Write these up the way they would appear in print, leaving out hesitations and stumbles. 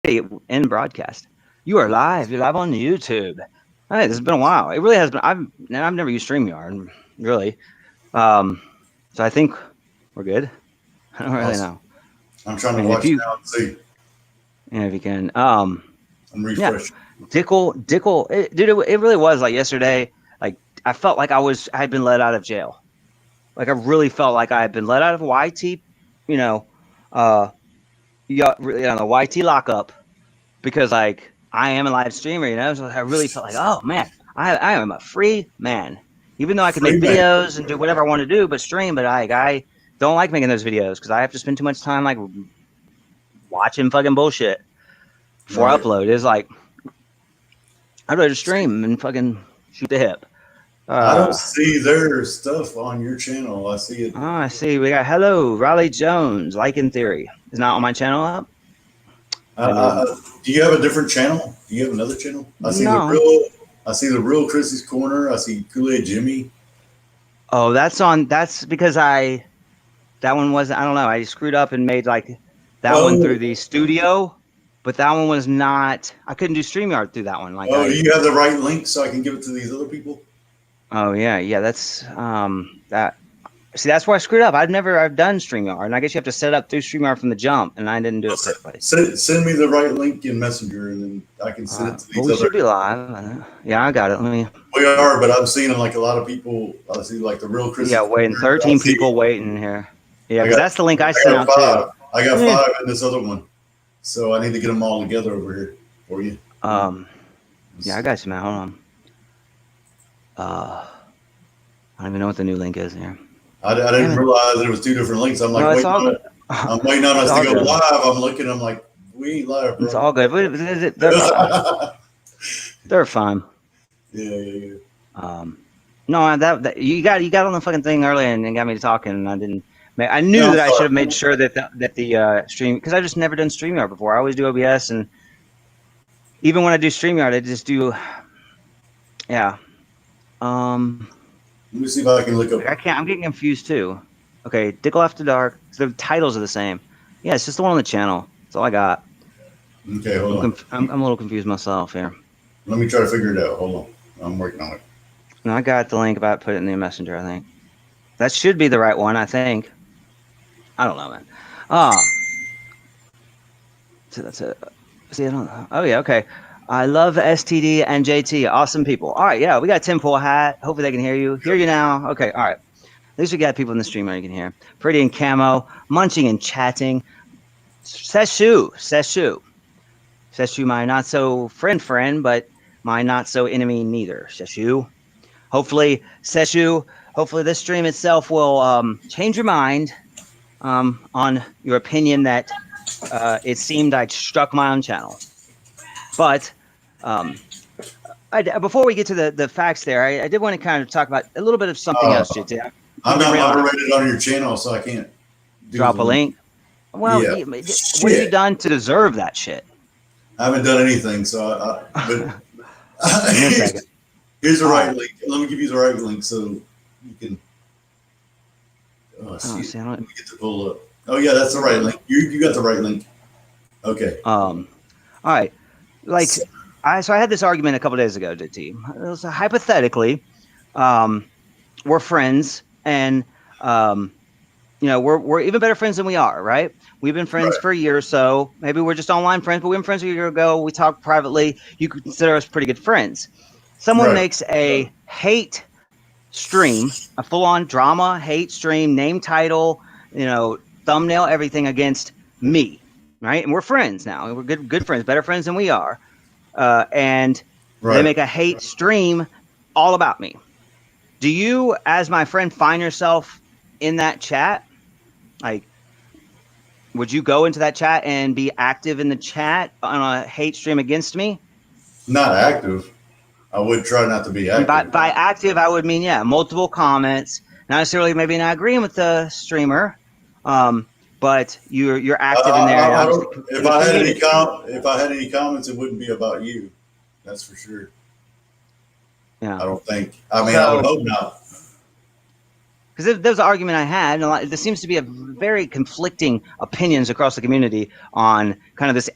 in broadcast. You are live. You're live on YouTube. Hey, this has been a while. It really has been. I've never used StreamYard, really. Um, so I think we're good. I don't really Awesome. know. I'm trying I to mean, if watch you, now and see. yeah, if you can, I'm yeah, refreshing. Dickel, dude, it really was like yesterday. Like I felt like I had been let out of jail. Like I really felt like I had been let out of YT, you know, uh, the YT lockup because like I am a live streamer, So I really felt like, oh man, I am a free man. Even though I could Free make man. videos and do whatever I want to do, but stream, but I don't like making those videos because I have to spend too much time like watching fucking bullshit before I Right. upload. It's like I'd rather stream and fucking shoot the hip. I don't Uh see their stuff on your channel. I see it. oh, I see. We got hello, Raleigh Jones, like in theory. Is not on my channel up. I need to Do you have a different channel? Do you have another channel? I see the no. real. I see the real Chrissy's Corner. I see Kool Aid Jimmy. Oh, that's because that one wasn't. I don't know. I screwed up and made like that one through Oh, the studio, but that one was not. I couldn't do StreamYard through that one. Like oh, do I. you have the right link so I can give it to these other people? Oh yeah. That's that. See, that's where I screwed up. I've done StreamYard, and I guess you have to set it up through StreamYard from the jump, and I didn't do it correctly. Send me the right link in Messenger, and then I can send it to But these we other. should be live. Yeah, I got it. Let me. We are, but I'm seeing like a lot of people. I see like the real Chrissy Yeah, waiting. Corner. I 13 see. people waiting here. Yeah, I because got. that's the link I I sent got out too. five. I got Yeah. five in this other one, so I need to get them all together over here for you. Um. Yeah, I got you, man. Hold on. I don't even know what the new link is here. I Damn didn't it. realize there was two different links. I'm No, like it's waiting all on good. it. I'm waiting on It's us to all go good. live. I'm looking. I'm like, we ain't live, It's bro. all good. They're fine. Yeah. Um, no, that you got on the fucking thing earlier and got me talking, and I didn't. I knew No, I'm that I should sorry. have made sure that the stream because I just never done StreamYard before. I always do OBS, and even when I do StreamYard, I just do yeah. Um, Let me see if I can look up. I can't. I'm getting confused too. Okay, Dickle After Dark. The titles are the same. Yeah, it's just the one on the channel. That's all I got. Okay, hold on. I'm a little confused myself here. Let me try to figure it out. Hold on. I'm working on it. No, I got the link about put it in the messenger. I think that should be the right one. I think. I don't know, man. Ah, so that's it. See, I don't know. Oh yeah, okay. I love STD and JT. Awesome people. All right, yeah, we got Tim Pool Hat. Hopefully they can hear you. Hear you now. Okay, all right. At least we got people in the stream where you can hear. Pretty and camo, munching and chatting. Seshu, my not so friend, but my not so enemy neither. Seshu. Hopefully, Seshu. Hopefully, this stream itself will change your mind on your opinion that it seemed I'd struck my own channel. But before we get to the facts there, I did want to kind of talk about a little bit of something else, JT. I'm not moderated on your channel, so I can't drop a link. Well, yeah. What have you done to deserve that shit? I haven't done anything, so but here's the right link. Let me give you the right link so you can. Let me get to pull up. Oh yeah, that's the right link. You got the right link. Okay. All right. Like I had this argument a couple days ago, JT. It was hypothetically, we're friends, and we're even better friends than we are, right? We've been friends for a year or so. Maybe we're just online friends, but we've been friends a year ago. We talked privately. You could consider us pretty good friends. Someone makes a hate stream, a full-on drama hate stream, name, title, thumbnail, everything against me, right? And we're friends now. We're good friends, better friends than we are. And they make a hate stream all about me. Do you, as my friend, find yourself in that chat? Like, would you go into that chat and be active in the chat on a hate stream against me? Not active. I would try not to be active. By active, I would mean, multiple comments. Not necessarily maybe not agreeing with the streamer, but you're active in there. If I had any comments, it wouldn't be about you. That's for sure. Yeah. I don't think. I mean, I would hope not. because there was an argument I had, and there seems to be a very conflicting opinions across the community on kind of this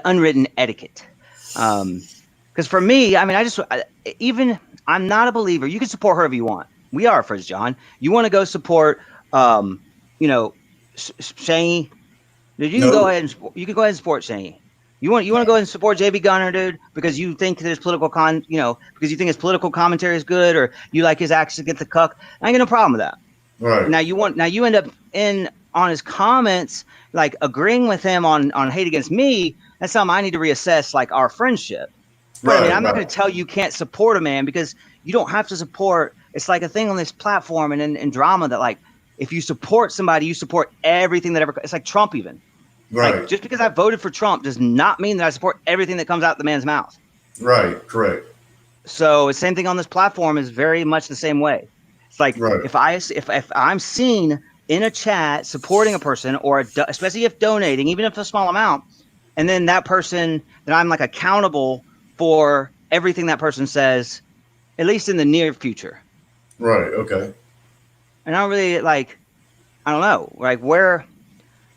unwritten etiquette. Because for me, I mean, I'm not a believer. You can support whoever you want. We are friends, John. You want to go support, Shangy? Dude, you can go ahead and support Shangy. You want to go ahead and support JB Gunner, dude, because you think his political because you think his political commentary is good, or you like his actions against the cuck. I ain't got no problem with that. Right. Now you end up on his comments, like agreeing with him on hate against me. That's something I need to reassess, like our friendship. But I mean, I'm not going to tell you can't support a man, because you don't have to support. It's like a thing on this platform and in drama that, like, if you support somebody, you support everything that ever. It's like Trump even. Right. Like, just because I voted for Trump does not mean that I support everything that comes out the man's mouth. Right. Correct. So the same thing on this platform is very much the same way. It's like if I'm seen in a chat supporting a person, or especially if donating, even if a small amount, and then that person, then I'm like accountable for everything that person says, at least in the near future. Right. Okay. And I don't really I don't know, like where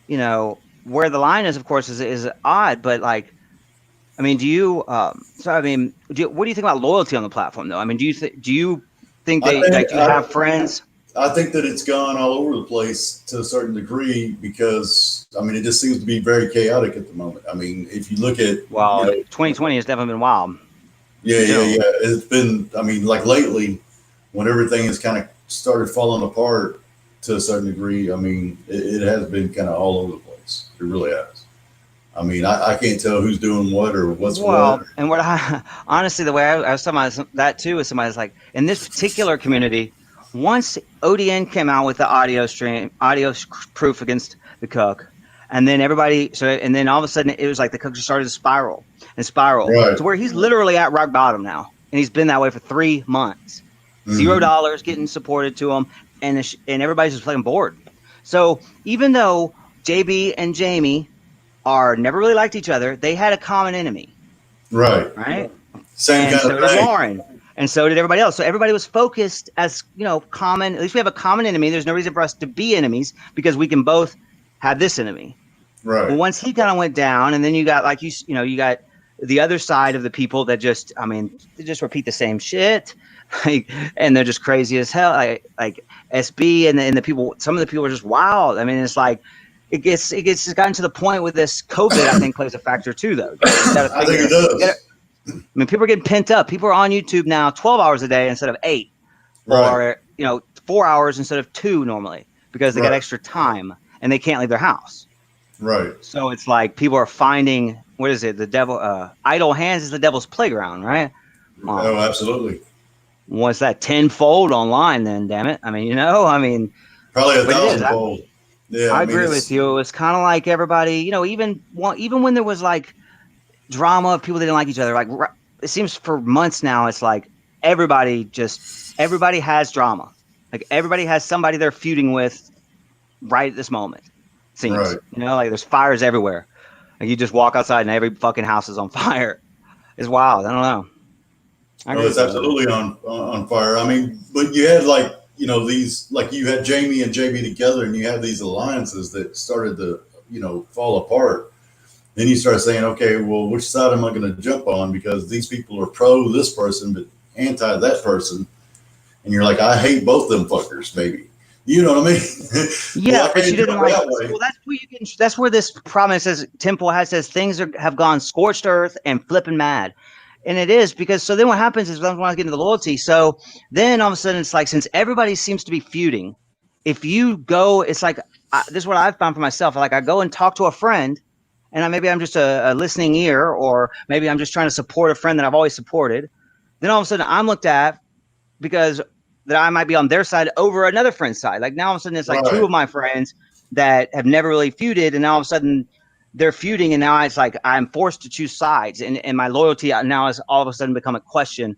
the line is, of course, is odd, but like, I mean, what do you think about loyalty on the platform, though? I mean, do you think do you have friends? I think that it's gone all over the place to a certain degree, because I mean, it just seems to be very chaotic at the moment. I mean, if you look at 2020 has definitely been wild. Yeah. It's been, I mean, like lately, when everything has kind of started falling apart to a certain degree, I mean, it has been kind of all over the place. It really has. I mean, I can't tell who's doing what or what's what. And what honestly, the way I was talking about that too, is somebody's like, in this particular community, once ODN came out with the audio proof against the cook, and then and then all of a sudden it was like the cook just started to spiral to where he's literally at rock bottom now, and he's been that way for 3 months. $0 getting supported to him, and everybody's just playing bored. So even though JB and Jamie never really liked each other, they had a common enemy. Right. Same kind of thing. Lauren. And so did everybody else. So everybody was focused as, common. At least we have a common enemy. There's no reason for us to be enemies, because we can both have this enemy. Right. Well, once he kind of went down, and then you got you got the other side of the people that just, they just repeat the same shit, and they're just crazy as hell. Like SB and the people. Some of the people are just wild. I mean, it's like it gets gotten to the point with this COVID. I think plays a factor too, though. I think it does. I mean, people are getting pent up. People are on YouTube now 12 hours a day instead of 8, or 4 hours instead of 2 normally, because they got extra time and they can't leave their house. Right. So it's like people are finding, what is it? The devil, idle hands is the devil's playground, right? Oh, absolutely. What's that, tenfold online? Then, damn it. I mean, probably 1,000-fold. Yeah, I agree with you. It was kind of like everybody, even when there was like drama of people that didn't like each other, like it seems for months now, it's like everybody has drama. Like everybody has somebody they're feuding with right at this moment. It seems, like there's fires everywhere. Like you just walk outside and every fucking house is on fire. It's wild. I don't know. It's absolutely on fire. I mean, but you had these, like you had Jamie and JB together, and you had these alliances that started to, fall apart. Then you start saying, okay, well, which side am I going to jump on? Because these people are pro this person, but anti that person. And you're like, I hate both them fuckers, maybe. You know what I mean? Yeah, but you didn't like. Well, that's where this problem says Temple says things have gone scorched earth and flipping mad, and it is because. So then what happens is when I get into the loyalty. So then all of a sudden it's like, since everybody seems to be feuding, if you go, it's like this is what I've found for myself. Like I go and talk to a friend, and maybe I'm just a listening ear, or maybe I'm just trying to support a friend that I've always supported. Then all of a sudden I'm looked at because that I might be on their side over another friend's side. Like now all of a sudden it's like 2 of my friends that have never really feuded, and now all of a sudden they're feuding, and now it's like I'm forced to choose sides, and my loyalty now has all of a sudden become a question,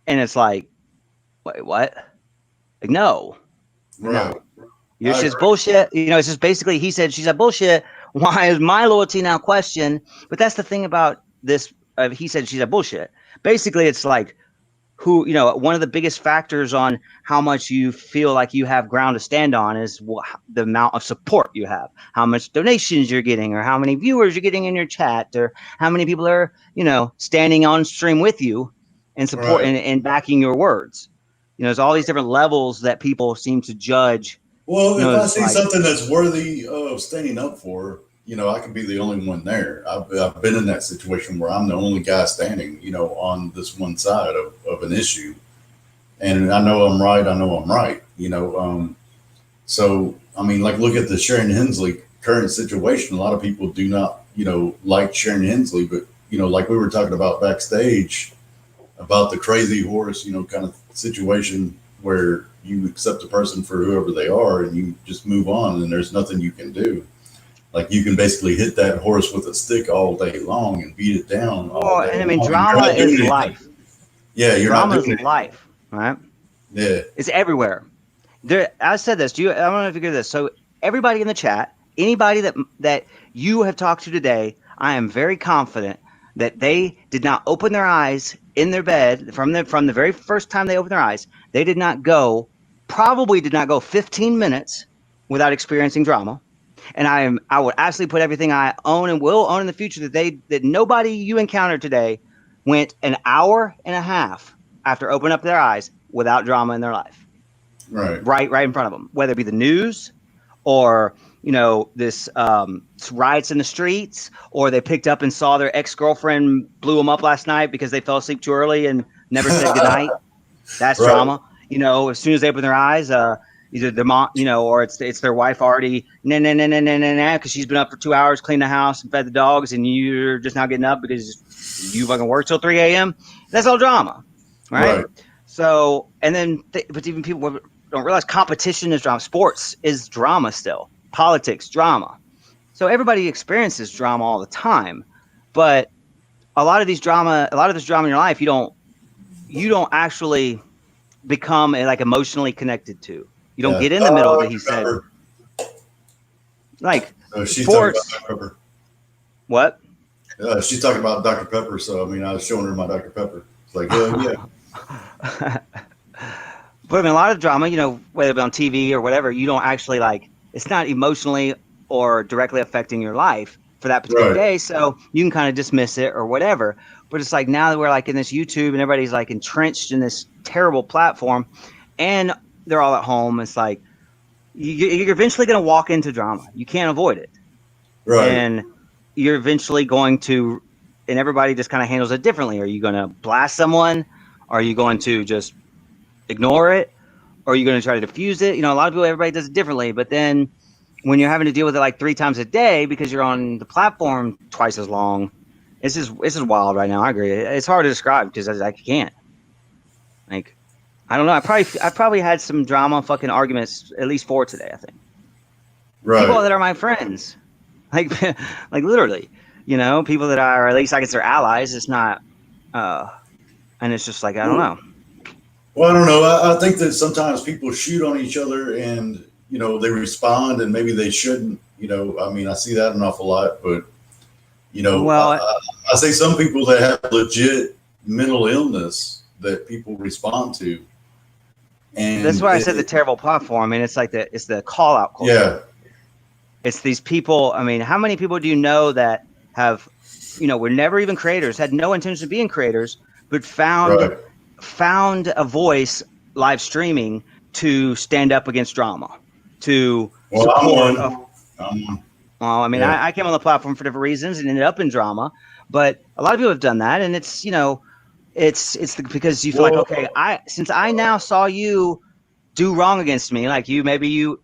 and it's like, wait, what? Like no, it's just bullshit. It's just basically he said, she said bullshit. Why is my loyalty now questioned? But that's the thing about this. He said, she said bullshit. Basically, it's like who, one of the biggest factors on how much you feel like you have ground to stand on is the amount of support you have, how much donations you're getting, or how many viewers you're getting in your chat, or how many people are, standing on stream with you and support and backing your words. There's all these different levels that people seem to judge. Well, if I see something that's worthy of standing up for, I can be the only one there. I've been in that situation where I'm the only guy standing, on this one side of an issue. And I know I'm right. I know I'm right, So, I mean, like, look at the Sharon Hensley current situation. A lot of people do not, like Sharon Hensley, but, like we were talking about backstage about the crazy horse, kind of situation where you accept a person for whoever they are and you just move on and there's nothing you can do. Like, you can basically hit that horse with a stick all day long and beat it down. And I mean, drama is life. Yeah, drama is life, right? Yeah, it's everywhere. I said this. I don't know if you get this. So everybody in the chat, anybody that you have talked to today, I am very confident that they did not open their eyes in their bed from the very first time they opened their eyes. They probably did not go 15 minutes without experiencing drama. And I would absolutely put everything I own and will own in the future that nobody you encountered today went an hour and a half after opening up their eyes without drama in their life. Right in front of them, whether it be the news or, this riots in the streets, or they picked up and saw their ex-girlfriend blew them up last night because they fell asleep too early and never said goodnight. That's drama. As soon as they open their eyes, either their mom, or it's their wife already, because she's been up for 2 hours, cleaned the house and fed the dogs, and you're just now getting up because you fucking work till 3 a.m. That's all drama, right? So, and then, but even people don't realize competition is drama. Sports is drama still. Politics, drama. So everybody experiences drama all the time, but a lot of this drama in your life, you don't actually become like emotionally connected to. You don't get in the middle of it. He said, like, she's sports. Talking about Dr. Pepper. What? She's talking about Dr. Pepper. So, I mean, I was showing her my Dr. Pepper. It's like, yeah. But I mean, a lot of drama, whether it be on TV or whatever, you don't actually it's not emotionally or directly affecting your life for that particular day. So you can kind of dismiss it or whatever. But it's like, now that we're in this YouTube and everybody's entrenched in this terrible platform and they're all at home, it's like you're eventually going to walk into drama. You can't avoid it. And you're eventually going to, and everybody just kind of handles it differently. Are you going to blast someone? Are you going to just ignore it? Or are you going to try to diffuse it? A lot of people, everybody does it differently. But then when you're having to deal with it 3 times a day because you're on the platform twice as long, this is wild right now. I agree. It's hard to describe because I can't. I don't know. I probably had some drama fucking arguments, at least 4 today, I think. People that are my friends. Like literally, people that are, at least I guess they're allies. It's not, and it's just I don't know. Well, I don't know. I think that sometimes people shoot on each other and, they respond and maybe they shouldn't, I mean, I see that an awful lot, but, I say some people that have legit mental illness that people respond to. And that's why I said the terrible platform. I mean, it's it's the call out culture. Yeah. It's these people. I mean, how many people do you know that have, were never even creators, had no intention of being creators, but found a voice live streaming to stand up against drama, to support. Well, I mean, I came on the platform for different reasons and ended up in drama, but a lot of people have done that, and it's because you feel okay, since I now saw you do wrong against me, maybe you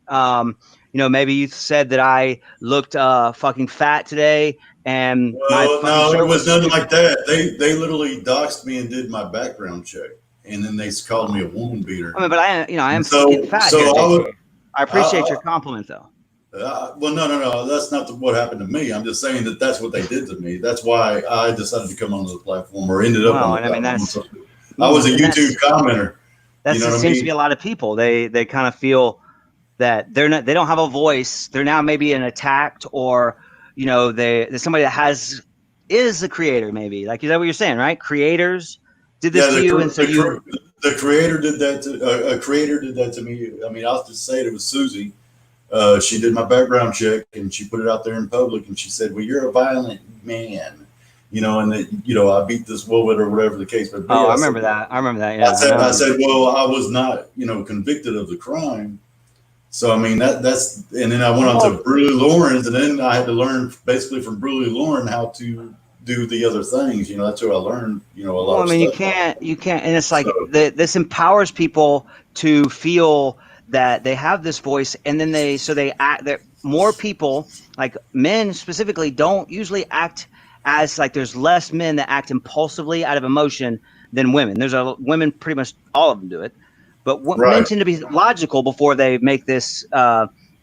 said that I looked fucking fat today, and it was nothing like that. They literally doxed me and did my background check, and then they called me a woman beater. I mean, but I am fucking fat. So I appreciate your compliment, though. Well, no. That's not what happened to me. I'm just saying that that's what they did to me. That's why I decided to come onto the platform, or ended up on the platform. I was a YouTube commenter. That seems to be a lot of people. They kind of feel that they don't have a voice. They're now maybe attacked, or there's somebody that is a creator, maybe. Is that what you're saying, right? Creators did this to you, and so you. The creator did that to a creator did that to me. I mean, I'll just say it was Susie. She did my background check and she put it out there in public, and she said, "Well, you're a violent man, you know, and that, you know, I beat this woman or whatever the case may be." Oh, I remember that. I remember that. Yeah. I said, well, I was not, you know, convicted of the crime. So I mean that's, and then I went on to Bruley Lawrence, and then I had to learn basically from Bruley Lawrence how to do the other things. You know, that's where I learned, you know, a lot. Well, I mean, you can't, and it's like this empowers people to feel that they have this voice, and then they act. That more people, like men specifically, don't usually act as like there's less men that act impulsively out of emotion than women. There's women, pretty much all of them do it, but men tend to be logical before they make this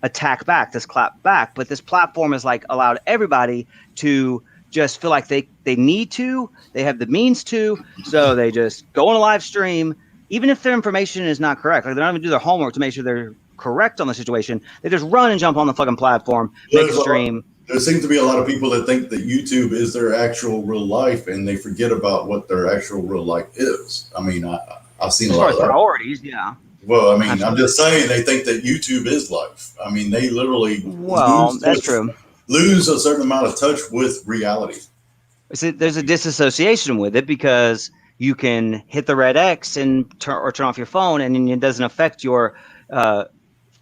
attack back, this clap back. But this platform has like allowed everybody to just feel like they need to, they have the means to, so they just go on a live stream, even if their information is not correct. Like they don't even do their homework to make sure they're correct on the situation. They just run and jump on the fucking platform, make a stream. There seems to be a lot of people that think that YouTube is their actual real life, and they forget about what their actual real life is. I mean, I've seen a lot of priorities, yeah. Well, I mean, absolutely. I'm just saying they think that YouTube is life. I mean, they literally that's true. Lose a certain amount of touch with reality. There's a disassociation with it because you can hit the red X and turn off your phone, and it doesn't affect your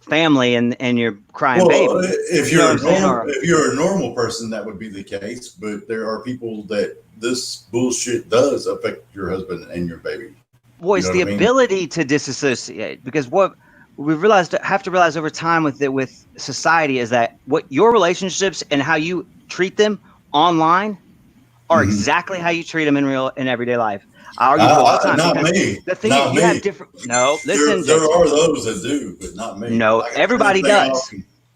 family and your crying baby. If you're a normal person, that would be the case. But there are people that this bullshit does affect your husband and your baby. Well, it's the ability to disassociate, because what we've have to realize over time with society is that what your relationships and how you treat them online are exactly how you treat them in everyday life. I argue all the time. Not me. The thing is, you have different. No, listen. There are those that do, but not me. No, everybody does.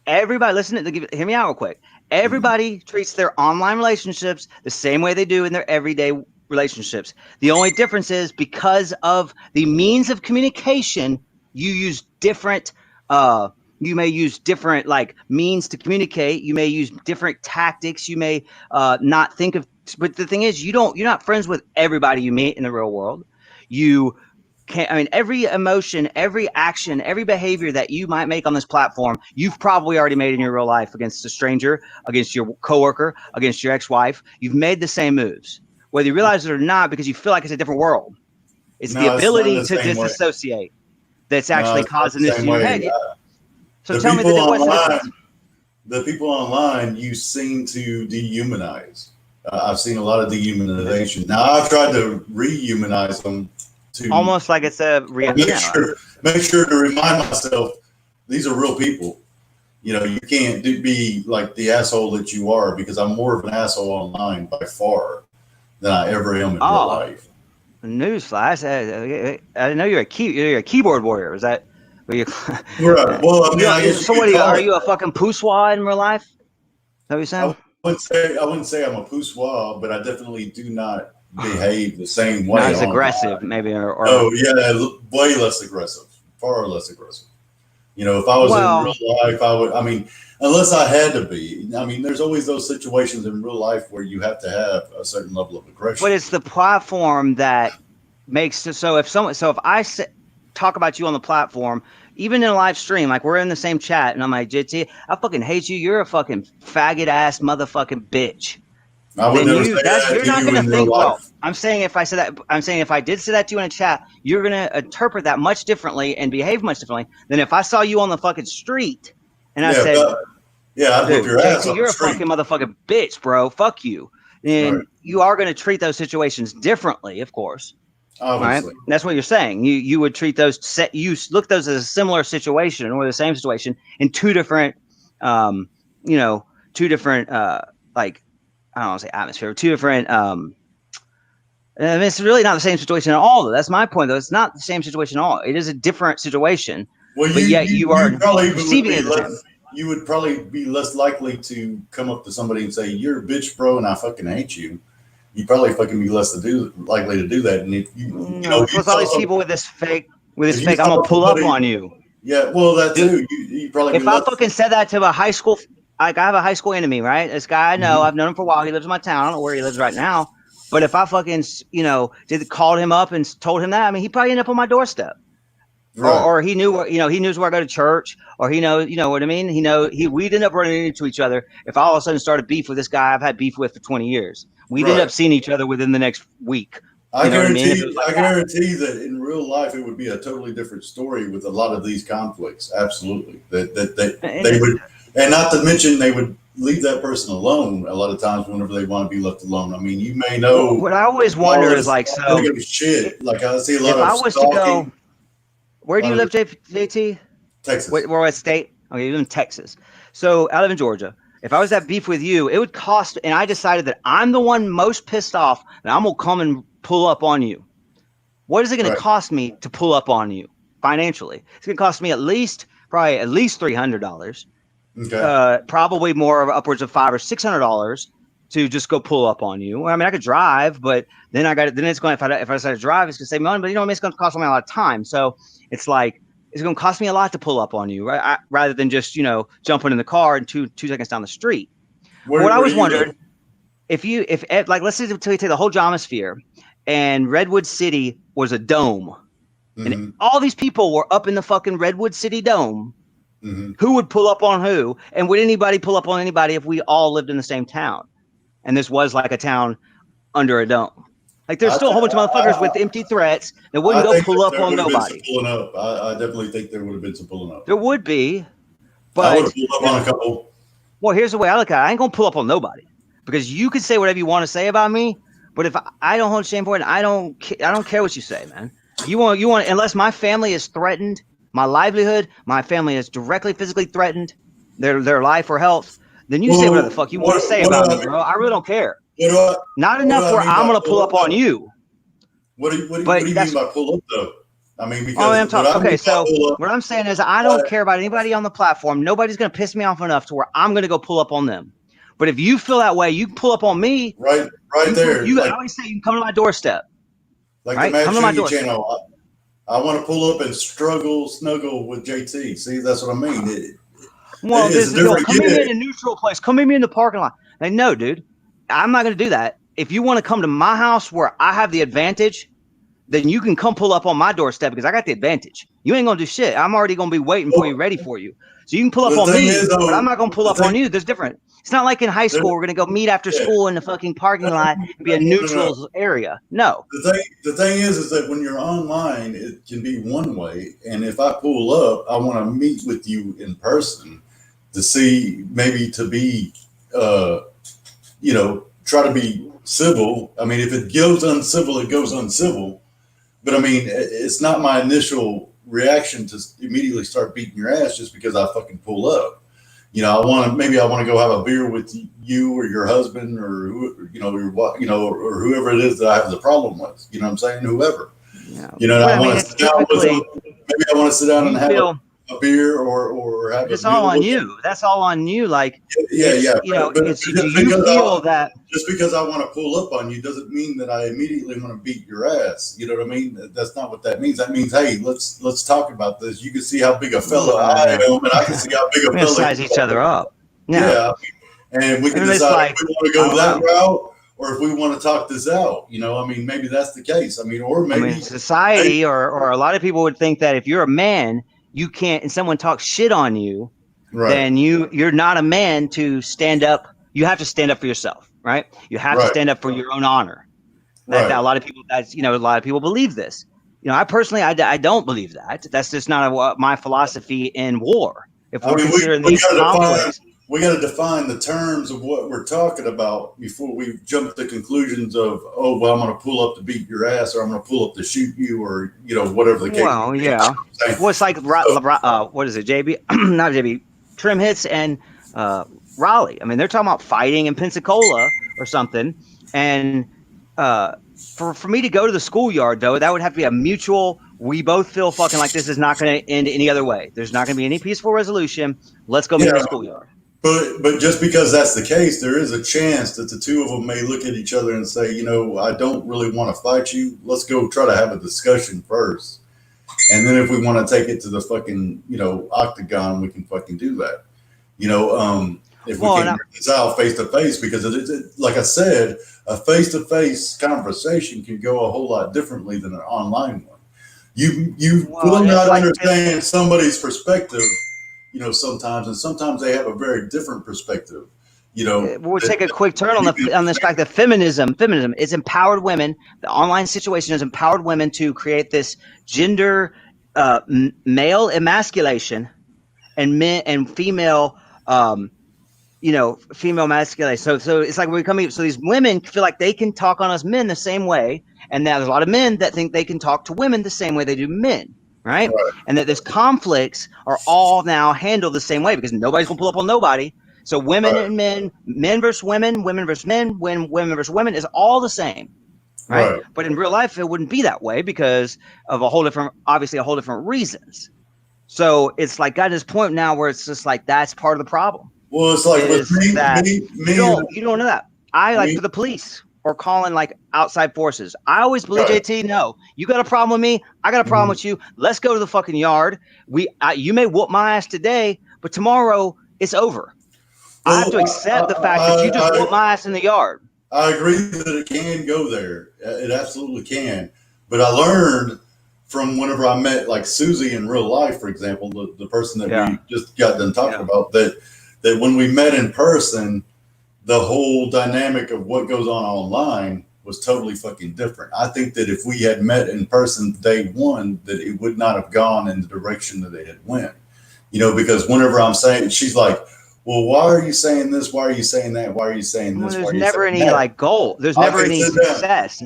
Everybody, hear me out real quick. Everybody treats their online relationships the same way they do in their everyday relationships. The only difference is because of the means of communication, you use different. You may use different like means to communicate. You may use different tactics. You may not think of. But the thing is, you're not friends with everybody you meet in the real world. You can't. I mean, every emotion, every action, every behavior that you might make on this platform, you've probably already made in your real life against a stranger, against your coworker, against your ex-wife. You've made the same moves, whether you realize it or not, because you feel like it's a different world. It's the ability to disassociate that's actually causing this in your head. So tell me what's the difference? The people online, you seem to dehumanize. I've seen a lot of dehumanization. Now I've tried to rehumanize them to almost like it's a make sure to remind myself these are real people. You know, you can't be like the asshole that you are, because I'm more of an asshole online by far than I ever am in real life. Newsflash! I didn't know you're a keyboard warrior. Is that? Right. Well, I mean, so what are you a fucking poussoir in real life? Is that what you're saying? I wouldn't say I'm a poussoir, but I definitely do not behave the same way. Not as aggressive, maybe, or oh yeah, way less aggressive, far less aggressive. You know, if I was in real life, I would. I mean, unless I had to be. I mean, there's always those situations in real life where you have to have a certain level of aggression. But it's the platform that makes it so. If I talk about you on the platform, even in a live stream, like we're in the same chat, and I'm like, JT, I fucking hate you. You're a fucking faggot ass motherfucking bitch. I would never say that. You're not gonna think well. I'm saying if I said that, I'm saying if I did say that to you in a chat, you're gonna interpret that much differently and behave much differently than if I saw you on the fucking street and I said, I'd whip your ass. JT, you're a fucking motherfucking bitch, bro. Fuck you. And you are gonna treat those situations differently, of course. Obviously. Right? That's what you're saying. You would treat those those as a similar situation or the same situation in two different, like I don't want to say atmosphere, two different. I mean, it's really not the same situation at all. Though. That's my point, though. It's not the same situation at all. It is a different situation. Well, but yet you are receiving it. You would probably be less likely to come up to somebody and say, "You're a bitch, bro, and I fucking hate you." You probably fucking be likely to do that. And if with all these people with this fake, I'm gonna pull up on you. Yeah, well, that too. You probably. If I fucking said that to a high school, like I have a high school enemy, right? This guy I know, I've known him for a while. He lives in my town. I don't know where he lives right now, But if I fucking, called him up and told him that, I mean, he probably ended up on my doorstep. Right. Or he knew where, he knows where I go to church, or he knows, you know what I mean? We'd end up running into each other. If I all of a sudden started beef with this guy I've had beef with for 20 years, we'd end Right. up seeing each other within the next week. I You know what I mean? If it guarantee, was like I that. guarantee that in real life it would be a totally different story with a lot of these conflicts. Absolutely, that they would, and not to mention they would leave that person alone a lot of times whenever they want to be left alone. I mean, you may know What I always all wonder is this like, so negative shit. Like I see a lot if of I was to go, stalking. where A do lot you of live, JT? Texas. What state? Okay, you live in Texas. So I live in Georgia. If I was that beef with you, it would cost, and I decided that I'm the one most pissed off, and I'm gonna come and pull up on you. What is it going to Right. cost me to pull up on you financially? It's going to cost me probably at least $300. Okay. Probably more upwards of $500 or $600 to just go pull up on you. I mean, I could drive, but then it's going, if I decide to drive, it's going to save me money, but I mean, it's going to cost me a lot of time. So it's like, it's going to cost me a lot to pull up on you, right? Rather than just, jumping in the car and two seconds down the street. What I Where was do you wondering, live? if like, let's say until you take the whole Geomosphere and Redwood City was a dome, and Mm-hmm. all these people were up in the fucking Redwood City Dome, Mm-hmm. who would pull up on who? And would anybody pull up on anybody if we all lived in the same town? And this was like a town under a dome. Like there's I, still a th- whole bunch of motherfuckers with empty threats that wouldn't I go think pull that up there on would have been some nobody. pulling up. I definitely think there would have been some pulling up. There would be, I would but have pulled up on a couple. well, here's the way I look at it. I ain't gonna pull up on nobody because you can say whatever you want to say about me, but if I don't hold shame for it, I don't care what you say, man. You want unless my family is threatened, my livelihood, my family is directly physically threatened, their life or health, then you say whatever the Well, fuck you want to say what do about I me, mean? bro. I really don't care. What do I, Not what do enough I where mean I'm by gonna pull pull up up on though? you, What do but you mean that's by pull up though? I mean, oh, because I'm what talking. I mean Okay, by so pull up, what I'm saying is I don't care about anybody on the platform. Nobody's gonna piss me off enough to where I'm gonna go pull up on them. But if you feel that way, you pull up on me. right there, I always say you can come to my doorstep, like the right? Mad Come to my Shaggy doorstep. channel. I want to pull up and snuggle with JT. See, that's what I mean. Well, It's this a is different come meet me in gig. a neutral place. Come meet me in the parking lot. Like, no, dude, I'm not gonna do that. If you want to come to my house where I have the advantage, then you can come pull up on my doorstep because I got the advantage. You ain't gonna do shit. I'm already gonna be waiting for you, Well, ready for you. So you can pull up the on thing me, is, but I'm though, not gonna pull the up on thing, you. There's different. It's not like in high there, school we're gonna go meet after yeah, school in the fucking parking lot and be a no. neutral area. No. The thing is that when you're online, it can be one way, and if I pull up, I want to meet with you in person to see, maybe to be, uh, try to be civil. I mean, if it goes uncivil, it goes uncivil. But I mean, it's not my initial reaction to immediately start beating your ass just because I fucking pull up. I want to go have a beer with you or your husband or or whoever it is that I have the problem with. You know what I'm saying? Whoever. Yeah. I But I want mean, to it's sit down with them. typically Maybe I want to sit down and you have feel. a beer or have But a it's all meal on with them. you. That's all on you. Like Yeah, yeah. But it's. Do you because feel that? just because I want to pull up on you doesn't mean that I immediately want to beat your ass. You know what I mean? That's not what that means. That means, hey, let's talk about this. You can see how big a fella Well, I yeah. am, and I can see how big a We're gonna fella size you each other are. up. Yeah. Yeah, and we I can mean, it's decide if like we want to I go don't that know. route or if we want to talk this out. I mean, maybe that's the case. I mean, or I mean, maybe, hey, society or a lot of people would think that if you're a man, you can't, and someone talks shit on you, right, then you're not a man to stand up. You have to stand up for yourself, right? You have to right, stand up for your own honor. That right. a lot of people, a lot of people believe this. I personally, I don't believe that. That's just not my philosophy in war. If I we're mean, considering we these got to define conflicts, we got to define the terms of what we're talking about before we jump to conclusions of, oh, well, I'm going to pull up to beat your ass, or I'm going to pull up to shoot you, or whatever the case well, may be. yeah. Well, it's like So, what is it, JB? Not JB. Trim Hits and Raleigh. I mean, they're talking about fighting in Pensacola or something, and for me to go to the schoolyard though, that would have to be a mutual. We both feel fucking like this is not going to end any other way. There's not going to be any peaceful resolution. Let's go meet in yeah, the schoolyard. but just because that's the case, there is a chance that the two of them may look at each other and say, I don't really want to fight you. Let's go try to have a discussion first. And then if we want to take it to the fucking, octagon, we can fucking do that. You know, um, if we can't work this out face to face, because like I said, a face to face conversation can go a whole lot differently than an online one. You will not understand somebody's perspective, you know, sometimes, and sometimes they have a very different perspective. You know, we'll take a quick turn on this fact that feminism is empowered women. The online situation has empowered women to create this gender male emasculation and men and female female masculinity. So it's like so these women feel like they can talk on us men the same way, and now there's a lot of men that think they can talk to women the same way they do men, right? And that these conflicts are all now handled the same way because nobody's gonna pull up on nobody. So women and men versus women versus men, women versus women is all the same, right? But in real life, it wouldn't be that way because of a whole different reasons. So it's like got to this point now where it's just like that's part of the problem. Well, it's like with me, you don't know that. I like for the police or calling like outside forces. I always believe JT. No, you got a problem with me. I got a problem with you. Let's go to the fucking yard. You may whoop my ass today, but tomorrow it's over. Well, I have to accept the fact that you just whooped my ass in the yard. I agree that it can go there. It absolutely can. But I learned from whenever I met like Susie in real life, for example, the person that we just got done talking about, that when we met in person, the whole dynamic of what goes on online was totally fucking different. I think that if we had met in person day one, that it would not have gone in the direction that it had went. You know, because whenever I'm saying, she's like, well, why are you saying this? Why are you saying that? Why are you saying this? There's never any like goal. There's never any success.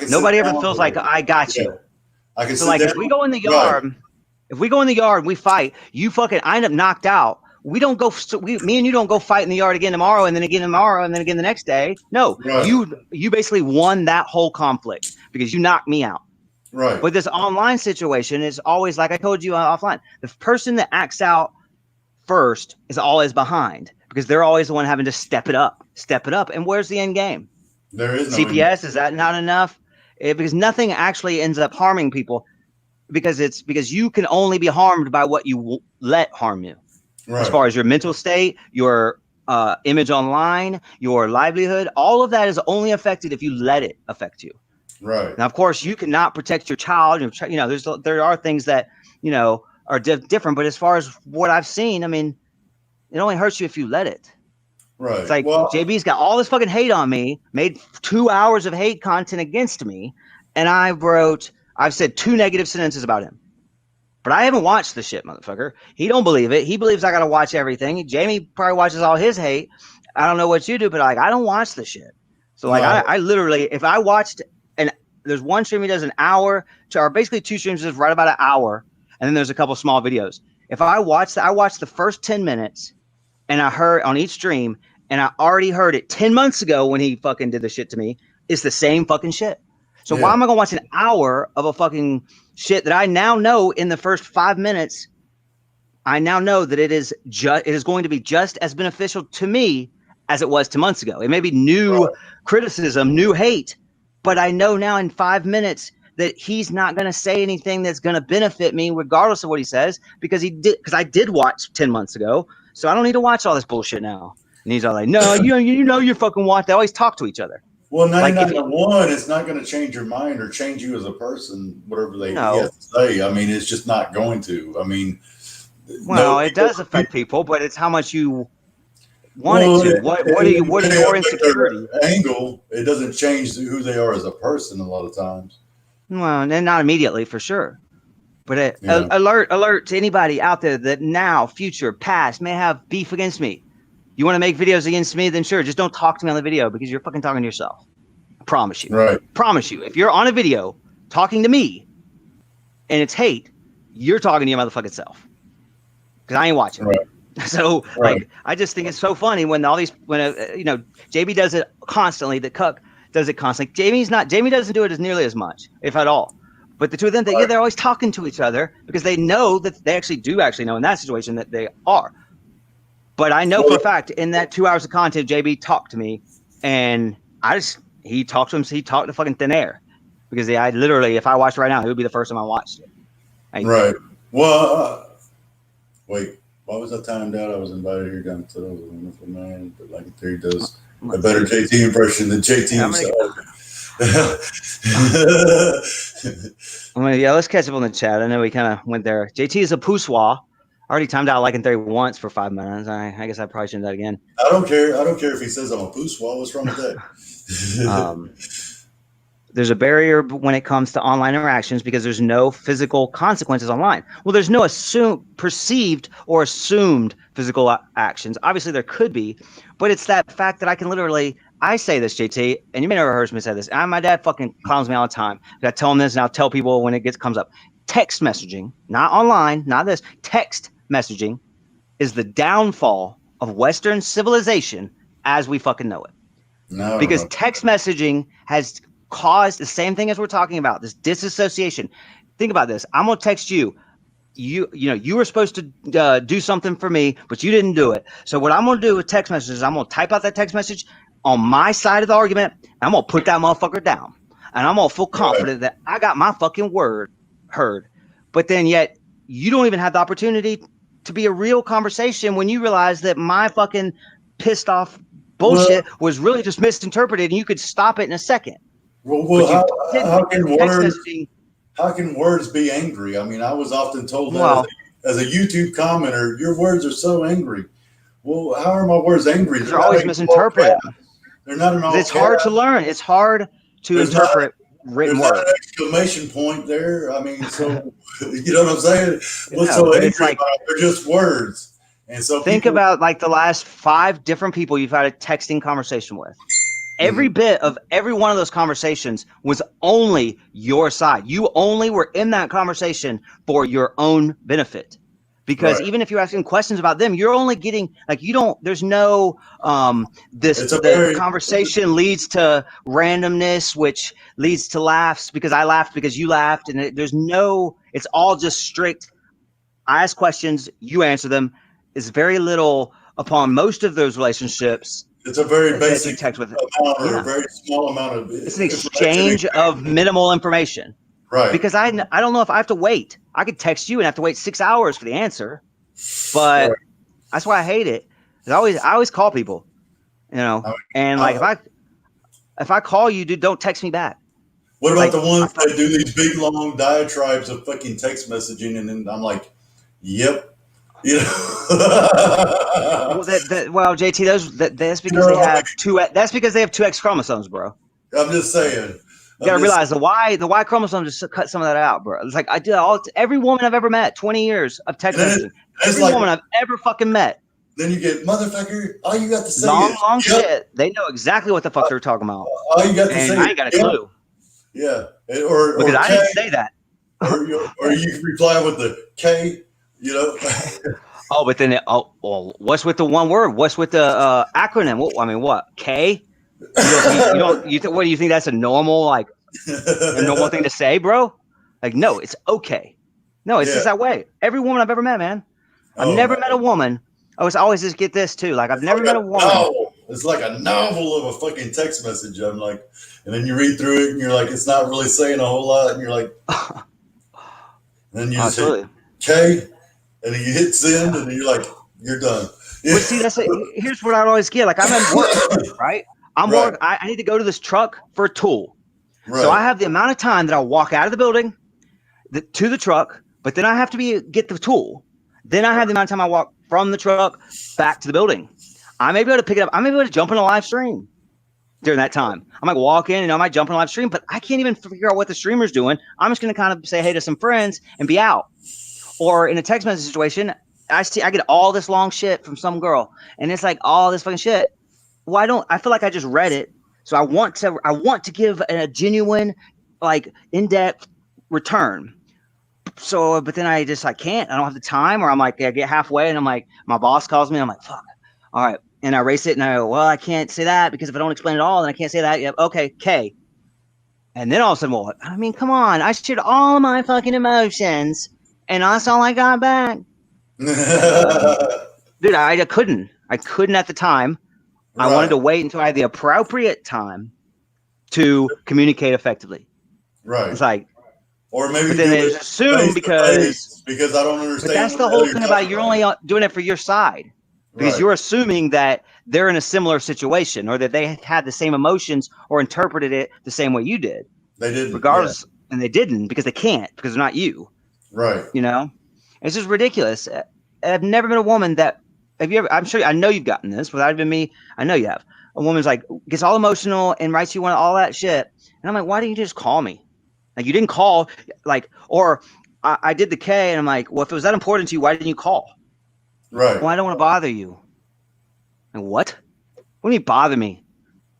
Nobody ever feels like I got you. So like if we go in the yard, we fight. I end up knocked out. We don't go. Me and you don't go fight in the yard again tomorrow, and then again tomorrow, and then again the next day. No, you basically won that whole conflict because you knocked me out. Right. But this online situation is always like I told you offline. The person that acts out first is always behind because they're always the one having to step it up. And where's the end game? There is no CPS. Is that not enough? Because nothing actually ends up harming people because you can only be harmed by what you let harm you. Right. As far as your mental state, your image online, your livelihood, all of that is only affected if you let it affect you. Right. Now, of course, you cannot protect your child. You know, there are things that, you know, are different, but as far as what I've seen, I mean, it only hurts you if you let it. Right. It's like JB's got all this fucking hate on me, made 2 hours of hate content against me, and I've said 2 negative sentences about him. But I haven't watched the shit, motherfucker. He don't believe it. He believes I gotta watch everything. Jamie probably watches all his hate. I don't know what you do, but like I don't watch the shit. So like I literally, if I watched there's one stream he does an hour or basically 2 streams is right about an hour. And then there's a couple small videos. If I watched the first 10 minutes and I heard on each stream and I already heard it 10 months ago when he fucking did the shit to me, it's the same fucking shit. So why am I going to watch an hour of a fucking shit that I now know in the first 5 minutes? I now know that it is going to be just as beneficial to me as it was 2 months ago. It may be new criticism, new hate, but I know now in 5 minutes that he's not going to say anything that's going to benefit me regardless of what he says because I did watch 10 months ago. So I don't need to watch all this bullshit now. And he's all like, no, you know, you're fucking watch. They always talk to each other. Well, 99.1, it's not going to change your mind or change you as a person, whatever they have to say. I mean, it's just not going to. I mean, it does affect people, but it's how much you want it to. What are your insecurities? Angle, it doesn't change who they are as a person a lot of times. Well, and not immediately for sure. But alert to anybody out there that now, future, past may have beef against me. You want to make videos against me? Then sure, just don't talk to me on the video because you're fucking talking to yourself. I promise you. Right. Promise you. If you're on a video talking to me and it's hate, you're talking to your motherfucking self. Because I ain't watching. Right. So like, I just think it's so funny when all these, JB does it constantly, that Cuck does it constantly. Jamie doesn't do it as nearly as much, if at all. But the two of them, they're always talking to each other because they know that they actually know in that situation that they are. But I know for a fact in that 2 hours of content, JB talked to me, and he talked to him. He talked to fucking thin air because I literally, if I watched it right now, it would be the first time I watched it. Right. Well, wait. Why was I timed out? I was invited here down to a wonderful man, but like Terry does a Let's better see. JT impression than JT Yeah, I'm gonna, himself. let's catch up on the chat. I know we kind of went there. JT is a poussoir. Already timed out like in 30 once for 5 minutes. I guess I probably shouldn't do that again. I don't care. I don't care if he says I'm a poussoir. What's wrong with that? There's a barrier when it comes to online interactions because there's no physical consequences online. Well, there's no perceived or assumed physical actions. Obviously, there could be, but it's that fact that I can literally, I say this, JT, and you may never heard me say this. My dad fucking clowns me all the time. I tell him this, and I'll tell people when it comes up. Text messaging, not online, not this. Text messaging is the downfall of Western civilization as we fucking know it. No, because text messaging has caused the same thing as we're talking about, this disassociation. Think about this. I'm gonna text you. You know, you were supposed to do something for me, but you didn't do it. So what I'm gonna do with text messages, I'm gonna type out that text message on my side of the argument. And I'm gonna put that motherfucker down, and I'm gonna feel confident that I got my fucking word heard. But then yet you don't even have the opportunity to be a real conversation when you realize that my fucking pissed off bullshit was really just misinterpreted, and you could stop it in a second. Well, how can words be angry? I mean, I was often told that as a YouTube commenter, your words are so angry. Well, how are my words angry? They're always misinterpreted. They're not an all. It's hard to learn. It's hard to interpret written words. There's not an exclamation point there. I mean, so you know what I'm saying? What's so angry about it? They're just words. And so think about like the last 5 different people you've had a texting conversation with. Every bit of every one of those conversations was only your side. You only were in that conversation for your own benefit. Because even if you're asking questions about them, you're only getting like there's no the conversation leads to randomness, which leads to laughs because I laughed because you laughed, and it's all just strict. I ask questions, you answer them. It's very little upon most of those relationships. It's a very basic text with amount or a very small amount of. It's an exchange of minimal information. Right. Because I don't know if I have to wait. I could text you and have to wait 6 hours for the answer. But that's why I hate it. I always call people, and like if I call you, dude, don't text me back. What about the ones that do these big long diatribes of fucking text messaging, and then I'm like, yep. You know, well, JT, that's because they have two. That's because they have 2 X chromosomes, bro. I'm just saying. You gotta realize the Y chromosome just cut some of that out, bro. It's like I did every woman I've ever met, 20 years of text messaging. Every woman I've ever fucking met. Then you get motherfucker. All you got to say long shit. They know exactly what the fuck they're talking about. All you got to say. I ain't got a clue. Yeah, because I didn't say that. or you reply with the K. Oh, but then what's with the one word? What's with the acronym? What K? What do you think that's a normal thing to say, bro? Like, no, it's okay. No, it's just that way. Every woman I've ever met, man. I've never met a woman. I always just get this too. Like, I've never met a woman. Novel. It's like a novel of a fucking text message. I'm like, and then you read through it and you're like, it's not really saying a whole lot. And you're like, and then you just hit K. And then you hit send, and then you're like, you're done. But see, here's what I always get. Like, I'm at work, right? I need to go to this truck for a tool. Right. So I have the amount of time that I walk out of the building to the truck, but then I have to get the tool. Then I have the amount of time I walk from the truck back to the building. I may be able to pick it up. I may be able to jump in a live stream during that time. I might walk in and I might jump in a live stream, but I can't even figure out what the streamer's doing. I'm just going to kind of say hey to some friends and be out. Or in a text message situation, I get all this long shit from some girl, and it's like all this fucking shit. Well, I feel like I just read it, so I want to give a genuine, like, in-depth return. So, but then I can't. I don't have the time, or I'm like, I get halfway, and I'm like, my boss calls me, and I'm like, fuck, all right, and I erase it, and I go, well, I can't say that because if I don't explain it all, then I can't say that. Yep, okay, K. And then all of a sudden, well, I mean, come on, I shared all of my fucking emotions. And that's all I got back. Dude, I couldn't. I couldn't at the time. Right. I wanted to wait until I had the appropriate time to communicate effectively. Right. It's like, Or maybe But then do they it assume face to because face because I don't understand. but that's what the hell whole you're thing about talking it. You're only doing it for your side because Right. you're assuming that they're in a similar situation or that they had the same emotions or interpreted it the same way you did. They didn't. Regardless, and they didn't because they can't because they're not you. Right. You know, it's just ridiculous. I've never been a woman that have you ever? I'm sure I know you've gotten this without even me. I know you have. A woman's like gets all emotional and writes you one all that shit, and I'm like, why didn't you just call me? Like you didn't call, like, or I did the K, and I'm like, well, if it was that important to you, why didn't you call? Right. Well, I don't want to bother you. Like what? What do you bother me?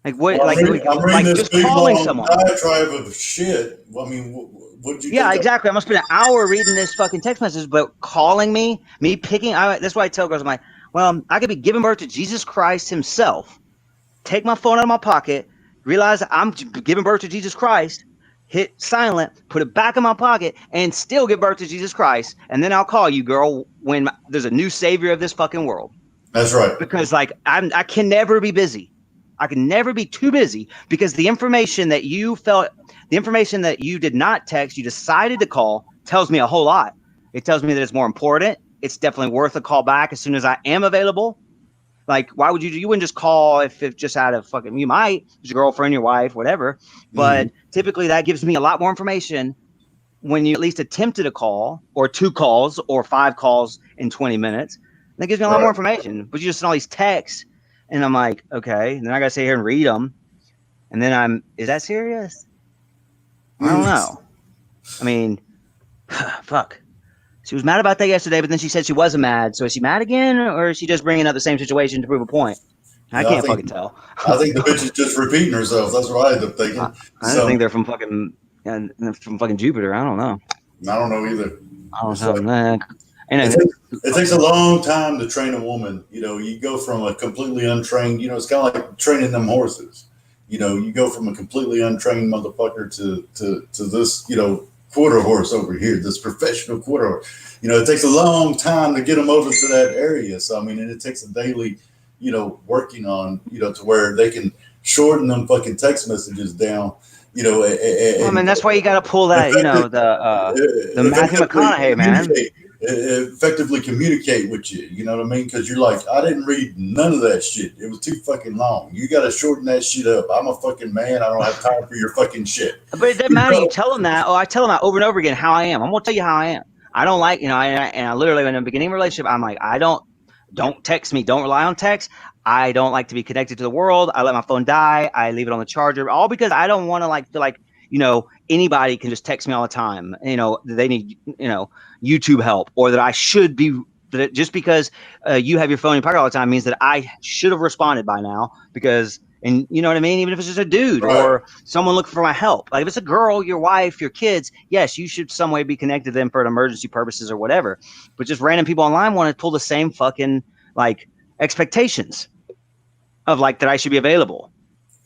Like what? Well, I'm Like reading this just big calling long someone. diatribe of shit. I mean, what'd you Yeah, think? exactly. I'm gonna spend an hour reading this fucking text message, but calling me picking. That's why I tell girls, I'm like, well, I could be giving birth to Jesus Christ Himself. Take my phone out of my pocket, realize I'm giving birth to Jesus Christ, hit silent, put it back in my pocket, and still give birth to Jesus Christ, and then I'll call you, girl, when there's a new savior of this fucking world. That's right. Because like I can never be busy. I can never be too busy because the information that you felt, the information that you did not text, you decided to call, tells me a whole lot. It tells me that it's more important. It's definitely worth a call back as soon as I am available. Like, why would you wouldn't just call if just out of fucking, you might, your girlfriend, your wife, whatever. But typically that gives me a lot more information when you at least attempted a call or 2 calls or 5 calls in 20 minutes. That gives me a lot more information. But you just send all these texts and I'm like, okay. And then I got to sit here and read them. And then is that serious? I don't know. I mean, fuck. She was mad about that yesterday, but then she said she wasn't mad. So is she mad again, or is she just bringing up the same situation to prove a point? I can't fucking tell. I think the bitch is just repeating herself. That's what I end up thinking. I think they're from fucking Jupiter. I don't know. I don't know either. I don't know. It takes a long time to train a woman. You know, you go from a completely untrained, you know, it's kind of like training them horses. You know, you go from a completely untrained motherfucker to this, you know, quarter horse over here, this professional quarter horse. You know, it takes a long time to get them over to that area. So, I mean, and it takes a daily, you know, working on, you know, to where they can shorten them fucking text messages down, you know. I mean, that's why you got to pull that, you know, the Matthew McConaughey, man. Effectively communicate with you, you know what I mean? Because you're like, I didn't read none of that shit. It was too fucking long. You got to shorten that shit up. I'm a fucking man. I don't have time for your fucking shit. But it doesn't matter. You tell them that. Oh, I tell them that over and over again how I am. I'm gonna tell you how I am. I don't like, you know, and I literally in the beginning of a relationship, I'm like, don't text me. Don't rely on text. I don't like to be connected to the world. I let my phone die. I leave it on the charger, all because I don't want to like feel like, you know, anybody can just text me all the time. You know, they need, you know, YouTube help, or that I should be, that just because you have your phone in your pocket all the time means that I should have responded by now because, and you know what I mean? Even if it's just a dude or someone looking for my help. Like if it's a girl, your wife, your kids, yes, you should some way be connected to them for emergency purposes or whatever. But just random people online want to pull the same fucking like expectations of like that I should be available,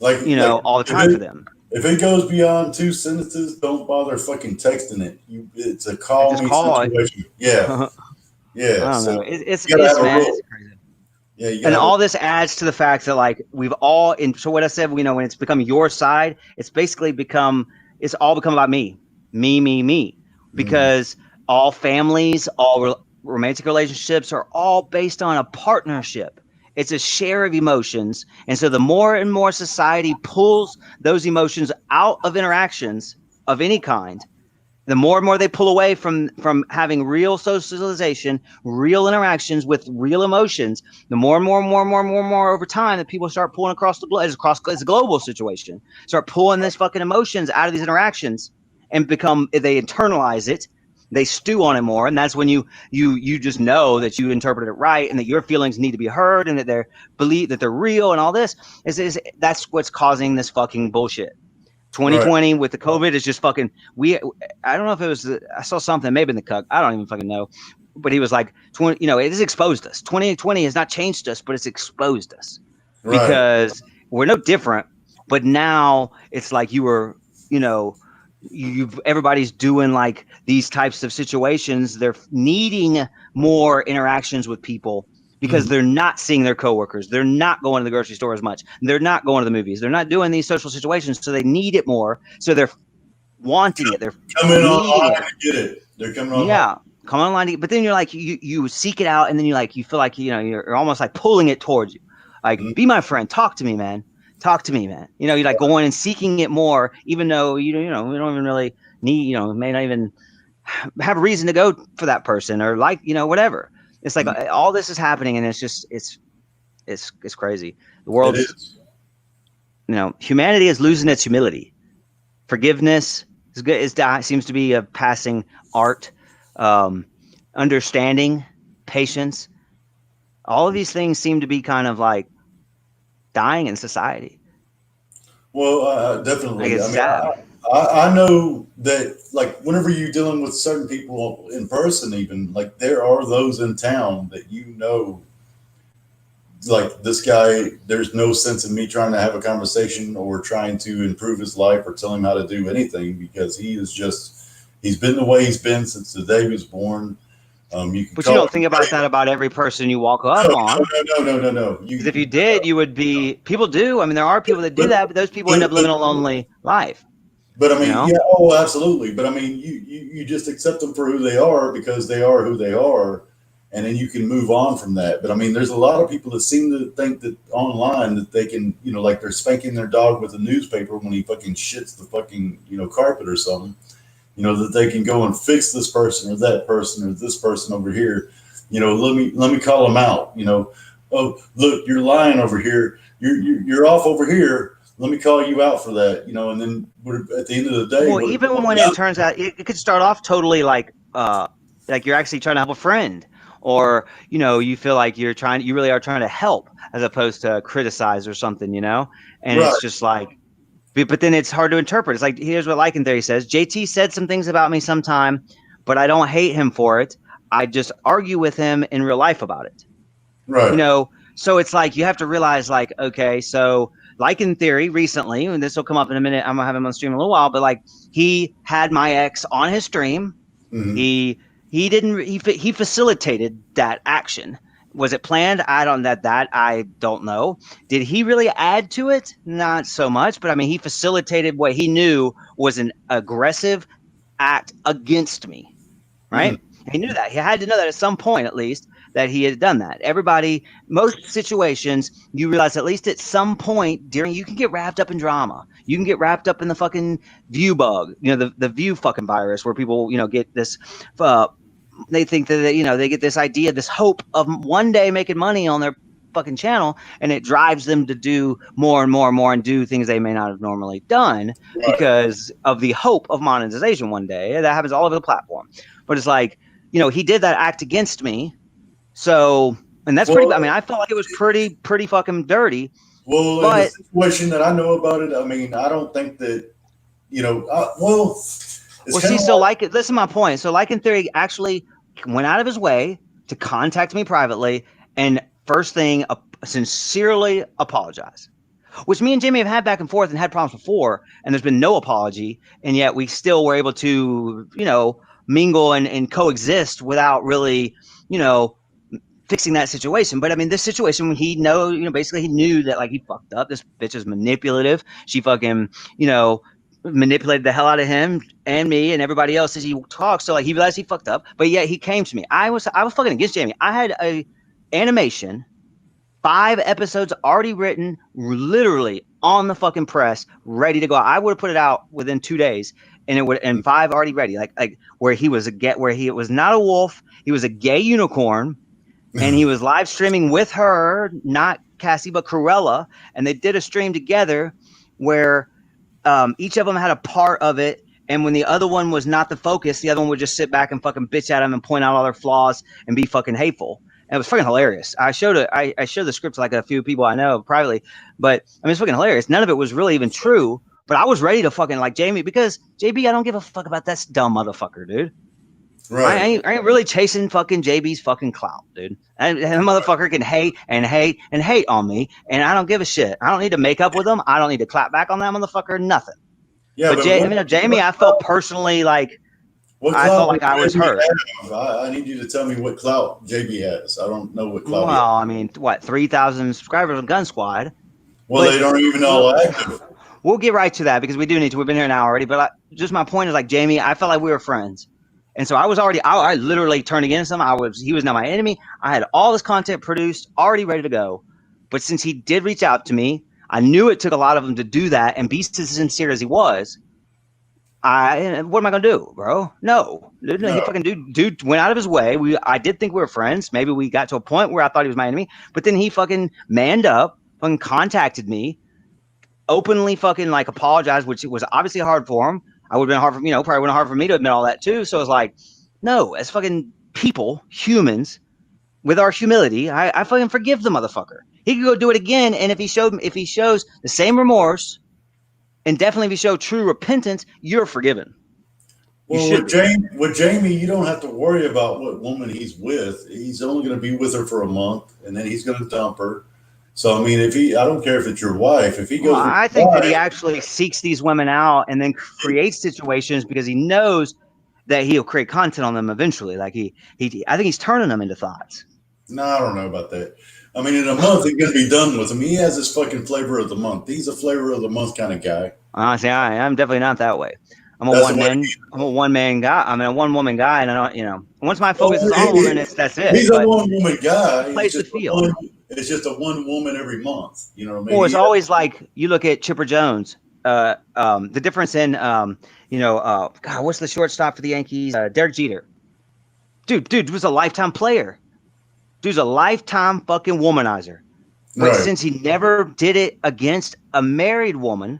like, you know, all the time for them. If it goes beyond 2 sentences, don't bother fucking texting it. It's a call me situation. Yeah. Yeah. I don't know. It's man, it's crazy. Yeah, and all this adds to the fact that like we've all so what I said, you know, when it's become your side, it's basically it's all become about me, because all families, all romantic relationships are all based on a partnership. It's a share of emotions. And so the more and more society pulls those emotions out of interactions of any kind, the more and more they pull away from having real socialization, real interactions with real emotions, the more and more over time that people start pulling across the globe. It's a global situation. Start pulling this fucking emotions out of these interactions and they internalize it. They stew on it more, and that's when you just know that you interpreted it right, and that your feelings need to be heard, and that they're real, and all this that's what's causing this fucking bullshit. 2020 with the COVID is just fucking. I don't know if it was. I saw something maybe in the cuck. I don't even fucking know, but he was like 20. You know, it has exposed us. 2020 has not changed us, but it's exposed us because we're no different. But now it's like you were, you know. Everybody's doing like these types of situations. They're needing more interactions with people because they're not seeing their coworkers. They're not going to the grocery store as much. They're not going to the movies. They're not doing these social situations. So they need it more. So they're wanting it. They're coming needing online it. to get it. They're coming online. Yeah, come online to get, but then you're like you seek it out, and then you feel like you're almost like pulling it towards you. Like, be my friend, talk to me, man. Talk to me, man. You're like going and seeking it more, even though we don't even really need, may not even have a reason to go for that person or like, whatever. It's like all this is happening, and it's just it's crazy. The world's, humanity is losing its humility. Forgiveness is good. It seems to be a passing art. Understanding, patience. All of these things seem to be kind of like dying in society. Well, definitely. Like, it's sad. I know that, like, whenever you're dealing with certain people in person, even, like, there are those in town that like, this guy, there's no sense in me trying to have a conversation or trying to improve his life or tell him how to do anything, because he's been the way he's been since the day he was born. But you don't think about that about every person you walk up on. No. Because if you did, you would be. People do. I mean, there are people that do that, but those people end up living a lonely life. But I mean, absolutely. But I mean, you just accept them for who they are, because they are who they are, and then you can move on from that. But I mean, there's a lot of people that seem to think that online that they can, like they're spanking their dog with a newspaper when he fucking shits the fucking, carpet or something. That they can go and fix this person or that person or this person over here. Let me call them out. Oh, look, you're lying over here. You're off over here. Let me call you out for that. And then at the end of the day. Well, even when it turns out, it could start off totally like you're actually trying to help a friend, or you feel like you really are trying to help as opposed to criticize or something. And It's just like. But then it's hard to interpret. It's like, here's what Lycan Theory says. JT said some things about me sometime, but I don't hate him for it. I just argue with him in real life about it. Right. So it's like you have to realize, like, okay, so Lycan Theory recently, and this will come up in a minute, I'm going to have him on stream in a little while, but like he had my ex on his stream. Mm-hmm. He facilitated that action. Was it planned? I don't know. Did he really add to it? Not so much, but I mean, he facilitated what he knew was an aggressive act against me, right? Mm-hmm. He knew that. He had to know that at some point, at least, that he had done that. Everybody, most situations, you realize at least at some point you can get wrapped up in drama. You can get wrapped up in the fucking view bug, the view fucking virus, where people, get this, they think that, they get this idea, this hope of one day making money on their fucking channel, and it drives them to do more and more and more and do things they may not have normally done because of the hope of monetization one day. That happens all over the platform. But it's like, he did that act against me. So, and that's pretty, I mean, I felt like it was pretty fucking dirty. Well, in the situation that I know about it, I mean, I don't think that, listen to my point. So Lycan Theory actually went out of his way to contact me privately and first thing, sincerely apologize, which me and Jamie have had back and forth and had problems before, and there's been no apology, and yet we still were able to, mingle and coexist without really, fixing that situation. But I mean, this situation, when basically he knew that, like, he fucked up. This bitch is manipulative. She fucking, manipulated the hell out of him and me and everybody else as he talked. So like, he realized he fucked up, but yet he came to me. I was fucking against Jamie. I had a animation, 5 episodes already written, literally on the fucking press, ready to go out. I would have put it out within 2 days, and 5 already ready. Like where he was it was not a wolf. He was a gay unicorn, and he was live streaming with her, not Cassie, but Cruella. And they did a stream together where each of them had a part of it. And when the other one was not the focus, the other one would just sit back and fucking bitch at him and point out all their flaws and be fucking hateful. And it was fucking hilarious. I showed the script to like a few people I know privately, but I mean, it's fucking hilarious. None of it was really even true, but I was ready to fucking like Jamie, because JB, I don't give a fuck about that dumb motherfucker, dude. Right. I ain't really chasing fucking JB's fucking clout, dude. And the motherfucker can hate and hate and hate on me, and I don't give a shit. I don't need to make up with him. I don't need to clap back on that motherfucker. Nothing. Yeah, but Jamie, I felt personally like I felt like I was hurt. I need you to tell me what clout JB has. I don't know what clout. Well, I mean, 3,000 subscribers on Gun Squad. Well, they don't even all active. We'll get right to that because we do need to. We've been here an hour already, but just my point is like Jamie. I felt like we were friends, and so I was already. I literally turned against him. He was now my enemy. I had all this content produced, already ready to go, but since he did reach out to me, I knew it took a lot of him to do that and be as sincere as he was. What am I gonna do, bro? No. He fucking dude went out of his way. I did think we were friends. Maybe we got to a point where I thought he was my enemy, but then he fucking manned up, fucking contacted me, openly fucking like apologized, which was obviously hard for him. I would have been hard for probably would have been hard for me to admit all that too. So it's like, no, as fucking people, humans, with our humility, I fucking forgive the motherfucker. He could go do it again, and if he shows the same remorse. And definitely, if you show true repentance, you're forgiven. Well, with Jamie, you don't have to worry about what woman he's with. He's only going to be with her for a month, and then he's going to dump her. So, I mean, I don't care if it's your wife. If he goes, I think that he actually seeks these women out and then creates situations because he knows that he'll create content on them eventually. Like I think he's turning them into thoughts. No, I don't know about that. I mean, in a month, he's going to be done with him. He has his fucking flavor of the month. He's a flavor of the month kind of guy. Honestly, I'm definitely not that way. I'm a one man guy. I'm a one woman guy, and I don't, once my focus is on a woman, that's it. He's a one woman guy. Plays the field. It's just a one woman every month. You know what I mean? Well, it's always like you look at Chipper Jones. The difference in God, what's the shortstop for the Yankees? Derek Jeter. Dude was a lifetime player. Dude's a lifetime fucking womanizer. But since he never did it against a married woman,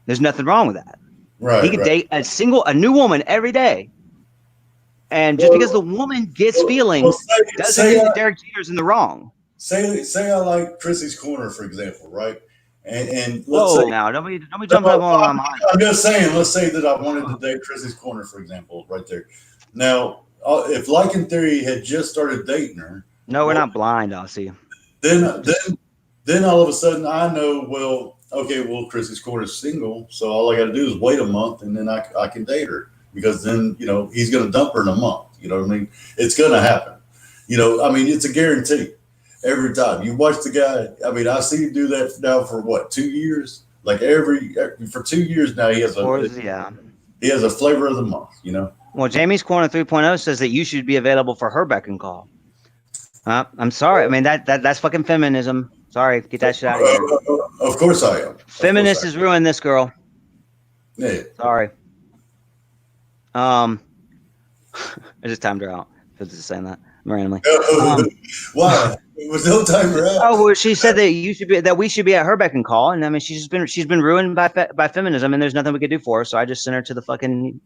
there's nothing wrong with that. Right. He could date a new woman every day. And just because the woman gets feelings doesn't mean that Derek Jeter's in the wrong. Say I like Chrissy's Corner, for example, right? And let's say now, don't be jumping up on my mind. I'm just saying, let's say that I wanted to date Chrissy's Corner, for example, right there. Now, if Like in Theory had just started dating her. No, we're not blind, Aussie. Then all of a sudden I know, Chrissy's Corner is single, so all I got to do is wait a month, and then I can date her, because then he's going to dump her in a month. You know what I mean? It's going to happen. I mean, it's a guarantee every time. You watch the guy. I mean, I see him do that now for 2 years. Like for 2 years now, he has a flavor of the month. Well, Jamie's Corner 3.0 says that you should be available for her beck and call. I'm sorry. I mean, that's fucking feminism. Sorry, get that shit out of here. Of course I am. Feminists has ruined this girl. Yeah. Sorry. I just timed her out. I was just saying that randomly. Why? It was no timer out. Oh, well, she said that we should be at her beck and call, and I mean, she's been ruined by feminism, and there's nothing we could do for her. So I just sent her to the fucking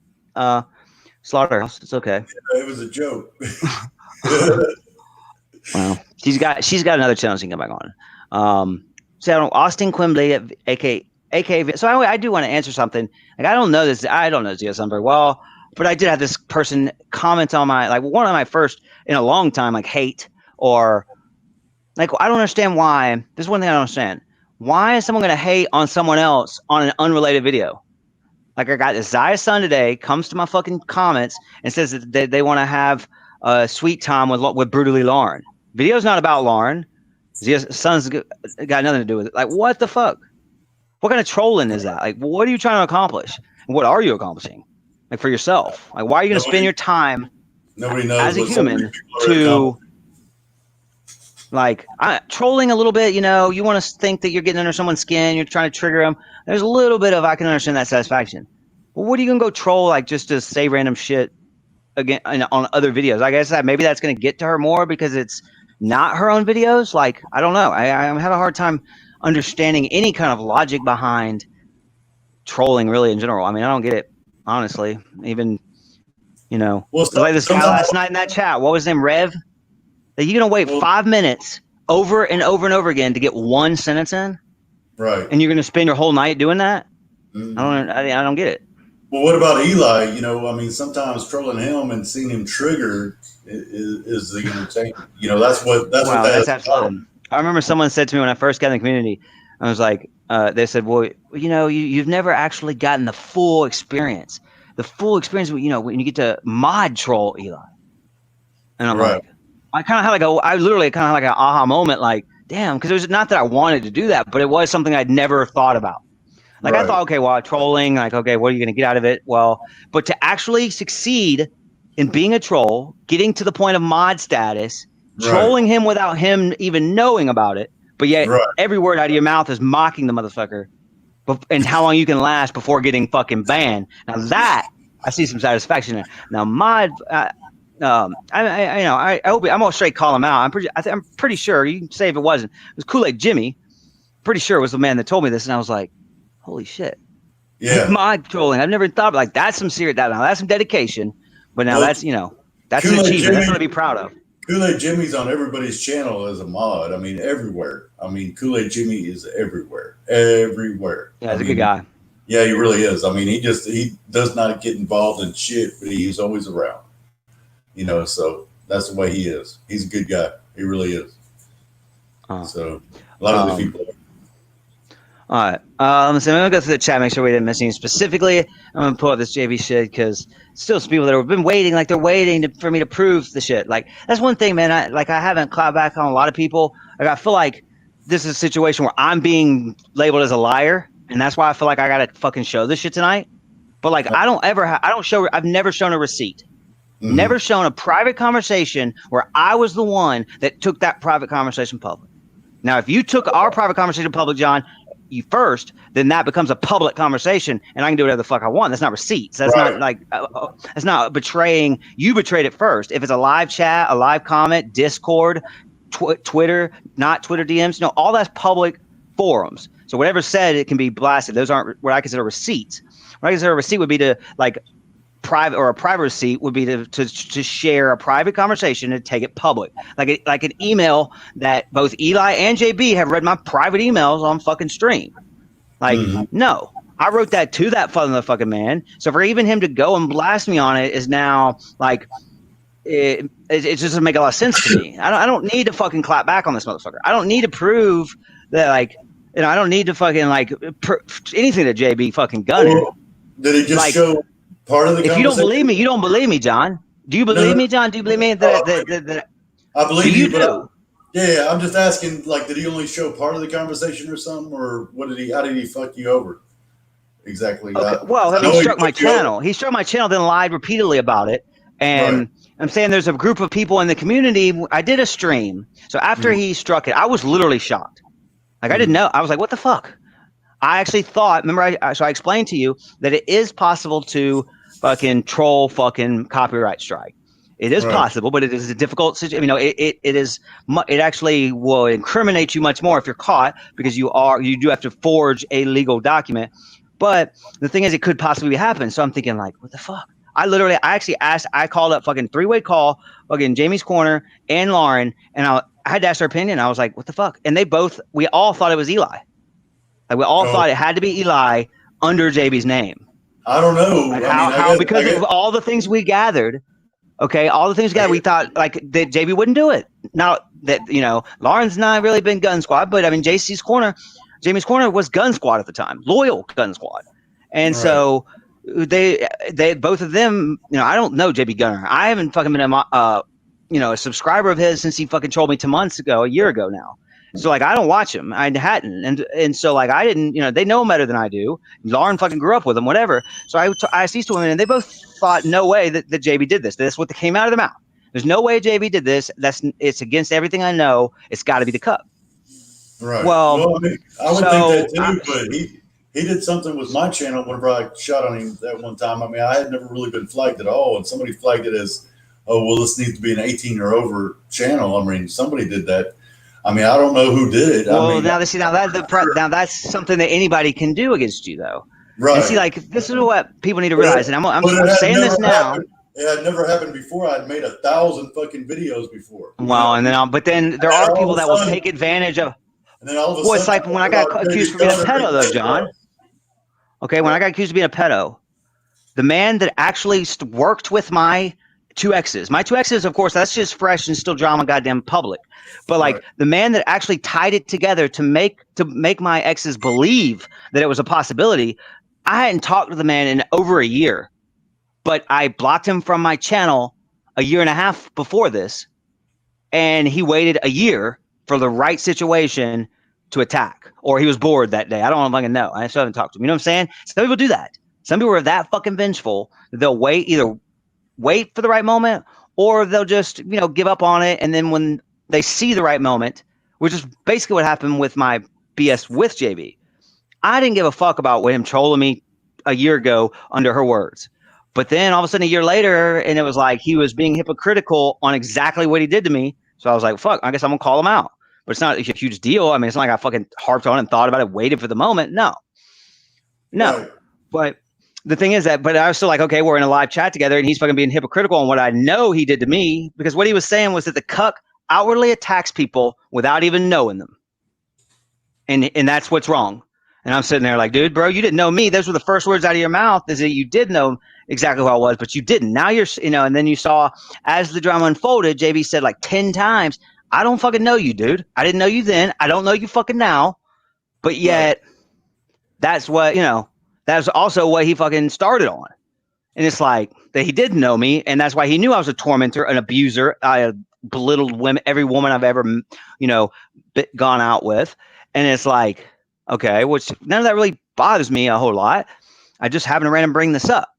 slaughterhouse. It's okay. Yeah, it was a joke. Wow. She's got another channel she can get back on. So Austin Quimbley at AK. So I do want to answer something. Like I don't know ZSM very well, but I did have this person comment on one of my first in a long time, hate, or I don't understand why. This is one thing I don't understand. Why is someone going to hate on someone else on an unrelated video? Like I got this Zaya Son today comes to my fucking comments and says that they want to have a sweet time with Brutally Lauren. Video's not about Lauren. Zaya's Son's got nothing to do with it. Like, what the fuck? What kind of trolling is that? Like, what are you trying to accomplish? And what are you accomplishing? Like, for yourself? Like, why are you going to spend your time as a human to, trolling a little bit? You want to think that you're getting under someone's skin. You're trying to trigger them. There's a little bit of, I can understand that satisfaction. But what are you going to go troll, just to say random shit again on other videos? Like I said, maybe that's going to get to her more because it's not her own videos. I don't know. I had a hard time understanding any kind of logic behind trolling really in general. I mean, I don't get it, honestly. Even, like this guy last night in that chat, what was his name? Rev? That you're going to wait 5 minutes over and over and over again to get one sentence in? Right. And you're going to spend your whole night doing that? Mm-hmm. I don't get it. Well, what about Eli? I mean, sometimes trolling him and seeing him triggered is the entertainment. That's absolutely. I remember someone said to me when I first got in the community, I was like, they said, well, you've never actually gotten the full experience. The full experience, when you get to mod troll Eli. And I'm like, I kind of had I literally kind of had an aha moment, damn, because it was not that I wanted to do that, but it was something I'd never thought about. Like I thought, okay, well, trolling, like, okay, what are you going to get out of it? Well, but to actually succeed in being a troll, getting to the point of mod status, trolling him without him even knowing about it, but yet every word out of your mouth is mocking the motherfucker, and how long you can last before getting fucking banned. Now that I see some satisfaction in. Now mod, I hope I'm gonna straight call him out. I'm pretty sure you can say if it wasn't, it was Kool-Aid Jimmy. Pretty sure it was the man that told me this, and I was like, holy shit. Yeah. Mod trolling. I've never thought like that's some serious. Now that's some dedication. But now that's an achievement. That's something to be proud of. Kool-Aid Jimmy's on everybody's channel as a mod. I mean, everywhere. I mean, Kool-Aid Jimmy is everywhere. Everywhere. Yeah, he's a good guy. Yeah, he really is. I mean, he does not get involved in shit, but he's always around. So that's the way he is. He's a good guy. He really is. So a lot of the people. All right. I'm gonna go through the chat, make sure we didn't miss anything specifically. I'm gonna pull up this JV shit because still some people that have been waiting, like they're waiting for me to prove the shit. Like that's one thing, man. I haven't clapped back on a lot of people. Like I feel like this is a situation where I'm being labeled as a liar, and that's why I feel like I gotta fucking show this shit tonight. But like I've never shown a receipt. Mm-hmm. Never shown a private conversation where I was the one that took that private conversation public. Now, if you took our private conversation public, John, you first, then that becomes a public conversation, and I can do whatever the fuck I want. That's not receipts. That's not like that's not betraying. You betrayed it first. If it's a live chat, a live comment, Discord, Twitter, not Twitter DMs, all that's public forums. So whatever's said, it can be blasted. Those aren't what I consider receipts. What I consider a receipt would be to like private, or a private receipt would be to share a private conversation and take it public, like an email that both Eli and JB have read my private emails on fucking stream. Like, no, I wrote that to that fucking man. So for even him to go and blast me on it is now like it just doesn't make a lot of sense to me. I don't need to fucking clap back on this motherfucker. I don't need to prove that like I don't need to fucking like anything to JB fucking gunning. Well, did he just show? Part of the if you don't believe me, you don't believe me, John. Do you believe me, John? Do you believe me? That I believe you do. Yeah, I'm just asking. Like, did he only show part of the conversation or something, or what did he? How did he fuck you over? Exactly. Okay. Well, he struck my channel. He struck my channel, then lied repeatedly about it. And I'm saying there's a group of people in the community. I did a stream. So after he struck it, I was literally shocked. Like I didn't know. I was like, what the fuck? I actually thought. Remember, I explained to you that it is possible to fucking troll fucking copyright strike. It is possible, but it is a difficult situation. It actually will incriminate you much more if you're caught, because you do have to forge a legal document. But the thing is, it could possibly happen. So I'm thinking like, what the fuck? I actually asked. I called up fucking 3-way call fucking Jamie's Corner and Lauren, and I had to ask their opinion. I was like, what the fuck? And we all thought it was Eli. Like we all thought it had to be Eli under JB's name. I don't know. Like because of all the things we gathered, all the things we thought like that JB wouldn't do it. Now that Lauren's not really been Gun Squad, but I mean Jamie's Corner was Gun Squad at the time, loyal Gun Squad, and so they both of them. I don't know JB Gunner. I haven't fucking been a subscriber of his since he fucking trolled me 2 months ago, a year ago now. So like I don't watch him. I hadn't, and so like I didn't. They know him better than I do. Lauren fucking grew up with him, whatever. So I asked these two women, and they both thought no way that JB did this. That's what came out of their mouth. There's no way JB did this. It's against everything I know. It's got to be the cup. Right. Well, I would think that too, but he did something with my channel whenever I shot on him that one time. I mean, I had never really been flagged at all, and somebody flagged it as, oh well, this needs to be an 18 or over channel. I mean, somebody did that. I mean, I don't know who did it. Well, now that's something that anybody can do against you, though. Right. And see, like this is what people need to realize, and I'm saying this now. It had never happened before. I'd made 1,000 fucking videos before. Well, but then there are people that will take advantage of. And then all of a sudden, it's like when I got accused of being a pedo, though, John. Okay, when I got accused of being a pedo, the man that actually worked with my two exes, of course, that's just fresh and still drama, goddamn public. But like the man that actually tied it together to make my exes believe that it was a possibility, I hadn't talked to the man in over a year, but I blocked him from my channel a year and a half before this, and he waited a year for the right situation to attack, or he was bored that day. I don't fucking know. I still haven't talked to him. You know what I'm saying? Some people do that. Some people are that fucking vengeful that they'll either wait for the right moment, or they'll just, give up on it. And then when they see the right moment, which is basically what happened with my BS with JB, I didn't give a fuck about him trolling me a year ago under her words. But then all of a sudden a year later, and it was like he was being hypocritical on exactly what he did to me. So I was like, fuck, I guess I'm going to call him out. But it's not a huge deal. I mean, it's not like I fucking harped on it and thought about it, waited for the moment. No. Right. But the thing is but I was still like, okay, we're in a live chat together and he's fucking being hypocritical on what I know he did to me, because what he was saying was that the cuck outwardly attacks people without even knowing them. And that's what's wrong. And I'm sitting there like, dude, bro, you didn't know me. Those were the first words out of your mouth, is that you did know exactly who I was, but you didn't. Now you're, and then you saw as the drama unfolded, JB said like 10 times, I don't fucking know you, dude. I didn't know you then. I don't know you fucking now. But yet that's what, that's also what he fucking started on. And it's like that he didn't know me. And that's why he knew I was a tormentor, an abuser. I belittled women, every woman I've ever, gone out with. And it's like, okay, which none of that really bothers me a whole lot. I just happen to random bring this up.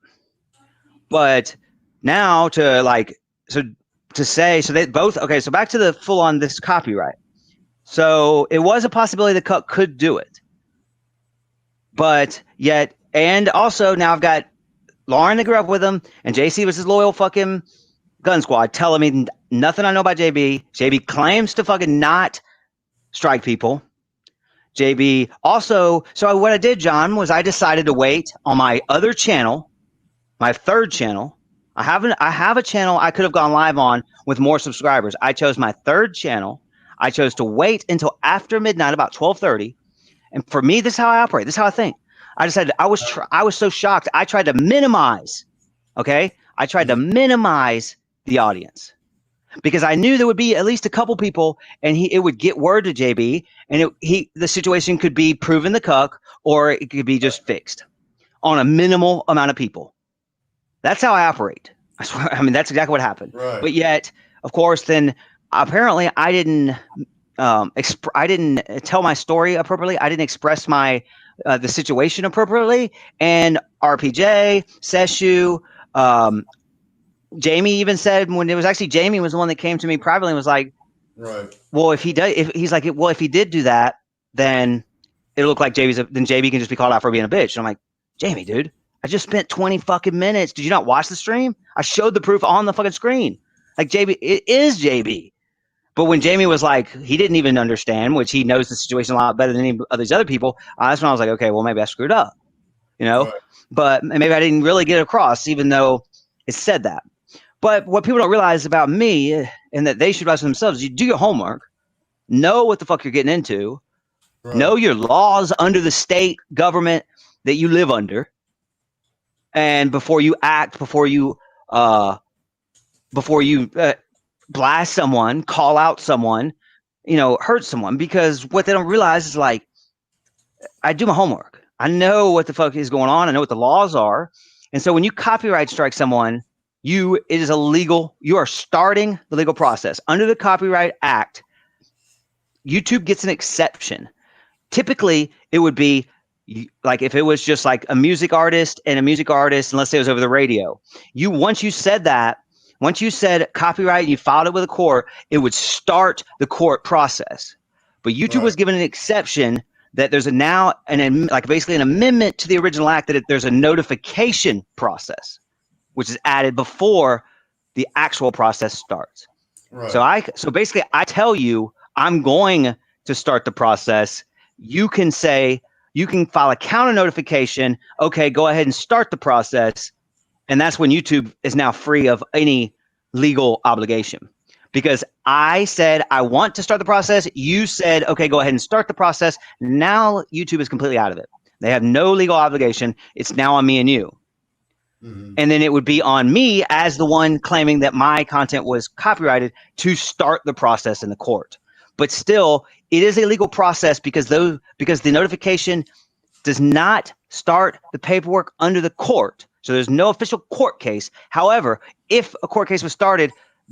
But now so they both, okay, so back to the full on this copyright. So it was a possibility the cuck could do it. But yet, and also now I've got Lauren that grew up with him, and JC was his loyal fucking gun squad telling me nothing I know about JB. JB claims to fucking not strike people. JB also, so what I did, John, was I decided to wait on my other channel, my third channel. I have a channel I could have gone live on with more subscribers. I chose my third channel. I chose to wait until after midnight, about 12:30. And for me, this is how I operate. This is how I think. I decided I was so shocked. I tried to minimize. Okay. I tried to minimize the audience, because I knew there would be at least a couple people, and it would get word to JB, and the situation could be proven the cuck, or it could be just fixed on a minimal amount of people. That's how I operate. I swear. I mean, that's exactly what happened. Right. But yet, of course, then apparently I didn't I didn't tell my story appropriately. I didn't express the situation appropriately. And RPJ, Seshu, Jamie even said, when it was actually Jamie was the one that came to me privately and was like, right, well, if he did do that, then it'll look like then JB can just be called out for being a bitch. And I'm like, Jamie, dude, I just spent 20 fucking minutes. Did you not watch the stream? I showed the proof on the fucking screen. Like, JB, it is JB. But when Jamie was like, he didn't even understand, which he knows the situation a lot better than any of these other people, that's when I was like, okay, well, maybe I screwed up, right. But maybe I didn't really get across, even though it said that. But what people don't realize about me, and that they should realize for themselves, you do your homework, know what the fuck you're getting into, right. Know your laws under the state government that you live under, and before you act, before you blast someone, call out someone, hurt someone, because what they don't realize is, like, I do my homework. I know what the fuck is going on. I know what the laws are. And so when you copyright strike someone, it is illegal. You are starting the legal process. Under the Copyright Act, YouTube gets an exception. Typically, it would be like if it was just like a music artist, and let's say it was over the radio. Once you said copyright and you filed it with a court, it would start the court process. But YouTube was given an exception that there's basically an amendment to the original act, that there's a notification process, which is added before the actual process starts. Right. So basically I tell you, I'm going to start the process. You can file a counter notification. Okay, go ahead and start the process. And that's when YouTube is now free of any legal obligation, because I said, I want to start the process. You said, okay, go ahead and start the process. Now YouTube is completely out of it. They have no legal obligation. It's now on me and you. Mm-hmm. And then it would be on me as the one claiming that my content was copyrighted to start the process in the court. But still, it is a legal process, because the notification does not start the paperwork under the court. So there's no official court case. However, if a court case was started,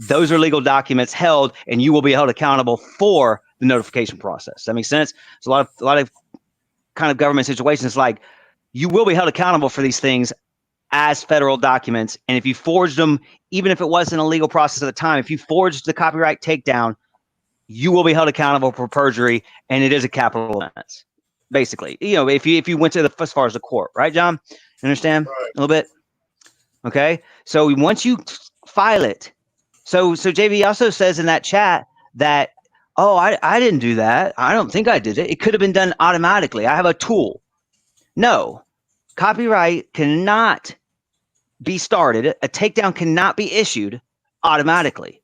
those are legal documents held, and you will be held accountable for the notification process. That makes sense. So a lot of kind of government situations, like you will be held accountable for these things as federal documents. And if you forged them, even if it wasn't a legal process at the time, if you forged the copyright takedown, you will be held accountable for perjury, and it is a capital offense. Basically, if you went to as far as the court, right, John? You understand a little bit? Okay. So once you file it, so JB also says in that chat that, oh, I didn't do that. I don't think I did it. It could have been done automatically. I have a tool. No, copyright cannot be started. A takedown cannot be issued automatically.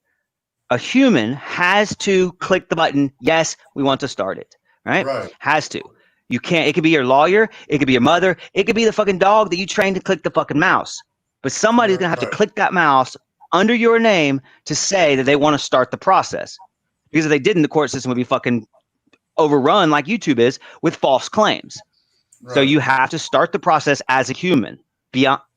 A human has to click the button. Yes, we want to start it. Right? Has to. You can't. It could be your lawyer. It could be your mother. It could be the fucking dog that you trained to click the fucking mouse. But somebody's going to have to click that mouse under your name to say that they want to start the process. Because if they didn't, the court system would be fucking overrun like YouTube is with false claims. So you have to start the process as a human.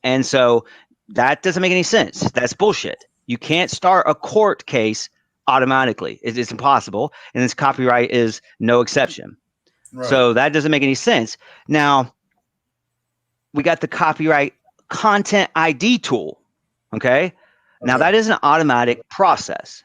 And so that doesn't make any sense. That's bullshit. You can't start a court case automatically. It's impossible. And this copyright is no exception. So that doesn't make any sense. Now, we got the copyright content ID tool. Okay. Now that is an automatic process.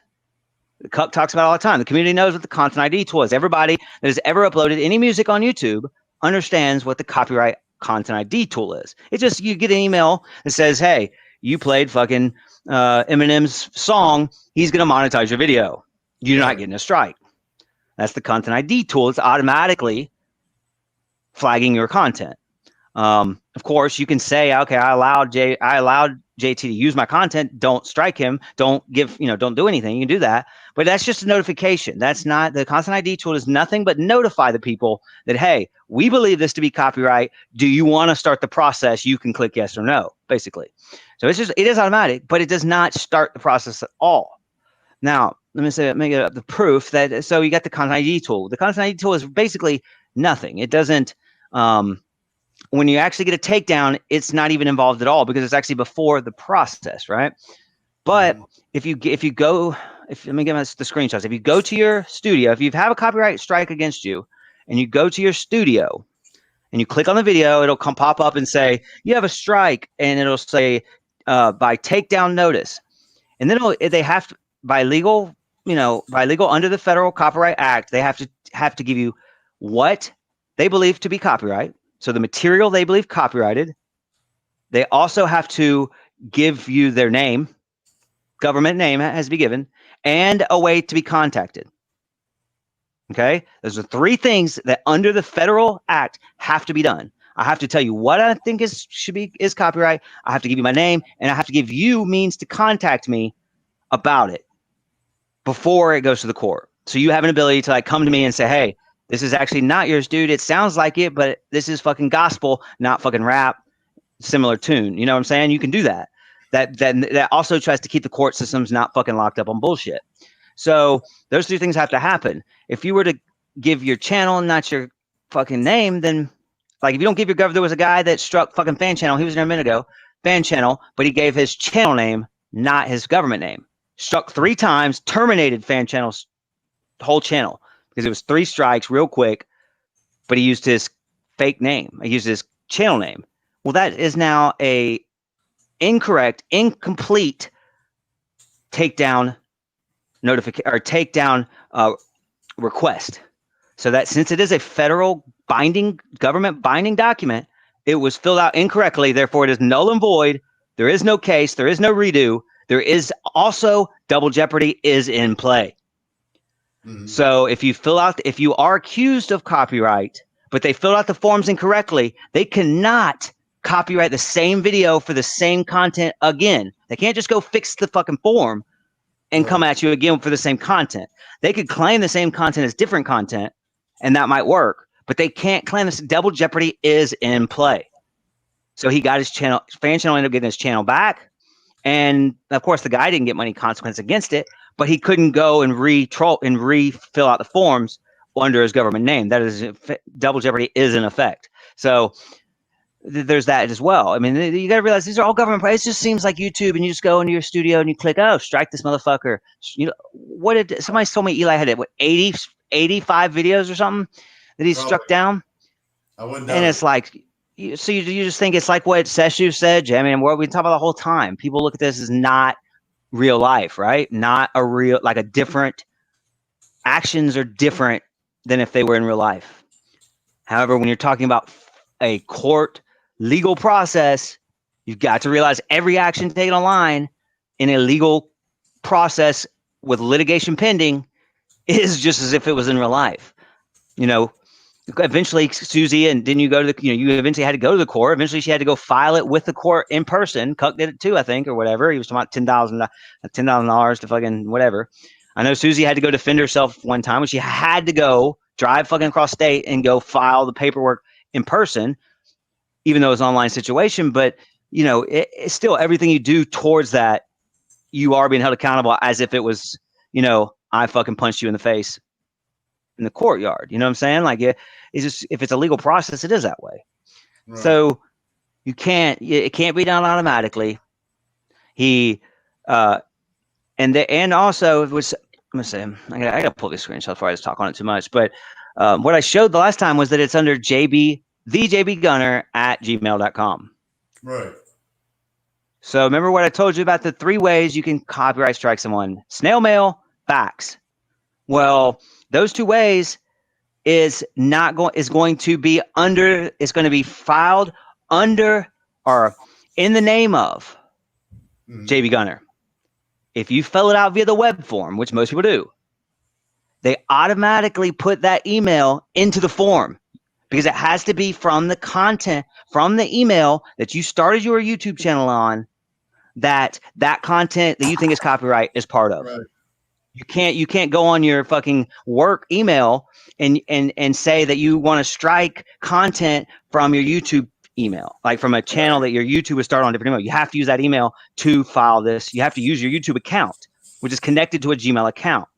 The Cuck talks about it all the time. The community knows what the content ID tool is. Everybody that has ever uploaded any music on YouTube understands what the copyright content ID tool is. It's just you get an email that says, hey, you played fucking Eminem's song. He's going to monetize your video. You're not getting a strike. That's the content ID tool. It's automatically flagging your content. Of course, you can say, okay, I allowed JT to use my content. Don't strike him. Don't do anything. You can do that. But that's just a notification. That's not the content ID tool is nothing but notify the people that, hey, we believe this to be copyright. Do you want to start the process? You can click yes or no, basically. So it is automatic, but it does not start the process at all. Now, let me make it the proof that, so you got the content ID tool. The content ID tool is basically nothing. It doesn't, when you actually get a takedown, it's not even involved at all because it's actually before the process, right? But let me get the screenshots. If you go to your studio, if you have a copyright strike against you, and you go to your studio, and you click on the video, it'll pop up and say you have a strike, and it'll say by takedown notice, and then they have to, by legal under the Federal Copyright Act, they have to give you what they believe to be copyright. So the material they believe copyrighted. They also have to give you their name, government name has to be given, and a way to be contacted. Okay, those are three things that under the Federal Act have to be done. I have to tell you what I think is copyright. I have to give you my name, and I have to give you means to contact me about it before it goes to the court. So you have an ability to come to me and say, hey, this is actually not yours, dude. It sounds like it, but this is fucking gospel, not fucking rap, similar tune. You know what I'm saying? You can do that. That also tries to keep the court systems not fucking locked up on bullshit. So those two things have to happen. If you were to give your channel and not your fucking name, then if you don't give your government, there was a guy that struck fucking Fan Channel. He was there a minute ago, Fan Channel, but he gave his channel name, not his government name. Struck 3 times, terminated Fan Channel's whole channel because it was 3 strikes real quick, but he used his fake name. He used his channel name. Well, that is now a incorrect, incomplete takedown notification or takedown request. So that since it is a federal government binding document, it was filled out incorrectly. Therefore, it is null and void. There is no case. There is no redo. There is also double jeopardy is in play. Mm-hmm. So if you are accused of copyright, but they filled out the forms incorrectly, they cannot copyright the same video for the same content again. They can't just go fix the fucking form and come at you again for the same content. They could claim the same content as different content, and that might work, but they can't claim this. Double jeopardy is in play. So he got his channel, Fan Channel ended up getting his channel back. And of course, the guy didn't get any consequence against it, but he couldn't go and refill out the forms under his government name. That is, double jeopardy is in effect. So there's that as well. I mean, you got to realize these are all government. It just seems like YouTube, and you just go into your studio and you click, oh, strike this motherfucker. You know, what did somebody told me Eli had what 85 videos or something that he struck down? I wouldn't and it's like, you just think it's like what Seshu said, I mean, what we talk about the whole time. People look at this as not real life, right? Not a real, like a different, actions are different than if they were in real life. However, when you're talking about a court legal process, you've got to realize every action taken online in a legal process with litigation pending is just as if it was in real life. You know, eventually Susie, and didn't you go to the, you eventually had to go to the court. Eventually she had to go file it with the court in person. Cuck did it too, I think, or whatever. He was talking about $10,000 to fucking whatever. I know Susie had to go defend herself one time when she had to go drive fucking across state and go file the paperwork in person, even though it's an online situation. But, you know, it's still everything you do towards that, you are being held accountable as if it was, you know, I fucking punched you in the face in the courtyard. You know what I'm saying? Like it's just, if it's a legal process, it is that way. Right. So it can't be done automatically. And also it was, I'm gonna say, I gotta pull this screenshot before I just talk on it too much. But what I showed the last time was that it's under JBGunner@gmail.com. Right. So remember what I told you about the 3 ways you can copyright strike someone: snail mail, fax. Well, those 2 ways is going to be filed under or in the name of JB Gunner. If you fill it out via the web form, which most people do, they automatically put that email into the form because it has to be from the content, from the email that you started your YouTube channel on, that content that you think is copyright is part of. Right. You can't go on your fucking work email and say that you want to strike content from your YouTube email, like from a channel that your YouTube was started on a different email. You have to use that email to file this. You have to use your YouTube account, which is connected to a Gmail account.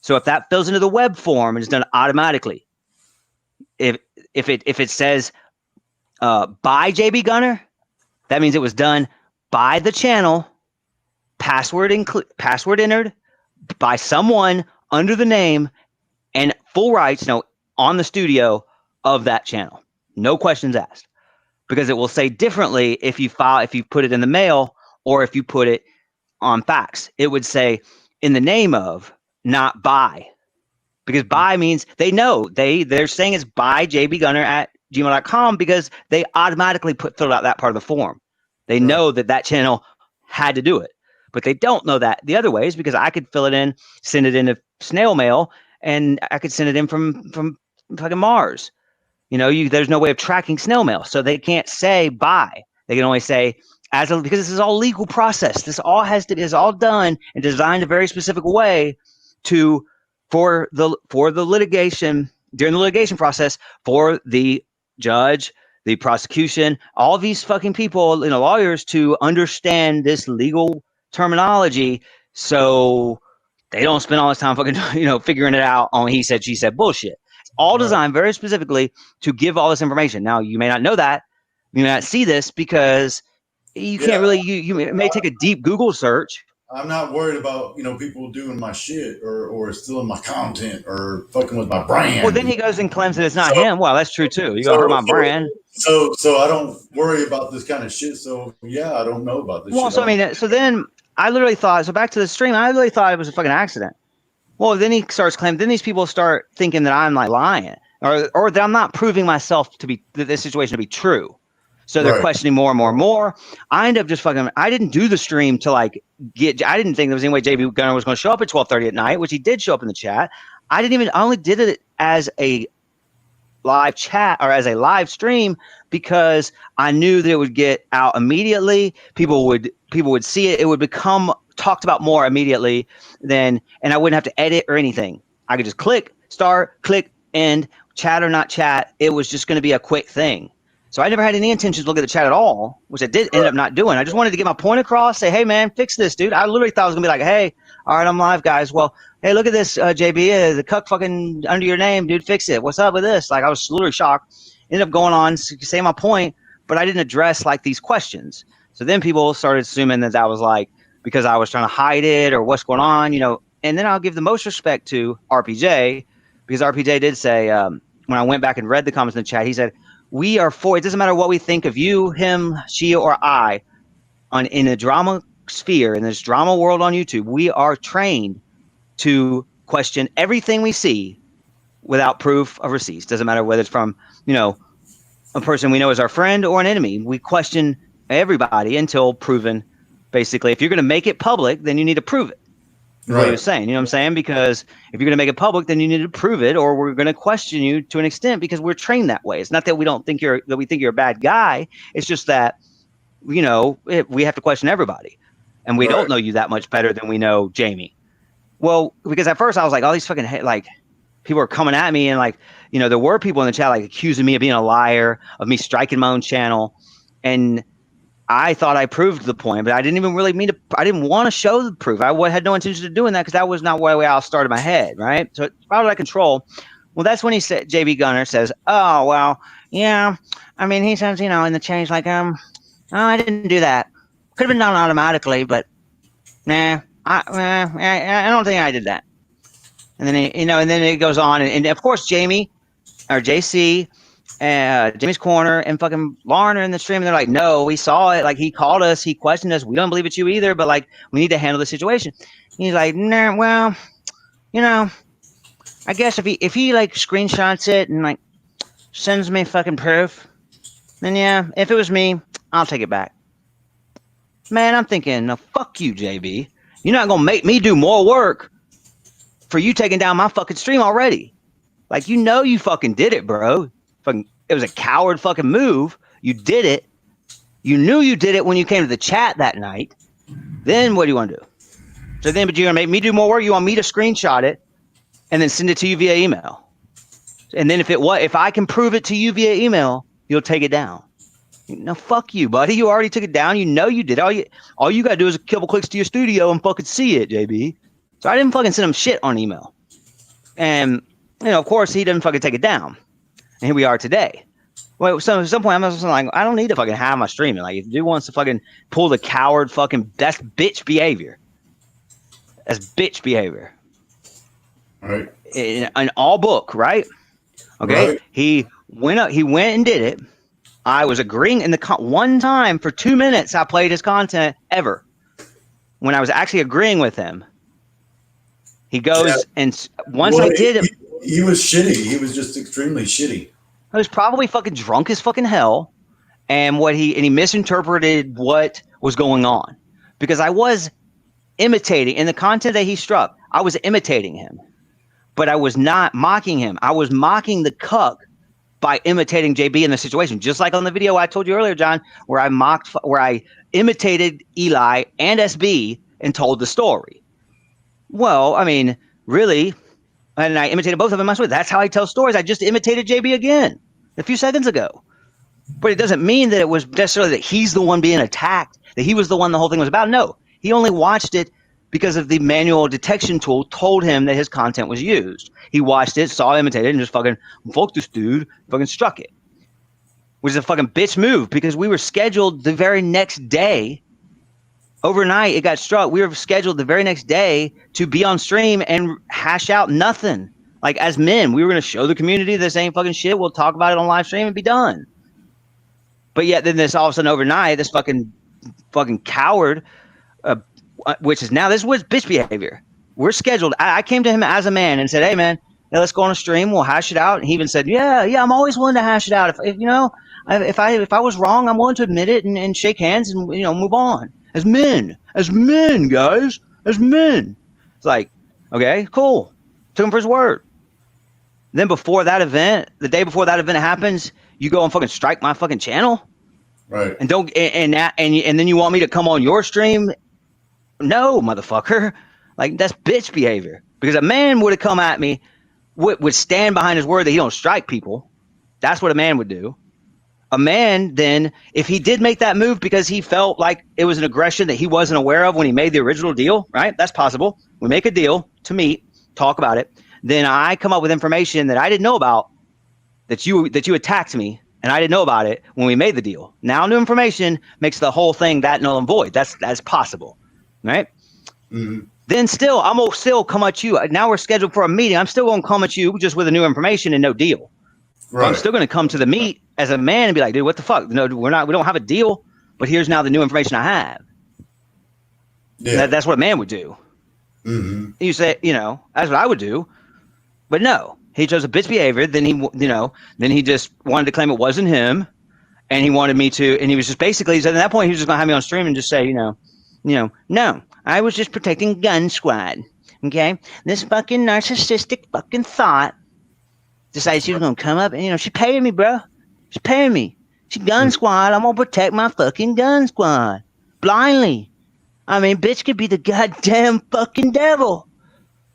So if that fills into the web form and is done automatically, if it says by JB Gunner, that means it was done by the channel, password entered by someone under the name and full rights on the studio of that channel. No questions asked. Because it will say differently if you put it in the mail or if you put it on fax. It would say in the name of, not by. Because by means they know they're saying it's by jbgunner@gmail.com because they automatically filled out that part of the form. They know that channel had to do it. But they don't know that the other ways, because I could fill it in, send it into snail mail, and I could send it in from fucking Mars. You know, there's no way of tracking snail mail, so they can't say by. They can only say because this is all legal process. This all is all done and designed a very specific way for the litigation, during the litigation process, for the judge, the prosecution, all these fucking people, lawyers, to understand this legal terminology, so they don't spend all this time fucking figuring it out on he said, she said bullshit. All designed very specifically to give all this information. Now, you may not know that. You may not see this because you can't really, you may take a deep Google search. I'm not worried about, people doing my shit or stealing my content or fucking with my brand. Well, then he goes and claims that it's not him. Well, that's true too. You gotta hurt my brand. So I don't worry about this kind of shit. So yeah, I don't know about this shit. Well, so I mean, so then I literally thought, so back to the stream, I literally thought it was a fucking accident. Well, then he starts claiming. Then these people start thinking that I'm like lying, or that I'm not proving myself that this situation to be true. So they're questioning more and more and more. I end up just fucking. I didn't do the stream to I didn't think there was any way JB Gunner was going to show up at 12:30 at night, which he did show up in the chat. I only did it as a live chat or as a live stream because I knew that it would get out immediately. People would see it. It would become talked about more immediately and I wouldn't have to edit or anything. I could just click start, click end, chat or not chat. It was just going to be a quick thing. So I never had any intentions to look at the chat at all, which I did end up not doing. I just wanted to get my point across, say, hey man, fix this, dude. I literally thought it was gonna be like, hey, all right, I'm live, guys. Well, hey, look at this, JB, the cuck fucking under your name, dude, fix it. What's up with this? Like, I was literally shocked. Ended up going on to say my point, but I didn't address like these questions. So then people started assuming that was like because I was trying to hide it or what's going on, you know. And then I'll give the most respect to RPJ, because RPJ did say, when I went back and read the comments in the chat, he said, we are for, it doesn't matter what we think of you, him, she, or I, in a drama sphere, in this drama world on YouTube, we are trained to question everything we see without proof of receipts. Doesn't matter whether it's from, you know, a person we know as our friend or an enemy. We question everybody until proven. Basically, if you're going to make it public, then you need to prove it. Right. What he was saying, you know what I'm saying? Because if you're going to make it public, then you need to prove it, or we're going to question you to an extent because we're trained that way. It's not that we think you're a bad guy. It's just that, you know, we have to question everybody, and we don't know you that much better than we know Jamie. Well, because at first I was like, all these fucking like people are coming at me, and like, you know, there were people in the chat like accusing me of being a liar, of me striking my own channel, and I thought I proved the point, but I didn't even really mean to. I didn't want to show the proof. I had no intention of doing that because that was not the way I started my head, right? So it's out of control. Well, that's when he said, JB Gunner says, "Oh well, yeah. I mean, he says, you know, in the change, like, oh, I didn't do that. Could have been done automatically, but nah, I don't think I did that." And then and then it goes on, and of course, Jamie or JC. Jimmy's Corner and fucking Lauren are in the stream, and they're like, no, we saw it. Like, he called us, he questioned us. We don't believe it's you either, but like, we need to handle the situation. And he's like, nah, well, you know, I guess if he like screenshots it and like sends me fucking proof, then yeah, if it was me, I'll take it back. Man, I'm thinking, no, fuck you, JB. You're not gonna make me do more work for you taking down my fucking stream already. Like, you know, you fucking did it, bro. It was a coward fucking move. You did it. You knew you did it when you came to the chat that night. Then what do you want to do? So then, but you're gonna make me do more work. You want me to screenshot it and then send it to you via email. And then if I can prove it to you via email, you'll take it down. No, fuck you, buddy. You already took it down. You know you did. All you gotta do is a couple clicks to your studio and fucking see it, JB. So I didn't fucking send him shit on email. And you know, of course, he didn't fucking take it down. And here we are today. Well, so at some point, I'm just like, I don't need to fucking have my streaming. Like, if the dude wants to fucking pull the coward fucking, that's bitch behavior. That's bitch behavior. All right. In all book, right? Okay. Right. He went and did it. I was agreeing in the one time for 2 minutes. I played his content ever. When I was actually agreeing with him, he goes and once I did it. He was shitty. He was just extremely shitty. I was probably fucking drunk as fucking hell, and he misinterpreted what was going on, because I was imitating in the content that he struck. I was imitating him, but I was not mocking him. I was mocking the cuck by imitating JB in the situation, just like on the video I told you earlier, John, where I imitated Eli and SB and told the story. Well, I mean, really. And I imitated both of them. I swear, that's how I tell stories. I just imitated JB again a few seconds ago. But it doesn't mean that it was necessarily that he's the one being attacked, that he was the one the whole thing was about. No, he only watched it because of the manual detection tool told him that his content was used. He watched it, saw imitated, and just fucking, fuck this dude, fucking struck it. Which is a fucking bitch move, because we were scheduled the very next day. Overnight, it got struck. We were scheduled the very next day to be on stream and hash out nothing. Like, as men, we were going to show the community this ain't fucking shit. We'll talk about it on live stream and be done. But yet, then this all of a sudden overnight, this fucking coward, which is now, this was bitch behavior. We're scheduled. I came to him as a man and said, hey, man, let's go on a stream. We'll hash it out. And he even said, yeah, I'm always willing to hash it out. If you know, if I was wrong, I'm willing to admit it and shake hands and, you know, move on. As men, guys, as men. It's like, okay, cool. Took him for his word. Then before that event, the day before that event happens, you go and fucking strike my fucking channel, right? And and then you want me to come on your stream? No, motherfucker. Like, that's bitch behavior. Because a man would have come at me, would stand behind his word that he don't strike people. That's what a man would do. A man, then, if he did make that move because he felt like it was an aggression that he wasn't aware of when he made the original deal, right? That's possible. We make a deal to meet, talk about it. Then I come up with information that I didn't know about, that you attacked me and I didn't know about it when we made the deal. Now new information makes the whole thing that null and void. That's possible, right? Mm-hmm. Then still, I'm gonna still come at you. Now we're scheduled for a meeting. I'm still gonna come at you just with the new information and no deal. Right. But I'm still gonna come to the meet as a man and be like, dude, what the fuck? No, we don't have a deal. But here's now the new information I have. Yeah. That's what a man would do. Mm-hmm. You say, that's what I would do. But no, he chose a bitch behavior. Then he just wanted to claim it wasn't him, and he wanted me to. And he was just basically, at that point, he was just gonna have me on stream and just say, no, I was just protecting Gun Squad. Okay, this fucking narcissistic fucking thought decided she was gonna come up and she paying me, bro. She paying me. She Gun Squad. I'm gonna protect my fucking Gun Squad blindly. I mean, bitch could be the goddamn fucking devil,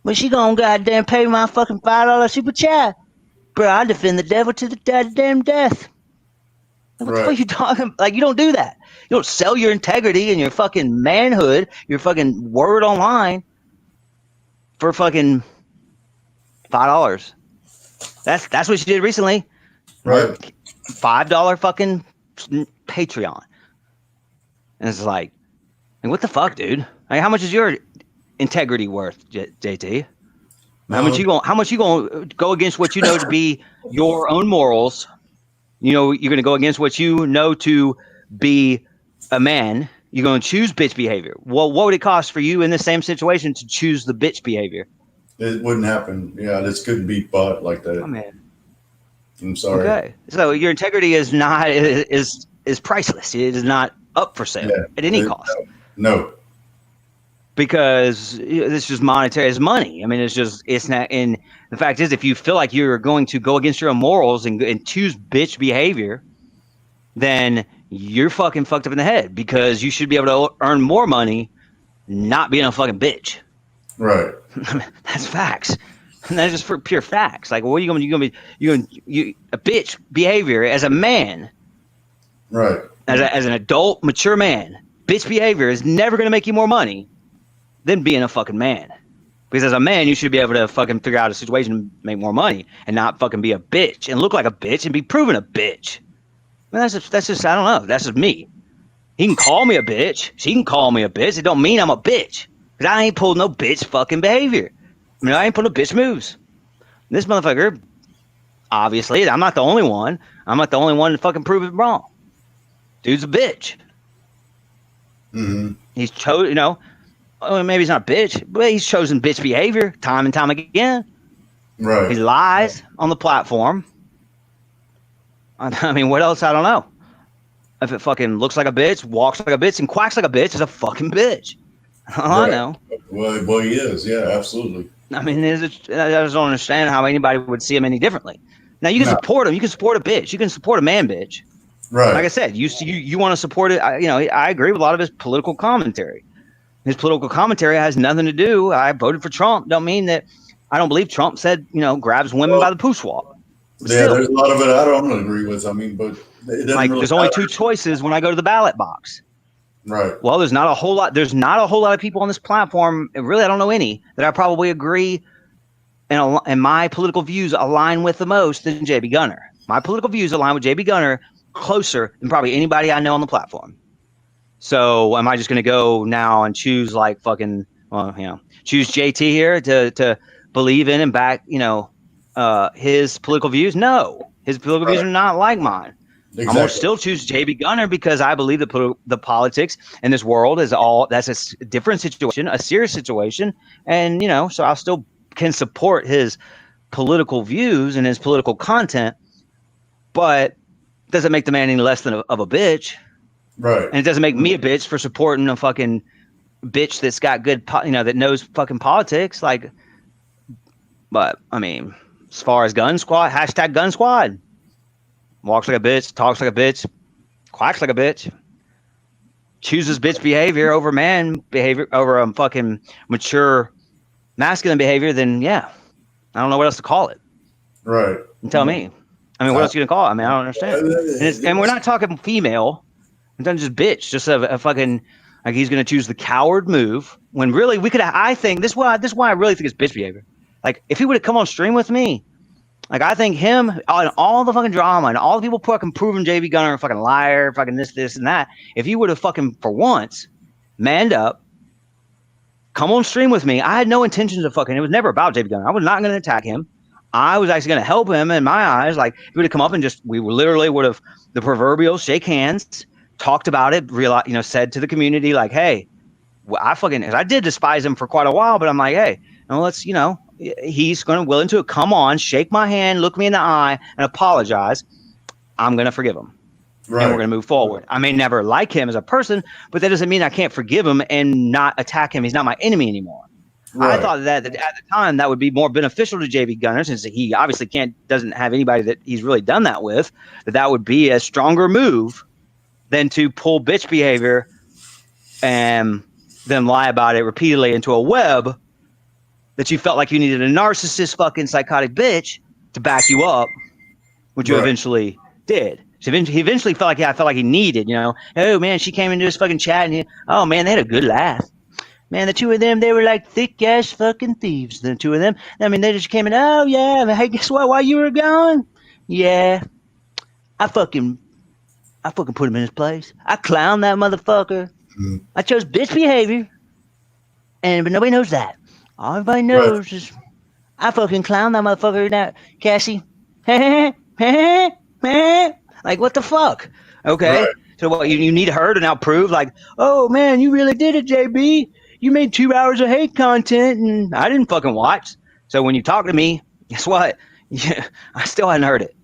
but she gonna goddamn pay my fucking $5 super chat, bro. I defend the devil to the goddamn death. What the fuck are you talking? Like, you don't do that. You don't sell your integrity and your fucking manhood, your fucking word online for fucking $5. That's what she did recently. Right. $5 fucking Patreon. And it's like, what the fuck, dude? Like, how much is your integrity worth, JT? How much you gonna go against what you know to be your own morals? You're gonna go against what you know to be a man. You're gonna choose bitch behavior. Well, what would it cost for you in the same situation to choose the bitch behavior? It wouldn't happen. Yeah, this couldn't be bought like that. Oh man. I'm sorry. Okay. So your integrity is not is priceless. It is not up for sale at any cost. No. Because it's just monetary. It's money. I mean, it's not. And the fact is, if you feel like you're going to go against your own morals and choose bitch behavior, then you're fucking fucked up in the head, because you should be able to earn more money not being a fucking bitch. Right. I mean, that's facts. And that's just for pure facts. Like, what are you going to be? You a bitch behavior as a man. Right. As an adult, mature man, bitch behavior is never going to make you more money than being a fucking man. Because as a man, you should be able to fucking figure out a situation and make more money, and not fucking be a bitch and look like a bitch and be proven a bitch. I mean, that's just I don't know. That's just me. He can call me a bitch. She can call me a bitch. It don't mean I'm a bitch. Because I ain't pulled no bitch fucking behavior. I mean, I ain't pulling no bitch moves. This motherfucker, obviously, I'm not the only one. I'm not the only one to fucking prove it wrong. Dude's a bitch. Mm-hmm. He's chosen, maybe he's not a bitch, but he's chosen bitch behavior time and time again. Right. He lies on the platform. I mean, what else? I don't know. If it fucking looks like a bitch, walks like a bitch, and quacks like a bitch, is a fucking bitch. I know. Well, he is. Yeah, absolutely. I mean, I just don't understand how anybody would see him any differently. Now, you can support him. You can support a bitch. You can support a man bitch. Right. Like I said, you want to support it. I agree with a lot of his political commentary. His political commentary has nothing to do. I voted for Trump. Don't mean that I don't believe Trump said, grabs women by the pooshwalk. Yeah, there's a lot of it I don't agree with. I mean, but it doesn't really there's only two choices when I go to the ballot box. Right. Well, there's not a whole lot of people on this platform. Really, I don't know any that I probably agree and my political views align with the most than JB Gunner. My political views align with JB Gunner closer than probably anybody I know on the platform. So am I just going to go now and choose choose JT here to believe in and back, his political views? No, his political views are not like mine. Exactly. I'm going to still choose JB Gunner because I believe the politics in this world that's a different situation, a serious situation. And, so I still can support his political views and his political content, but doesn't make the man any less than of a bitch. Right. And it doesn't make me a bitch for supporting a fucking bitch that's got good, that knows fucking politics. But I mean, as far as Gun Squad, hashtag Gun Squad. Walks like a bitch, talks like a bitch, quacks like a bitch, chooses bitch behavior over man behavior, over fucking mature masculine behavior, then yeah, I don't know what else to call it. Right. And tell me. I mean, what else are you gonna call it? I mean, I don't understand. And we're not talking female. I'm talking just bitch, just a fucking like he's gonna choose the coward move when really we could. I think this is why I really think it's bitch behavior. Like if he would have come on stream with me. Like, I think him on all the fucking drama and all the people fucking proving JB Gunner a fucking liar, fucking this, and that, if he would have fucking, for once, manned up, come on stream with me. I had no intentions of fucking, it was never about JB Gunner. I was not going to attack him. I was actually going to help him in my eyes. Like, he would have come up and just, we literally would have, the proverbial shake hands, talked about it, realized, you know, said to the community, like, hey, I did despise him for quite a while, but I'm like, hey, let's, you know, he's willing to come on, shake my hand, look me in the eye, and apologize. I'm going to forgive him. Right. And we're going to move forward. I may never like him as a person, but that doesn't mean I can't forgive him and not attack him. He's not my enemy anymore. Right. I thought that at the time that would be more beneficial to JB Gunner, since he obviously doesn't have anybody that he's really done that with, that would be a stronger move than to pull bitch behavior and then lie about it repeatedly into a web that you felt like you needed a narcissist fucking psychotic bitch to back you up, which you eventually did. So he eventually felt like, I felt like he needed, you know, oh man, she came into this fucking chat and oh man, they had a good laugh. Man, the two of them, they were like thick ass fucking thieves. The two of them, I mean, they just came in, oh yeah, hey, guess what, while you were gone? Yeah, I fucking put him in his place. I clowned that motherfucker. Mm-hmm. I chose bitch behavior, but nobody knows that. All everybody knows is I fucking clown that motherfucker now, Cassie. Like, what the fuck? Okay. Right. So what, you need her to now prove, like, oh man, you really did it, JB. You made 2 hours of hate content and I didn't fucking watch. So when you talk to me, guess what? Yeah, I still hadn't heard it.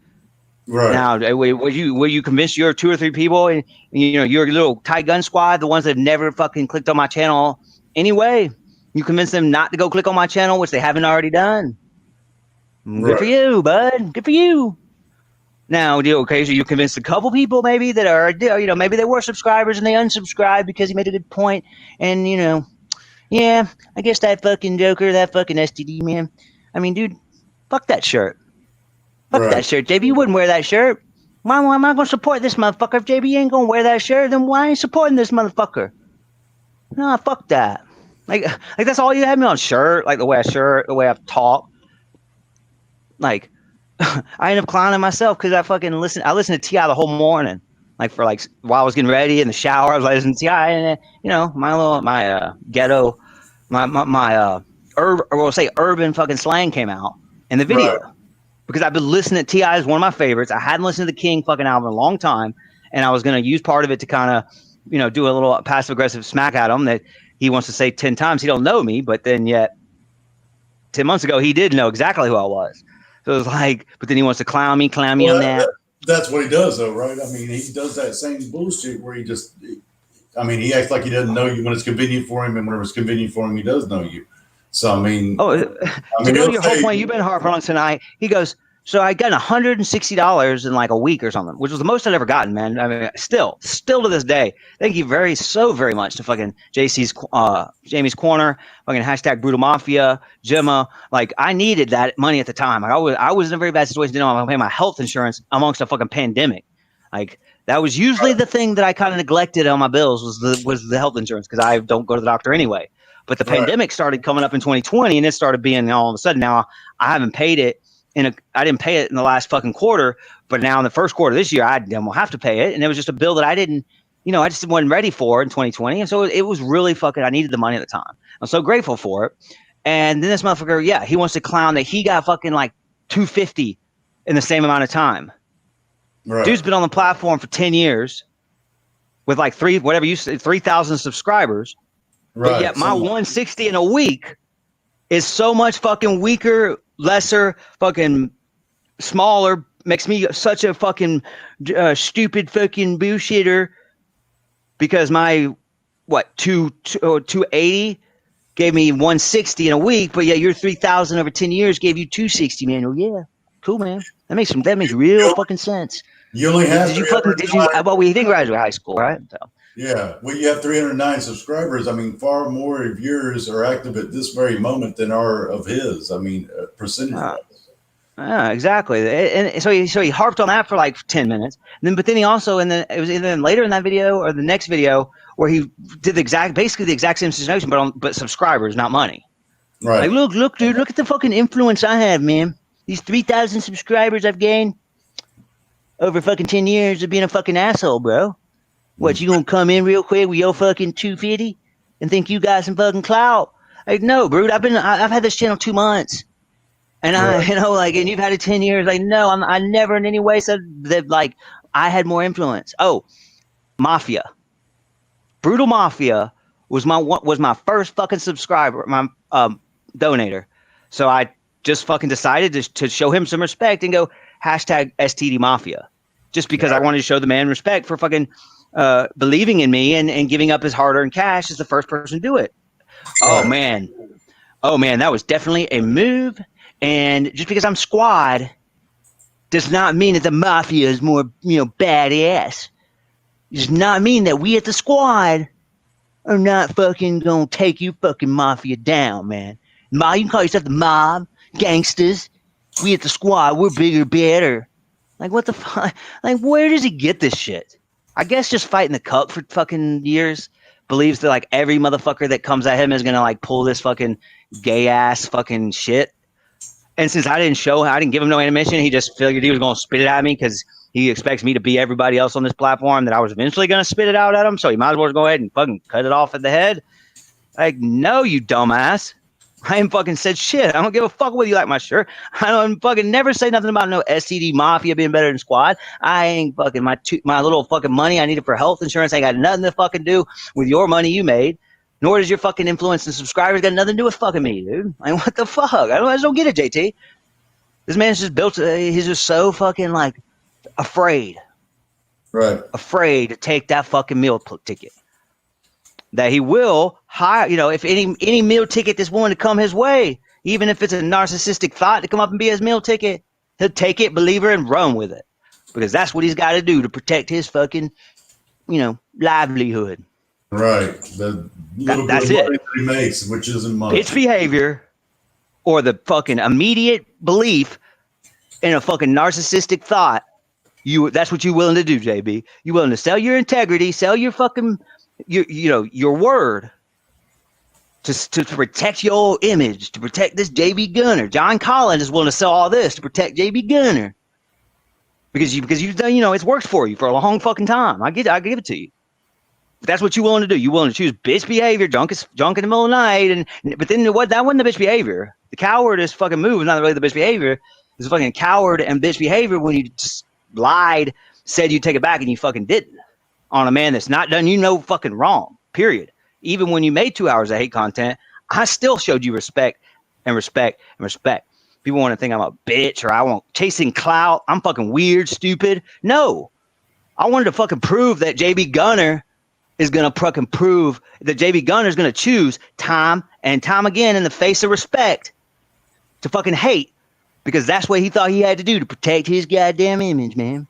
Right. Now, will you convince your 2 or 3 people and you know, your little tight gun squad, the ones that have never fucking clicked on my channel anyway, you convince them not to go click on my channel, which they haven't already done. Good for you, bud. Good for you. Now, so you convinced a couple people maybe that are, you know, maybe they were subscribers and they unsubscribed because he made a good point. And, you know, yeah, I guess that fucking Joker, that fucking STD, man. I mean, dude, fuck that shirt. Fuck that shirt. JB, you wouldn't wear that shirt. Why am I going to support this motherfucker? If JB ain't going to wear that shirt, then why ain't you supporting this motherfucker? Nah, fuck that. Like that's all you had me on shirt, like the way I talk. Like, I end up clowning myself because I listened to T.I. the whole morning, like while I was getting ready in the shower. I was listening to T.I. and you know my ghetto, urban fucking slang came out in the video because I've been listening to T.I. is one of my favorites. I hadn't listened to the King fucking album in a long time, and I was gonna use part of it to kind of, you know, do a little passive aggressive smack at him that he wants to say 10 times he don't know me, but then yet 10 months ago he did know exactly who I was. So it was like, but then he wants to clown me on that. That's what he does, though, right? I mean, he does that same bullshit where he acts like he doesn't know you when it's convenient for him, and when it's convenient for him, he does know you. So, I mean, to go to your whole point, you've been harping on tonight. He goes, so I got $160 in like a week or something, which was the most I'd ever gotten, man. I mean, still to this day. Thank you so very much to fucking Jamie's Corner, fucking hashtag Brutal Mafia, Gemma. Like, I needed that money at the time. Like, I was in a very bad situation. Didn't know I'm gonna pay my health insurance amongst a fucking pandemic. Like, that was usually the thing that I kind of neglected on my bills was the health insurance because I don't go to the doctor anyway. But the pandemic started coming up in 2020, and it started being all of a sudden now I haven't paid it. I didn't pay it in the last fucking quarter, but now in the first quarter this year, I will have to pay it. And it was just a bill that I didn't, you know, I just wasn't ready for in 2020. And so it was really fucking, I needed the money at the time. I'm so grateful for it. And then this motherfucker, he wants to clown that he got fucking like $250 in the same amount of time. Right. Dude's been on the platform for 10 years with like 3,000 subscribers. Right. But yet my 160 in a week is so much fucking weaker, lesser, fucking smaller, makes me such a fucking stupid fucking bullshitter because my 280 gave me 160 in a week, but your 3,000 over 10 years gave you 260, man. Oh yeah, cool, man. That makes real fucking sense. You only have we did graduate high school, right? So. Yeah, well, you have 309 subscribers. I mean, far more of yours are active at this very moment than are of his. I mean, percentage. Exactly. And so he harped on that for like 10 minutes. But then he also, it was either later in that video or the next video where he did basically the exact same situation, but subscribers, not money. Right. Like, look, dude, look at the fucking influence I have, man. These 3,000 subscribers I've gained over fucking 10 years of being a fucking asshole, bro. What, you gonna come in real quick with your fucking 250 and think you got some fucking clout? Like, no, bro. I've had this channel 2 months. And and you've had it 10 years. Like, no, I never in any way said that, like, I had more influence. Oh, Mafia. Brutal Mafia was my first fucking subscriber, my donator. So I just fucking decided to show him some respect and go hashtag STD Mafia, just because I wanted to show the man respect for fucking believing in me and giving up his hard-earned cash as the first person to do it. Oh man, that was definitely a move. And just because I'm squad does not mean that the Mafia is more, badass. It does not mean that we at the squad are not fucking gonna take you fucking Mafia down, man. You can call yourself the mob, gangsters. We at the squad, we're bigger, better. Like, what the fuck? Like, where does he get this shit? I guess just fighting the cuck for fucking years, believes that, like, every motherfucker that comes at him is gonna, like, pull this fucking gay-ass fucking shit. And since I didn't give him no animation, he just figured he was gonna spit it at me because he expects me to be everybody else on this platform, that I was eventually gonna spit it out at him. So he might as well go ahead and fucking cut it off at the head. Like, no, you dumbass. I ain't fucking said shit. I don't give a fuck whether you like my shirt. I don't fucking never say nothing about no STD Mafia being better than Squad. I ain't fucking my little fucking money I needed for health insurance ain't got nothing to fucking do with your money you made. Nor does your fucking influence and subscribers got nothing to do with fucking me, dude. Like, what the fuck? I just don't get it, JT. This man's just built. He's just so fucking, like, afraid. Right. Afraid to take that fucking meal ticket. That he will hire, if any meal ticket that's willing to come his way, even if it's a narcissistic thought to come up and be his meal ticket, he'll take it, believe her, and run with it. Because that's what he's got to do to protect his fucking, livelihood. Right. The little that's bit of it. money that he makes, which isn't much. Bitch behavior or the fucking immediate belief in a fucking narcissistic thought. That's what you're willing to do, JB. You're willing to sell your integrity, sell your fucking your word to protect your image, to protect this JB Gunner. John Collins is willing to sell all this to protect JB Gunner. Because you've done, it's worked for you for a long fucking time. I give it to you. But that's what you're willing to do. You're willing to choose bitch behavior, drunk in the middle of the night, but then that wasn't the bitch behavior. The cowardice fucking move is not really the bitch behavior. It's fucking coward and bitch behavior when you just lied, said you'd take it back, and you fucking didn't. On a man that's not done fucking wrong, period. Even when you made 2 hours of hate content, I still showed you respect and respect and respect. People want to think I'm a bitch or I want chasing clout. I'm fucking weird, stupid. No. I wanted to fucking prove that JB Gunner is going to fucking prove that JB Gunner is going to choose time and time again in the face of respect to fucking hate, because that's what he thought he had to do to protect his goddamn image, man.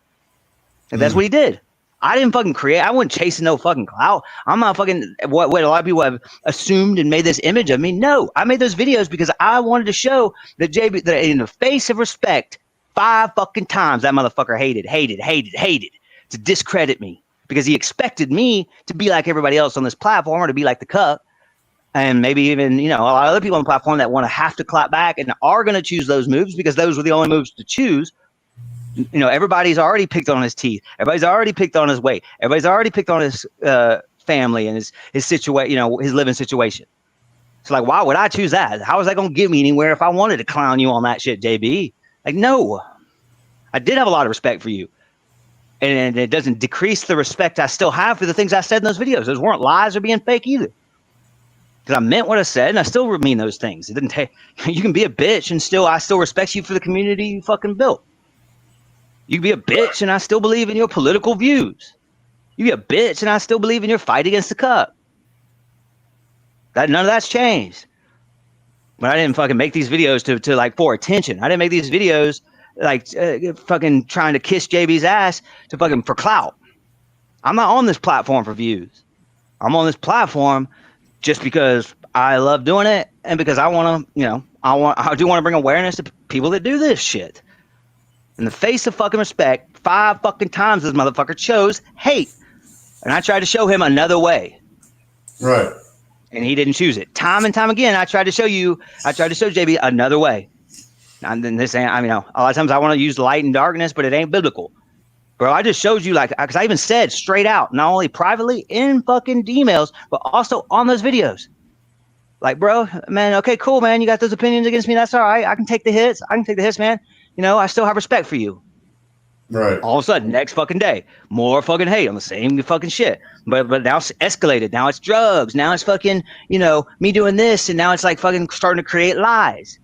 And that's what he did. I didn't fucking create. I wasn't chasing no fucking clout. I'm not fucking what a lot of people have assumed and made this image of me. No, I made those videos because I wanted to show that JB, that in the face of respect, 5 fucking times that motherfucker hated to discredit me, because he expected me to be like everybody else on this platform, or to be like the cup, and maybe even a lot of other people on the platform that want to have to clap back and are going to choose those moves because those were the only moves to choose. Everybody's already picked on his teeth. Everybody's already picked on his weight. Everybody's already picked on his family and his situation, his living situation. So, like, why would I choose that? How is that going to get me anywhere if I wanted to clown you on that shit, JB? Like, no. I did have a lot of respect for you. And it doesn't decrease the respect I still have for the things I said in those videos. Those weren't lies or being fake either. Because I meant what I said, and I still mean those things. It didn't take. You can be a bitch, and I still respect you for the community you fucking built. You can be a bitch, and I still believe in your political views. You be a bitch, and I still believe in your fight against the cup. None of that's changed. But I didn't fucking make these videos to like for attention. I didn't make these videos like fucking trying to kiss JB's ass to fucking for clout. I'm not on this platform for views. I'm on this platform just because I love doing it, and because I want to, I do want to bring awareness to people that do this shit. In the face of fucking respect, 5 fucking times this motherfucker chose hate, and I tried to show him another way. Right. And he didn't choose it. Time and time again, I tried to show JB another way. And then this ain't, I mean, a lot of times I want to use light and darkness, but it ain't biblical. Bro, I just showed you, like, because I even said straight out, not only privately in fucking emails, but also on those videos. Like, bro, man, okay, cool, man. You got those opinions against me. That's all right. I can take the hits. Man. You know, I still have respect for you. Right. All of a sudden, next fucking day, more fucking hate on the same fucking shit. But now it's escalated. Now it's drugs. Now it's fucking, you know, me doing this. And now it's like fucking starting to create lies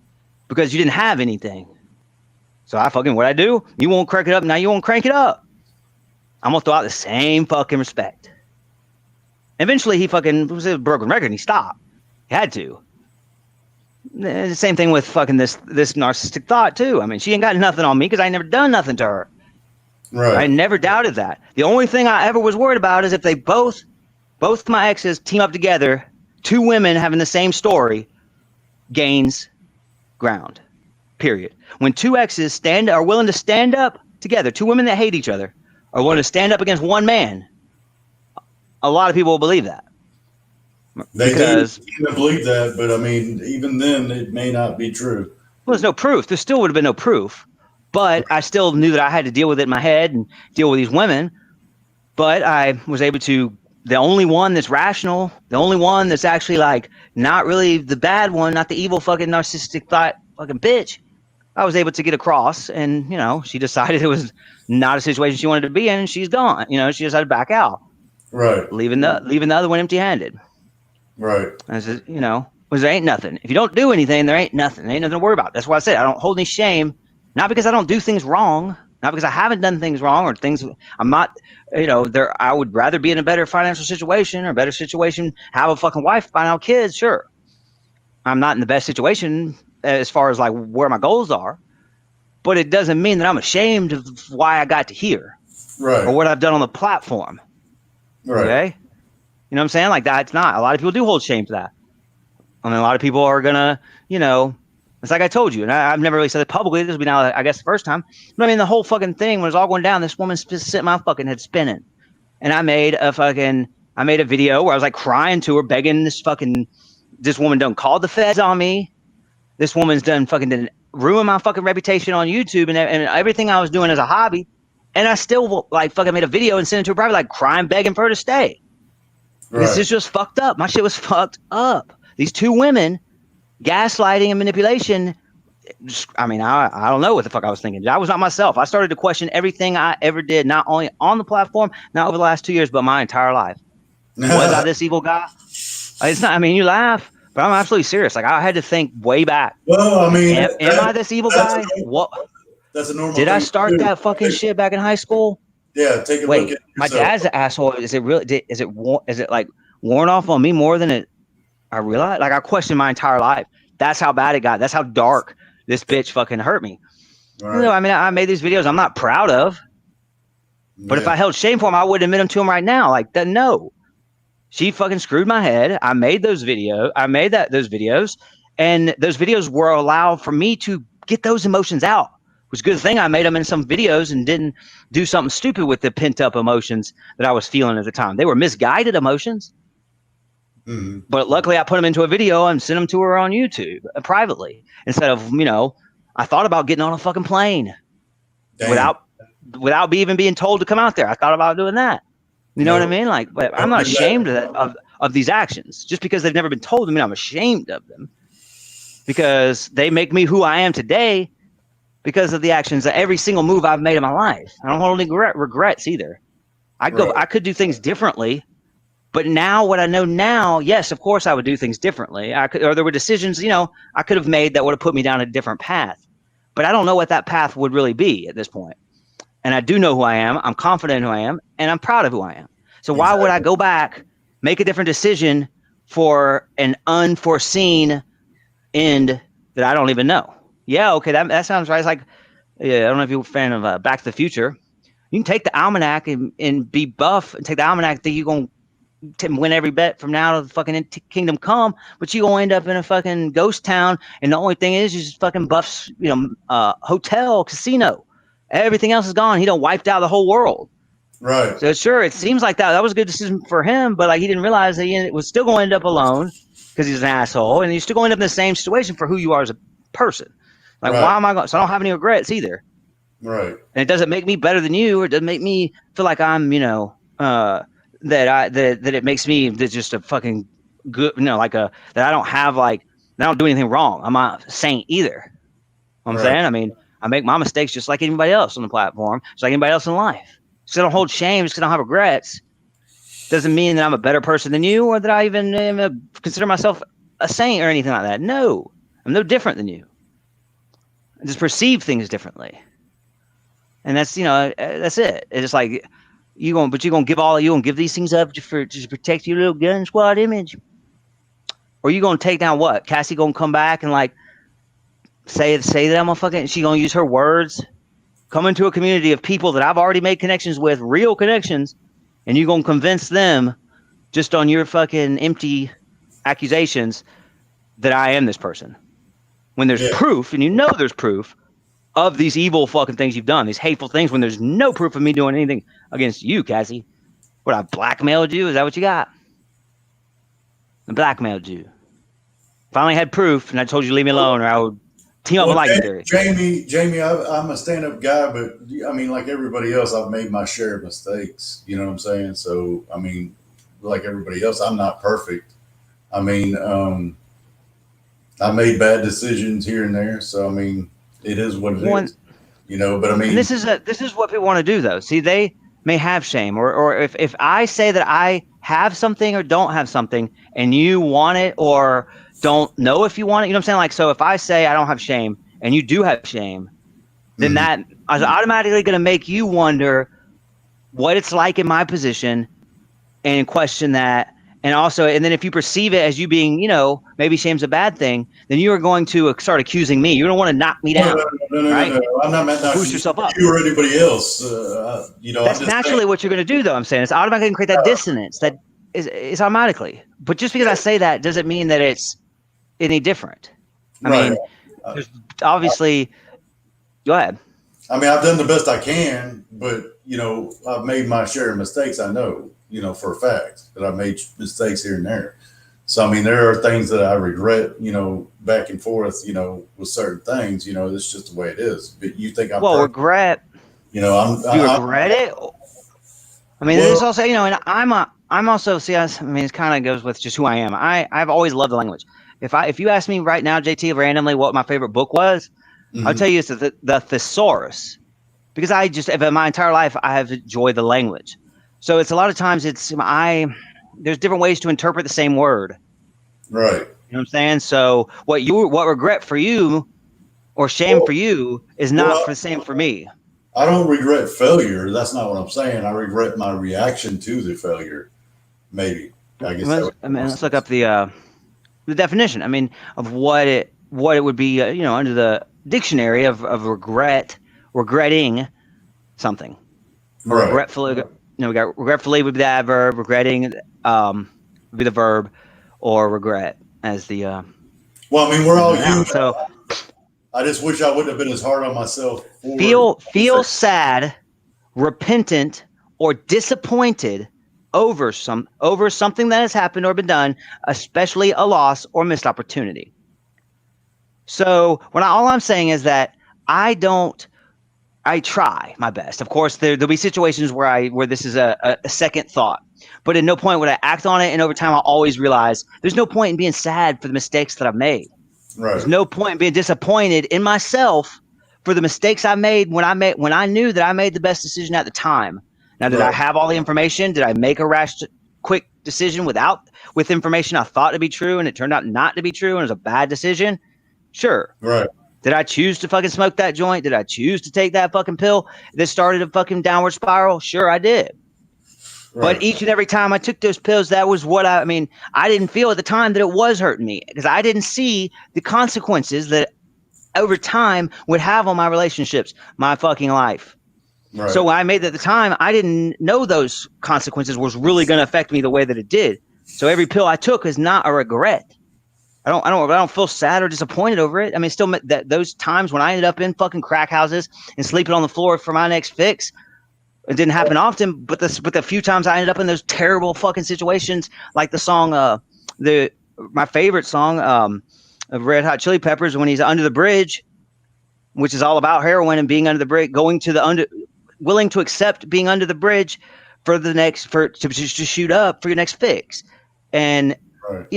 because you didn't have anything. So what I do, you won't crank it up. Now you won't crank it up. I'm going to throw out the same fucking respect. Eventually, he fucking was a broken record and he stopped. He had to. The same thing with fucking this narcissistic thought, too. I mean, she ain't got nothing on me because I never done nothing to her. Right. I never doubted that. The only thing I ever was worried about is if they both my exes team up together, two women having the same story, gains ground. Period. When two exes are willing to stand up together, two women that hate each other are willing to stand up against one man, a lot of people will believe that. They do believe that, but I mean, even then, it may not be true. Well, there's no proof. There still would have been no proof. But I still knew that I had to deal with it in my head and deal with these women. But I was able to, the only one that's rational, the only one that's actually like not really the bad one, not the evil fucking narcissistic thought fucking bitch, I was able to get across. And, you know, she decided it was not a situation she wanted to be in and she's gone. You know, she decided to back out. Right. Leaving the other one empty handed. Right. I said, you know, because there ain't nothing. If you don't do anything, there ain't nothing. There ain't nothing to worry about. That's why I said I don't hold any shame. Not because I don't do things wrong, not because I haven't done things wrong or things I'm not, you know, I would rather be in a better financial situation or a better situation, have a fucking wife, find out kids, sure. I'm not in the best situation as far as like where my goals are, but it doesn't mean that I'm ashamed of why I got to here. Right. Or what I've done on the platform. Right. Okay? You know what I'm saying? Like that's not, a lot of people do hold shame to that. I mean, a lot of people are gonna, you know, it's like I told you, and I've never really said it publicly. This will be now, I guess, the first time. But I mean, the whole fucking thing, when it was all going down, this woman sitting my fucking head spinning. And I made a video where I was like crying to her, begging this woman done called the feds on me. This woman's done ruin my fucking reputation on YouTube and everything I was doing as a hobby. And I still like fucking made a video and sent it to her private, like crying, begging for her to stay. Right. This is just fucked up. My shit was fucked up. These two women, gaslighting and manipulation. I mean, I don't know what the fuck I was thinking. I was not myself. I started to question everything I ever did, not only on the platform, not over the last 2 years, but my entire life. Was I this evil guy? It's not. I mean, you laugh, but I'm absolutely serious. Like I had to think way back. Well, I mean, am I this evil guy? What? That's a normal. Did I start that fucking shit back in high school? Yeah, take a look at yourself. My dad's an asshole. Is it really? Is it like worn off on me more than it? I realized. Like I questioned my entire life. That's how bad it got. That's how dark this bitch fucking hurt me. Right. You know, I mean, I made these videos I'm not proud of, but if I held shame for them, I would admit them to him right now. Like that, no. She fucking screwed my head. I made those videos. Those videos, and those videos were allowed for me to get those emotions out. It was a good thing I made them in some videos and didn't do something stupid with the pent up emotions that I was feeling at the time. They were misguided emotions. Mm-hmm. But luckily I put them into a video and sent them to her on YouTube privately instead of, you know, I thought about getting on a fucking plane. Damn. without even being told to come out there. I thought about doing that. You know what I mean? Like, but I'm not ashamed of these actions just because they've never been told to me. I'm ashamed of them because they make me who I am today because of the actions that every single move I've made in my life. I don't hold any regrets either. I could do things differently. But now, what I know now, yes, of course, I would do things differently. Or there were decisions, you know, I could have made that would have put me down a different path. But I don't know what that path would really be at this point. And I do know who I am. I'm confident in who I am, and I'm proud of who I am. So why would I go back, make a different decision for an unforeseen end that I don't even know? Yeah, okay, that sounds right. It's like, yeah, I don't know if you're a fan of Back to the Future. You can take the almanac and be buff and take the almanac that you're going to win every bet from now to the fucking kingdom come, but you gonna end up in a fucking ghost town, and the only thing is you just fucking buffs, you know, hotel, casino. Everything else is gone. He done wiped out the whole world. Right. So sure, it seems like that was a good decision for him, but like he didn't realize that he was still going to end up alone because he's an asshole, and he's still going to end up in the same situation for who you are as a person. Like, Right. why am I going? So I don't have any regrets either. Right. And it doesn't make me better than you, or it doesn't make me feel like I'm, that it makes me just a fucking good, that I don't have that I don't do anything wrong. I'm not a saint either. You know what I'm Right. saying? I mean, I make my mistakes just like anybody else on the platform, just like anybody else in life. So I don't hold shame, just because I don't have regrets. Doesn't mean that I'm a better person than you, or that I even consider myself a saint or anything like that. No, I'm no different than you. I just perceive things differently. And that's that's it. It's just like you're gonna give these things up just to protect your little gun squad image, or you gonna take down what? Cassie gonna come back and say that I'm a fucking. She gonna use her words, come into a community of people that I've already made connections with, real connections, and you gonna convince them just on your fucking empty accusations that I am this person, when there's proof, and there's proof of these evil fucking things you've done, these hateful things, when there's no proof of me doing anything against you, Cassie. What, I blackmailed you? Is that what you got? I blackmailed you. If I only had proof and I told you to leave me alone, or I would team up with Legendary. Jamie, I'm a stand-up guy, but I mean, like everybody else, I've made my share of mistakes. You know what I'm saying? So, I mean, like everybody else, I'm not perfect. I mean, I made bad decisions here and there. So, I mean, it is what it is. But I mean, and this is what people want to do, though. See, they may have shame, or if I say that I have something or don't have something, and you want it or don't know if you want it, you know what I'm saying? Like, so if I say I don't have shame and you do have shame, then that is automatically going to make you wonder what it's like in my position and question that. And then if you perceive it as you being, maybe shame's a bad thing, then you are going to start accusing me. You're going to want to knock me down. No. I'm not meant to boost yourself up. You or anybody else. That's naturally what you're going to do, though. I'm saying it's automatically going to create that dissonance. That is automatically. But just because I say that doesn't mean that it's any different. I mean, there's obviously. Go ahead. I mean, I've done the best I can, but I've made my share of mistakes. I know. For a fact that I've made mistakes here and there. So, I mean, there are things that I regret, back and forth, with certain things, it's just the way it is. But you think I'm regret. Do you regret it? I mean, there's also, and I'm also, see, I mean, it kind of goes with just who I am. I've always loved the language. If you ask me right now, JT, randomly what my favorite book was, I'll tell you it's the Thesaurus, because in my entire life, I have enjoyed the language. So it's a lot of times there's different ways to interpret the same word. Right. You know what I'm saying? So what regret for you or shame for you is not the same for me. I don't regret failure. That's not what I'm saying. I regret my reaction to the failure. Maybe. I guess. Let's look up the definition. I mean, of what it would be, under the dictionary of regretting something. Or right. Regretfully. We got regretfully would be the adverb, regretting would be the verb, or regret as the. Well, I mean, we're all human. So I just wish I wouldn't have been as hard on myself. Feel sad, repentant, or disappointed over something that has happened or been done, especially a loss or missed opportunity. So all I'm saying is that I try my best. Of course, there'll be situations where this is a second thought, but at no point would I act on it. And over time, I'll always realize there's no point in being sad for the mistakes that I've made. Right. There's no point in being disappointed in myself for the mistakes I made when I knew that I made the best decision at the time. Now, did I have all the information? Did I make a rash, quick decision with information I thought to be true and it turned out not to be true and it was a bad decision? Sure. Right. Did I choose to fucking smoke that joint? Did I choose to take that fucking pill that started a fucking downward spiral? Sure, I did. Right. But each and every time I took those pills, that was I didn't feel at the time that it was hurting me because I didn't see the consequences that over time would have on my relationships, my fucking life. Right. So when I made it at the time, I didn't know those consequences was really going to affect me the way that it did. So every pill I took is not a regret. I don't feel sad or disappointed over it. I mean, still those times when I ended up in fucking crack houses and sleeping on the floor for my next fix, it didn't happen often. But the few times I ended up in those terrible fucking situations, like the song, my favorite song, of Red Hot Chili Peppers, when he's under the bridge, which is all about heroin and being under the bridge, willing to accept being under the bridge for to shoot up for your next fix. And Right.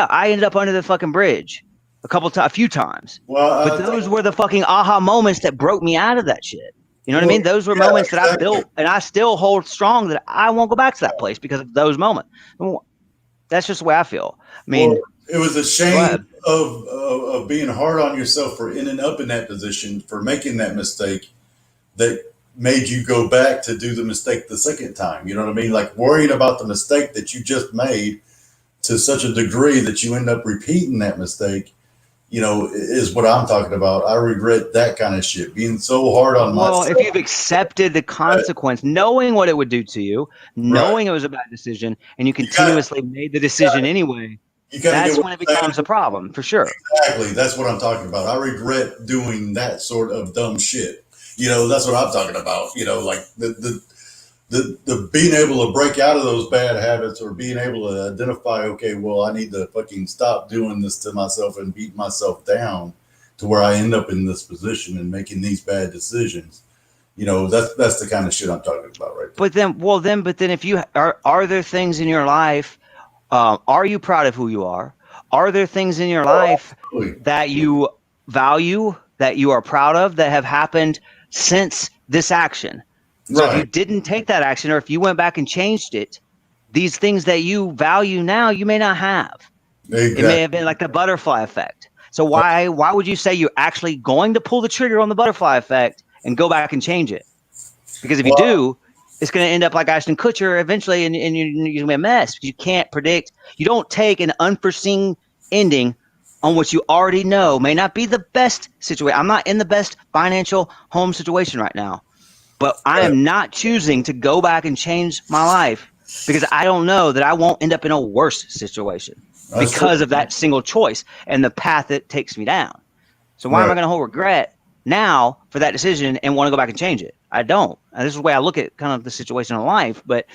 I ended up under the fucking bridge a few times. Well, but those were the fucking aha moments that broke me out of that shit. You know what I mean? Those were moments that I built, and I still hold strong that I won't go back to that place because of those moments. That's just the way I feel. I mean, it was a shame of being hard on yourself for ending up in that position, for making that mistake that made you go back to do the mistake the second time. You know what I mean? Like worrying about the mistake that you just made to such a degree that you end up repeating that mistake, is what I'm talking about. I regret that kind of shit, being so hard on myself. Well, if you've accepted the consequence, knowing what it would do to you, knowing it was a bad decision, and you continuously made the decision anyway, that's when it becomes a problem, for sure. Exactly. That's what I'm talking about. I regret doing that sort of dumb shit. That's what I'm talking about. Like the being able to break out of those bad habits, or being able to identify, okay, well, I need to fucking stop doing this to myself and beat myself down to where I end up in this position and making these bad decisions. That's the kind of shit I'm talking about right there. But then if you are there things in your life, are you proud of who you are? Are there things in your life that you value, that you are proud of, that have happened since this action? So if you didn't take that action, or if you went back and changed it, these things that you value now, you may not have. Exactly. It may have been like the butterfly effect. So why would you say you're actually going to pull the trigger on the butterfly effect and go back and change it? Because if you do, it's going to end up like Ashton Kutcher eventually, and you're going to be a mess. You can't predict. You don't take an unforeseen ending on what you already know may not be the best situation. I'm not in the best financial home situation right now. But I am not choosing to go back and change my life because I don't know that I won't end up in a worse situation because of that single choice and the path it takes me down. So why am I going to hold regret now for that decision and want to go back and change it? I don't. And this is the way I look at kind of the situation in life, but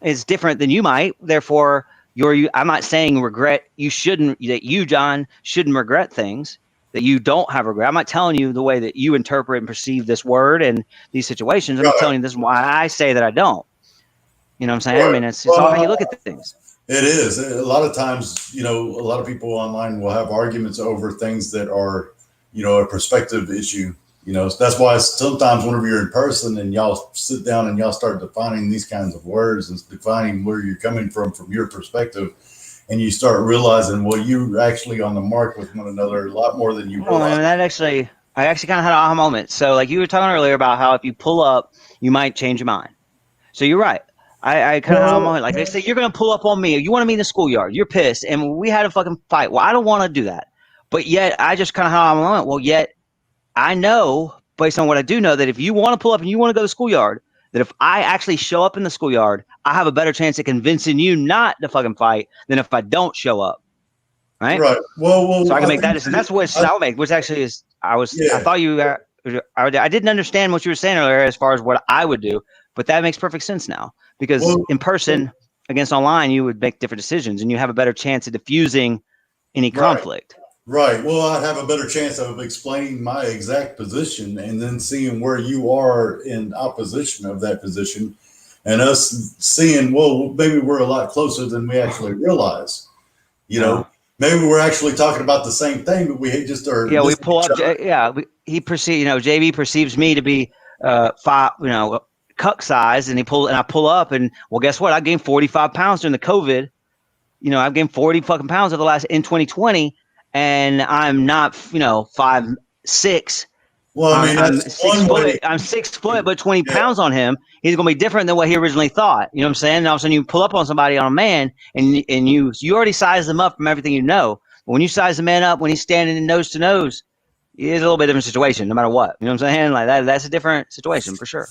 it's different than you might. Therefore, I'm not saying regret. You, John, shouldn't regret things. That you don't have regret. I'm not telling you the way that you interpret and perceive this word and these situations. I'm telling you this is why I say that I don't. You know what I'm saying? I mean, it's all how you look at things. It is. A lot of times, a lot of people online will have arguments over things that are, a perspective issue. That's why sometimes whenever you're in person and y'all sit down and y'all start defining these kinds of words and defining where you're coming from your perspective, and you start realizing, well, you're actually on the mark with one another a lot more than you realize. Well, I actually kind of had an aha moment. So like you were talking earlier about how if you pull up, you might change your mind. So you're right. I kind of had a moment. Like they say, you're going to pull up on me. You want to meet in the schoolyard. You're pissed. And we had a fucking fight. Well, I don't want to do that. But yet I just kind of had a moment. Well, yet I know, based on what I do know, that if you want to pull up and you want to go to the schoolyard, that if I actually show up in the schoolyard, I have a better chance of convincing you not to fucking fight than if I don't show up. Right. Well, so I can make that decision. That's what I'll make, which actually is, I thought I didn't understand what you were saying earlier as far as what I would do, but that makes perfect sense now because in person against online, you would make different decisions and you have a better chance of diffusing any conflict. Right. Well, I'd have a better chance of explaining my exact position and then seeing where you are in opposition of that position and us seeing, well, maybe we're a lot closer than we actually realize. Maybe we're actually talking about the same thing, but we just are. Yeah, we pull up. JB perceives me to be cuck size, and I pull up, and well, guess what? I gained 45 pounds during the COVID. I've gained 40 fucking pounds over in 2020. And I'm not, 5'6". Well, I mean, I'm 6 foot, but 20 pounds on him. He's going to be different than what he originally thought. You know what I'm saying? And all of a sudden you pull up on somebody, on a man, and you already size them up from everything you know. But when you size the man up, when he's standing nose to nose, it's a little bit different situation, no matter what. You know what I'm saying? Like that's a different situation for sure.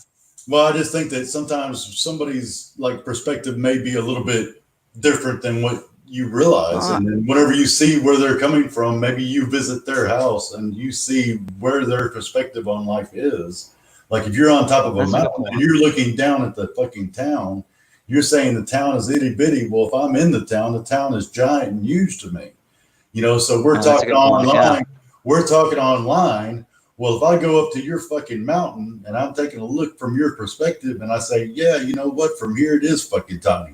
Well, I just think that sometimes somebody's perspective may be a little bit different than what you realize. And then whenever you see where they're coming from, maybe you visit their house and you see where their perspective on life is. Like if you're on top of a mountain and you're looking down at the fucking town, you're saying the town is itty bitty. Well, if I'm in the town is giant and huge to me. So we're talking online. We're talking online. Well, if I go up to your fucking mountain and I'm taking a look from your perspective and I say, yeah, you know what? From here it is fucking tiny.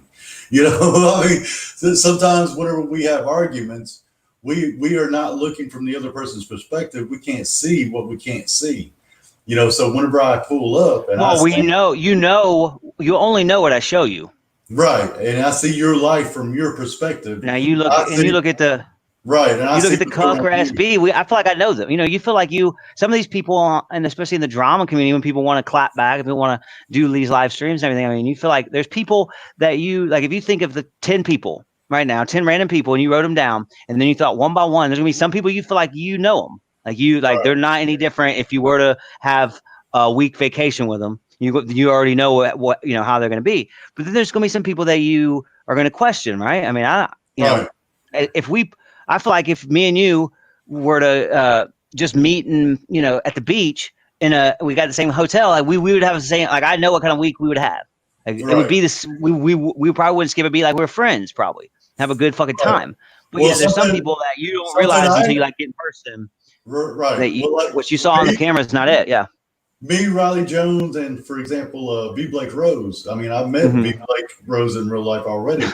You know, I mean, sometimes whenever we have arguments, we are not looking from the other person's perspective. We can't see what we can't see. You know, so whenever I pull up and well, you only know what I show you. right, and I see your life from your perspective. Now you look at the right, and you look at the Cucker SB. I feel like I know them. You know, you feel like some of these people, and especially in the drama community, when people want to clap back, if they want to do these live streams and everything, I mean, you feel like there's people that you like. If you think of the 10 people right now, 10 random people, and you wrote them down, and then you thought one by one, there's gonna be some people you feel like you know them, like they're not any different. If you were to have a week vacation with them, you already know what how they're going to be. But then there's going to be some people that you are going to question, right? I mean, I feel like if me and you were to just meet and at the beach we got the same hotel, like we would have the same. Like I know what kind of week we would have. Like, it would be this. We probably wouldn't skip a beat. Like we're friends, probably have a good fucking time. But there's some people that you don't realize until you get in person. Right. That what you saw on the camera is not it. Yeah. Me, Riley Jones, and for example, B. Blake Rose. I mean, I've met B. Blake Rose in real life already.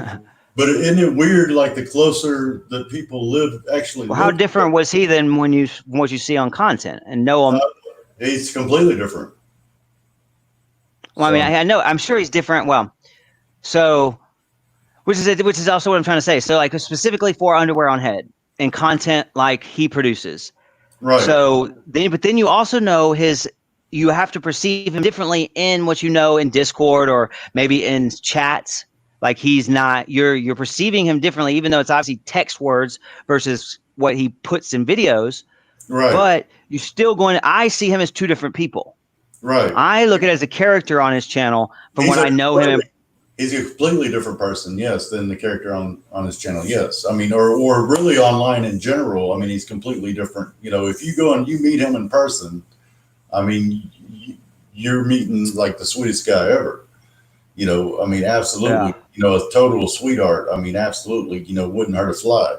But isn't it weird? Like the closer that people live, actually. Well, how different was he than what you see on content and know him? He's completely different. Well, I mean, I know. I'm sure he's different. Well, so which is also what I'm trying to say. So, like specifically for Underwear on Head and content like he produces. Right. So then you also know you have to perceive him differently in what you know in Discord or maybe in chats. Like he's not, you're perceiving him differently, even though it's obviously text words versus what he puts in videos. Right. But you're still I see him as two different people. Right. I look at it as a character on his channel from when I know him. He's a completely different person, yes, than the character on his channel. Yes. I mean, or really online in general. I mean, he's completely different. You know, if you go and you meet him in person, I mean, you're meeting like the sweetest guy ever. You know, I mean, absolutely. Yeah. You know, a total sweetheart. I mean, absolutely. You know, wouldn't hurt a fly.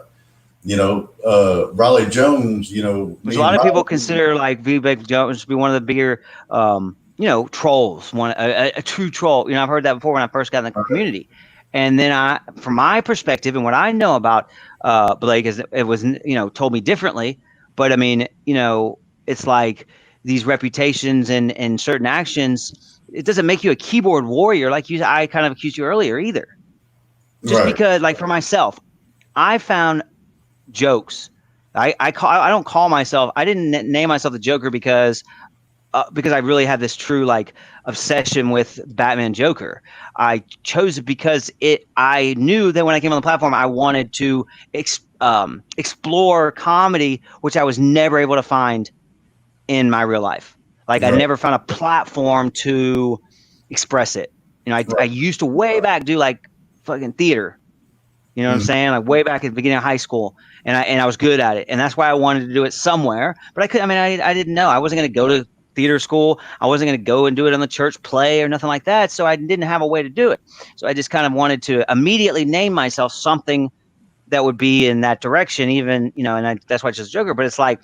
You know, Riley Jones. You know, a lot of people consider like V. Blake Jones to be one of the bigger, trolls. A true troll. You know, I've heard that before when I first got in the community. And then from my perspective and what I know about Blake is it was told me differently. But I mean, it's like these reputations and certain actions, it doesn't make you a keyboard warrior like I kind of accused you earlier either. Just because, like for myself, I found jokes. I don't call myself. I didn't name myself the Joker because I really had this true like obsession with Batman Joker. I chose it because I knew that when I came on the platform, I wanted to explore comedy, which I was never able to find in my real life. Like I never found a platform to express it. I used to way back do like fucking theater. You know what I'm saying? Like way back at the beginning of high school, and I was good at it, and that's why I wanted to do it somewhere. But I couldn't. I mean, I didn't know. I wasn't going to go to theater school. I wasn't going to go and do it on the church play or nothing like that. So I didn't have a way to do it. So I just kind of wanted to immediately name myself something that would be in that direction. Even and that's why it's just Joker. But it's like.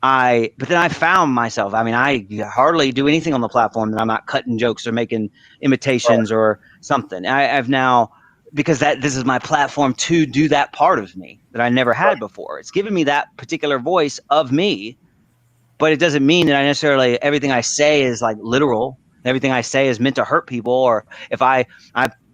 But then I found myself. I mean, I hardly do anything on the platform that I'm not cutting jokes or making imitations or something. I've now, because this is my platform to do that part of me that I never had before. It's given me that particular voice of me, but it doesn't mean that I necessarily everything I say is like literal. Everything I say is meant to hurt people. Or if I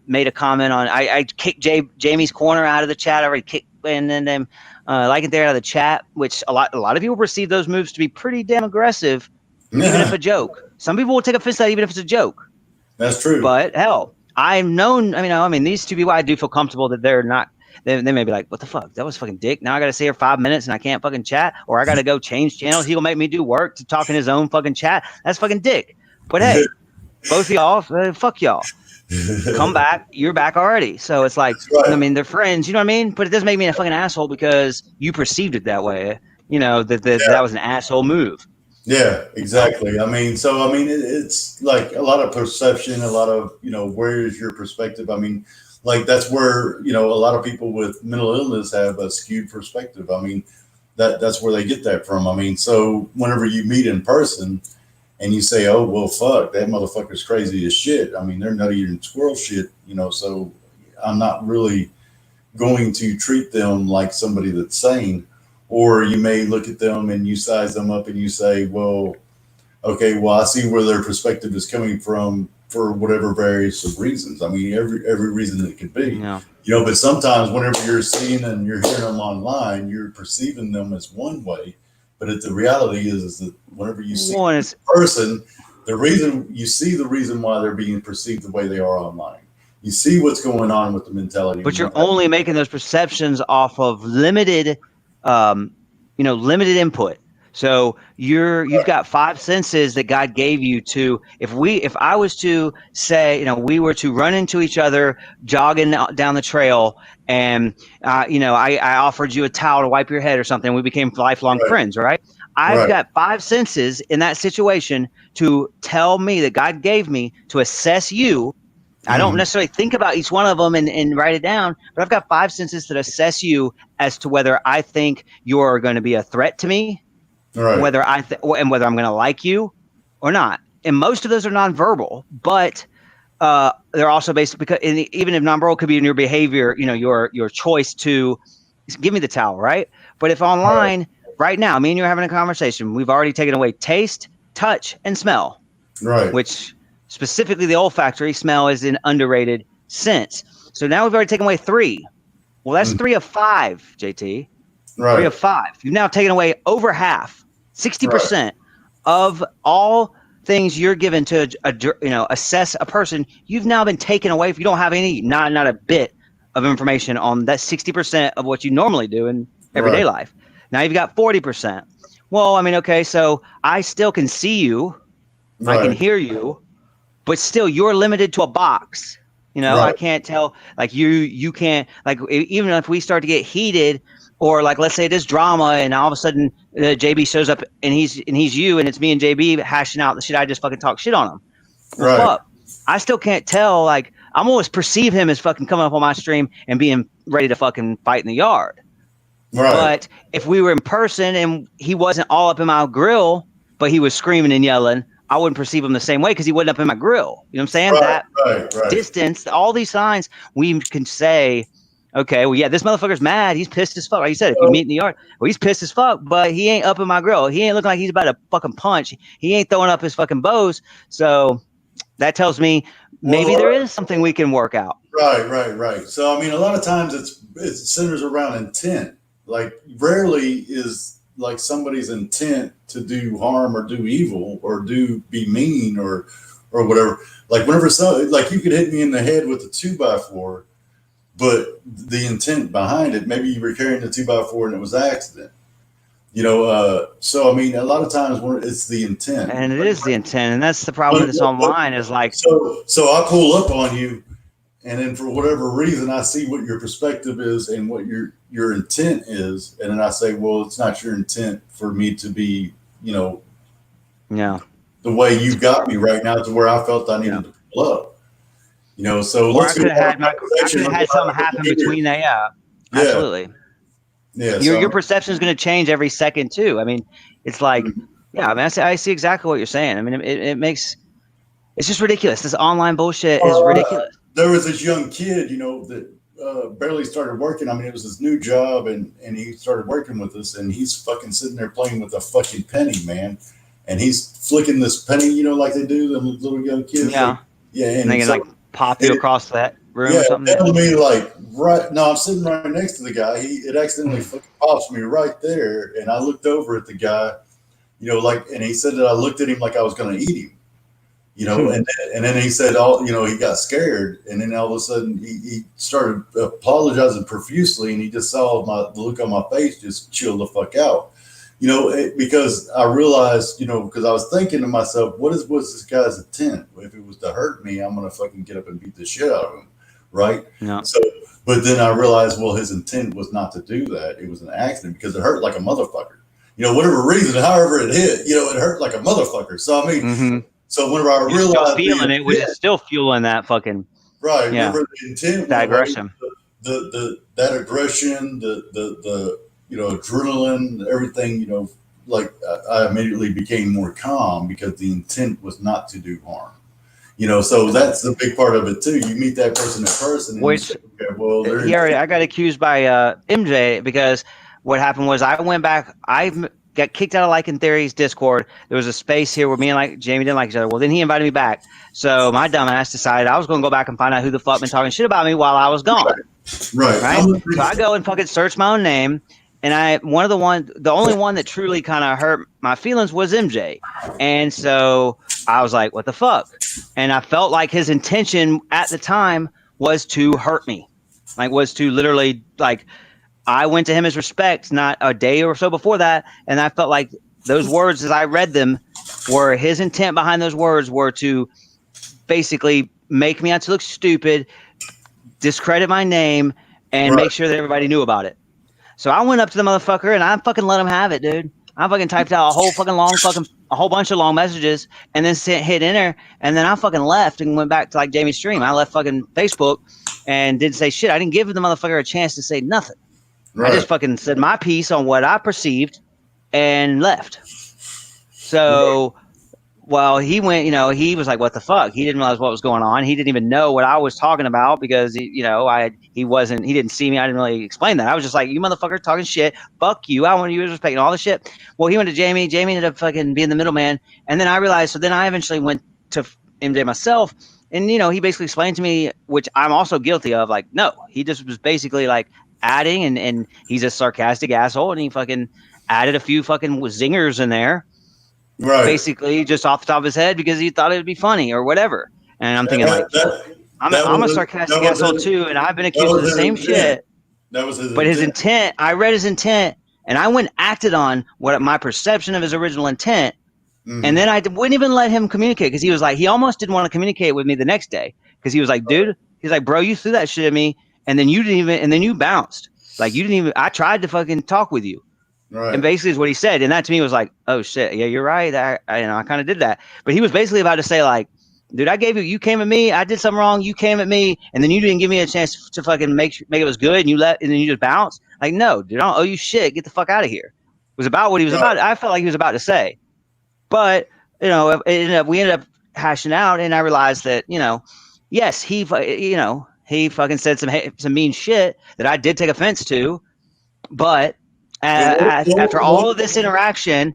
made a comment on, I kicked Jamie's Corner out of the chat. I already kicked, and then like it there out of the chat, which a lot of people perceive those moves to be pretty damn aggressive, even if a joke. Some people will take offense to that, even if it's a joke. That's true. But hell, I've known. I mean, these two people, I do feel comfortable that they're not. They may be like, "What the fuck? That was fucking dick." Now I got to stay here 5 minutes and I can't fucking chat, or I got to go change channels. He'll make me do work to talk in his own fucking chat. That's fucking dick. But hey, both of y'all, fuck y'all. Come back, you're back already. So it's like, I mean, they're friends, you know what I mean? But it doesn't make me a fucking asshole because you perceived it that way. That was an asshole move. Yeah, exactly. I mean, it's like a lot of perception, a lot of, where is your perspective? I mean, like that's where, a lot of people with mental illness have a skewed perspective. I mean, that's where they get that from. I mean, so whenever you meet in person and you say, oh, well, fuck, that motherfucker's crazy as shit. I mean, they're nuttier than squirrel shit, you know, so I'm not really going to treat them like somebody that's sane. Or you may look at them and you size them up and you say, well, okay, well, I see where their perspective is coming from for whatever various of reasons. I mean, every reason it could be, Yeah. you know, but sometimes whenever you're seeing and you're hearing them online, you're perceiving them as one way. But the reality is that whenever you see a person, the reason why they're being perceived the way they are online. You see what's going on with the mentality. But you're only making those perceptions off of limited, limited input. So you've got 5 senses that God gave you to. If I was to say, we were to run into each other jogging down the trail, and I offered you a towel to wipe your head or something, we became lifelong friends, right? I've got 5 senses in that situation to tell me that God gave me to assess you. I don't necessarily think about each one of them and write it down, but I've got 5 senses that assess you as to whether I think you're going to be a threat to me, whether and whether I'm going to like you or not. And most of those are nonverbal, but they're also based because even if nonverbal could be in your behavior, your choice to give me the towel, right? But if online right now, me and you are having a conversation, we've already taken away taste, touch, and smell, which specifically the olfactory smell is an underrated sense. So now we've already taken away 3. Well, that's 3 of 5, JT. 3 of 5. You've now taken away over half, 60% of all things you're given to assess a person. You've now been taken away. If you don't have not a bit of information on that 60% of what you normally do in everyday life. Now you've got 40%. Well, I mean, okay, so I still can see you, I can hear you, but still you're limited to a box. I can't tell, like you can't, like, even if we start to get heated, or like, let's say it is drama and all of a sudden JB shows up and he's you and it's me and JB hashing out the shit. I just fucking talk shit on him. Well, fuck, I still can't tell. Like, I'm always perceive him as fucking coming up on my stream and being ready to fucking fight in the yard. But if we were in person and he wasn't all up in my grill, but he was screaming and yelling, I wouldn't perceive him the same way because he wasn't up in my grill. You know what I'm saying? That distance, all these signs, we can say, okay, well, yeah, this motherfucker's mad. He's pissed as fuck. Like you said, if you meet in the yard, well, he's pissed as fuck, but he ain't up in my grill. He ain't looking like he's about to fucking punch. He ain't throwing up his fucking bows. So that tells me maybe there is something we can work out. Right. So, I mean, a lot of times it centers around intent. Like, rarely is like somebody's intent to do harm or do evil or be mean or whatever. Like, whenever like you could hit me in the head with a 2x4, but the intent behind it, maybe you were carrying the 2x4 and it was an accident. So I mean, a lot of times it's the intent, and it is the intent, and that's the problem with this online is like. So I pull up on you, and then for whatever reason, I see what your perspective is and what your intent is, and then I say, well, it's not your intent for me to be, the way you got me right now to where I felt I needed to pull up. So I could have had something happen between that. Yeah, absolutely. Yeah, your perception is going to change every second too. I mean, it's like, I see exactly what you're saying. I mean, it's just ridiculous. This online bullshit is ridiculous. There was this young kid, that barely started working. I mean, it was his new job, and he started working with us, and he's fucking sitting there playing with a fucking penny, man. And he's flicking this penny, like they do, the little young kids. Yeah. And they can like pop you across that room or something. Tell me I'm sitting right next to the guy. It accidentally fucking pops me right there, and I looked over at the guy, and he said that I looked at him like I was going to eat him, and then he said, he got scared, and then all of a sudden he started apologizing profusely, and he just saw the look on my face just chill the fuck out. Because I realized, because I was thinking to myself, what's this guy's intent? If it was to hurt me, I'm going to fucking get up and beat the shit out of him. Right. Yeah. So, but then I realized, well, his intent was not to do that. It was an accident because it hurt like a motherfucker, whatever reason, however it hit, it hurt like a motherfucker. So, I mean, so whenever I realized still feeling it, was still fueling that fucking, yeah, remember the intent, that aggression, that aggression, the adrenaline, everything, like I immediately became more calm because the intent was not to do harm. So that's the big part of it too. You meet that person in person, and you Which say, okay, well, I got accused by MJ because what happened was I went back. Got kicked out of Liking Theory's Discord. There was a space here where me and like Jamie didn't like each other. Well, then he invited me back. So my dumbass decided I was going to go back and find out who the fuck been talking shit about me while I was gone. Right. So I go and fucking search my own name. And the only one that truly kind of hurt my feelings was MJ. And so I was like, what the fuck? And I felt like his intention at the time was to hurt me. Like, was to literally, like, I went to him as respect, not a day or so before that. And I felt like those words, as I read them, were his intent behind those words were to basically make me out to look stupid, discredit my name, and make sure that everybody knew about it. So I went up to the motherfucker and I fucking let him have it, dude. I fucking typed out a whole bunch of long messages and then hit enter. And then I fucking left and went back to like Jamie's stream. I left fucking Facebook and didn't say shit. I didn't give the motherfucker a chance to say nothing. Right. I just fucking said my piece on what I perceived and left. So well, he went, he was like, what the fuck? He didn't realize what was going on. He didn't even know what I was talking about because, he didn't see me. I didn't really explain that. I was just like, you motherfucker talking shit. Fuck you. I want you to respect and all this shit. Well, he went to Jamie. Jamie ended up fucking being the middleman. And then I realized, so then I eventually went to MJ myself. And, he basically explained to me, which I'm also guilty of, like, no, he just was basically like adding and he's a sarcastic asshole. And he fucking added a few fucking zingers in there. Right. Basically, just off the top of his head because he thought it would be funny or whatever. And I'm thinking, I'm a sarcastic asshole too, and I've been accused of the same shit. That was his but his intent, I read his intent, and I went and acted on what my perception of his original intent. Mm-hmm. And then I wouldn't even let him communicate because he was like, he almost didn't want to communicate with me the next day because he was like, dude, he's like, bro, you threw that shit at me, and then you bounced. Like, you didn't even, I tried to fucking talk with you. Right. And basically is what he said. And that to me was like, oh shit, yeah, you're right. I kind of did that. But he was basically about to say like, dude, you came at me, I did something wrong, you came at me, and then you didn't give me a chance to fucking make it was good, and then you just bounced. Like, no, dude, I don't owe you shit. Get the fuck out of here. It was about what he was about. I felt like he was about to say. But, we ended up hashing out, and I realized that, yes, he fucking said some mean shit that I did take offense to, but after all of this interaction,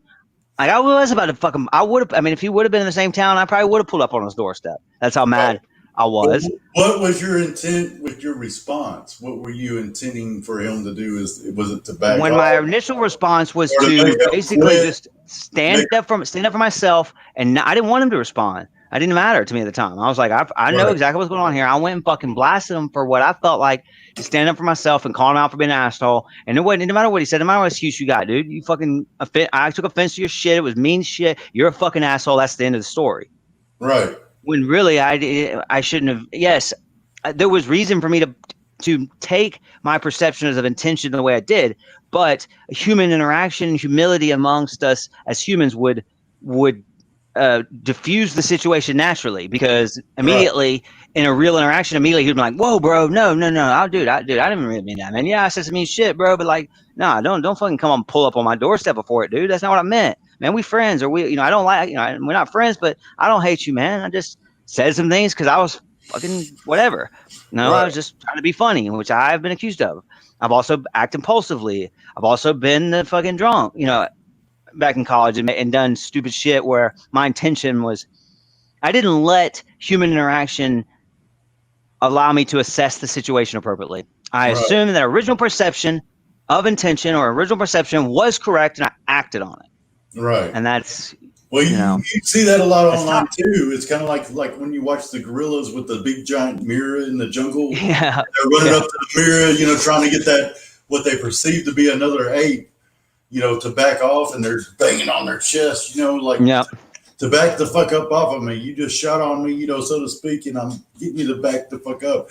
like I was about to fuck him. I would have. I mean, if he would have been in the same town, I probably would have pulled up on his doorstep. That's how mad I was. What was your intent with your response? What were you intending for him to do? Was it to back off? My initial response was to basically just stand up for myself, and I didn't want him to respond. It didn't matter to me at the time. I was like, I know exactly what's going on here. I went and fucking blasted him for what I felt like to stand up for myself and call him out for being an asshole. And it didn't matter what he said. No matter what excuse you got, dude. You fucking I took offense to your shit. It was mean shit. You're a fucking asshole. That's the end of the story. Right. When really I shouldn't have. Yes, there was reason for me to take my perceptions of intention the way I did, but human interaction and humility amongst us as humans would diffuse the situation naturally, because immediately in a real interaction, immediately he'd be like, "Whoa, bro, no, I didn't really mean that, man. Yeah, I said some mean shit, bro, but like, nah, don't fucking come and pull up on my doorstep before it, dude. That's not what I meant, man. We friends, or I don't like, we're not friends, but I don't hate you, man. I just said some things because I was fucking whatever. I was just trying to be funny, which I've been accused of. I've also acted impulsively. I've also been the fucking drunk, back in college and done stupid shit where my intention was I didn't let human interaction allow me to assess the situation appropriately. I assumed that original perception of intention or original perception was correct, and I acted on it. Right. And that's you see that a lot online too. It's kind of like when you watch the gorillas with the big giant mirror in the jungle. Yeah. They're running up to the mirror, trying to get that what they perceive to be another ape. To back off, and they're banging on their chest, to back the fuck up off of me. You just shot on me, so to speak, and I'm getting you to back the fuck up.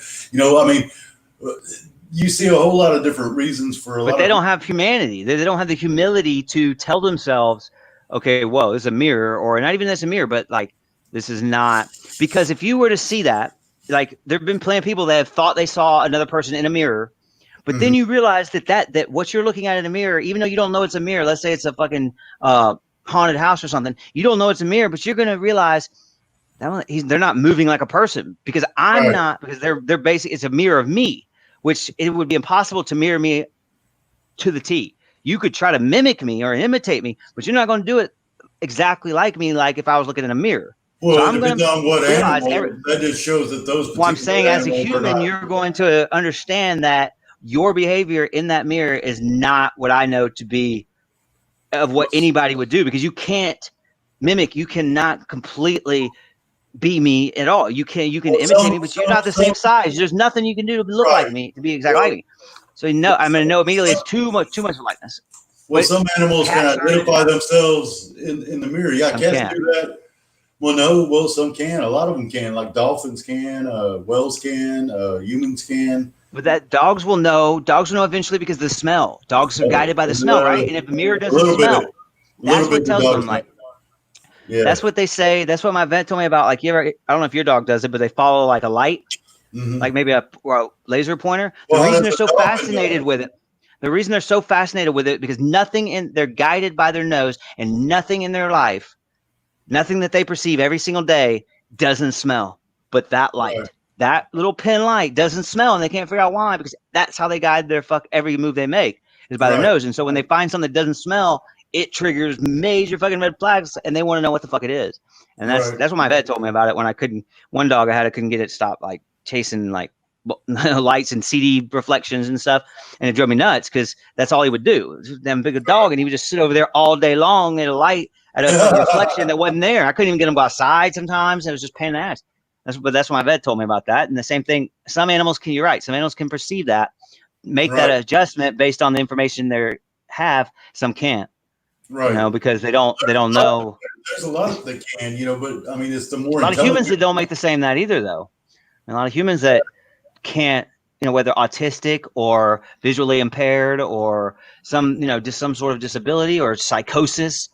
You see a whole lot of different reasons for a lot. But they don't have humanity. They don't have the humility to tell themselves, okay, whoa, it's a mirror, or not even that's a mirror, but like, this is not. Because if you were to see that, like, there have been plenty of people that have thought they saw another person in a mirror, But then you realize that what you're looking at in a mirror, even though you don't know it's a mirror, let's say it's a fucking haunted house or something, you don't know it's a mirror, but you're gonna realize that they're not moving like a person because I'm not, because they're basically, it's a mirror of me, which it would be impossible to mirror me to the T. You could try to mimic me or imitate me, but you're not going to do it exactly like me, like if I was looking in a mirror. Well, so I'm going to on what animal. That just shows that those. Well, I'm saying as a human, you're going to understand that your behavior in that mirror is not what I know to be of what anybody would do, because you can't mimic. You cannot completely be me at all. You can imitate me, but you're not the same size. There's nothing you can do to look like me, to be exactly like me. So I'm going to know immediately it's too much likeness. Well, some animals can identify themselves in the mirror. Yeah, cats do that. Well, no. Well, some can. A lot of them can. Like dolphins can. Whales can. Humans can. But that dogs will know. Dogs will know eventually because of the smell. Dogs are guided by the smell, right? And if a mirror doesn't smell, that's what tells them. Like, that's what they say. That's what my vet told me about. Like, I don't know if your dog does it, but they follow like a light. Like maybe a laser pointer. The reason they're so fascinated with it, because they're guided by their nose, and nothing in their life, nothing that they perceive every single day doesn't smell. But that light, that little pin light doesn't smell, and they can't figure out why, because that's how they guide their every move they make is by their nose. And so when they find something that doesn't smell, it triggers major fucking red flags, and they want to know what the fuck it is. And that's what my vet told me about it when I couldn't. One dog I couldn't get it to stop like chasing like lights and CD reflections and stuff, and it drove me nuts because that's all he would do. Damn big a dog, and he would just sit over there all day long at a light at a reflection that wasn't there. I couldn't even get him to go outside sometimes. It was just pain in the ass. That's what my vet told me about that. And the same thing, some animals can. You're right. Some animals can perceive that, make that adjustment based on the information they have. Some can't. Right. Because they don't know. There's a lot that can, but I mean, it's the more. A lot of humans that don't make the same that either, though. And a lot of humans that can't, whether autistic or visually impaired or some, just some sort of disability or psychosis,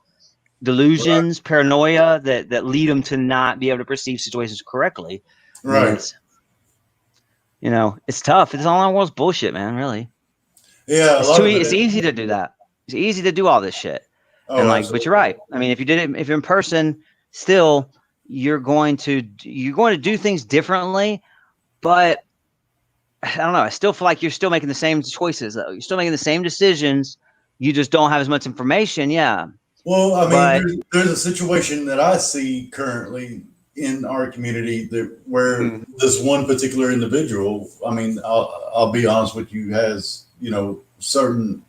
delusions, paranoia that lead them to not be able to perceive situations correctly. Right. It's tough. It's all in the world's bullshit, man. Really. Yeah. It's easy to do that. It's easy to do all this shit. But you're right. I mean, if you're in person, still you're going to do things differently, but I don't know. I still feel like you're still making the same choices, though. You're still making the same decisions. You just don't have as much information. Yeah. Well, I mean, there's a situation that I see currently in our community where this one particular individual, I mean, I'll be honest with you, has, certain,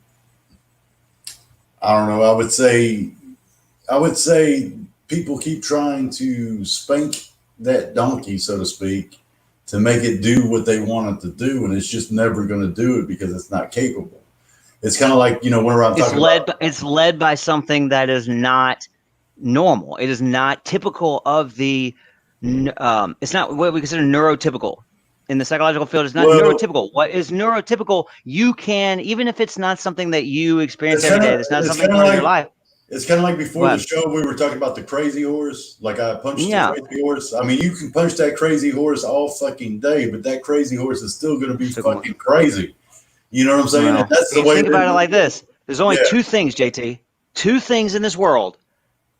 I don't know, I would say people keep trying to spank that donkey, so to speak, to make it do what they want it to do, and it's just never going to do it because it's not capable. It's kind of like, whenever I'm talking about, it's led by something that is not normal. It is not typical of the. It's not what we consider neurotypical in the psychological field. It's not neurotypical. What is neurotypical? You can, even if it's not something that you experience every day. It's not something part of your life. It's kind of like before the show, we were talking about the crazy horse. Like I punched the crazy horse. I mean, you can punch that crazy horse all fucking day, but that crazy horse is still going to be fucking crazy. You know what I'm saying? Well, that's the way. Think about it like this. There's only two things, JT. Two things in this world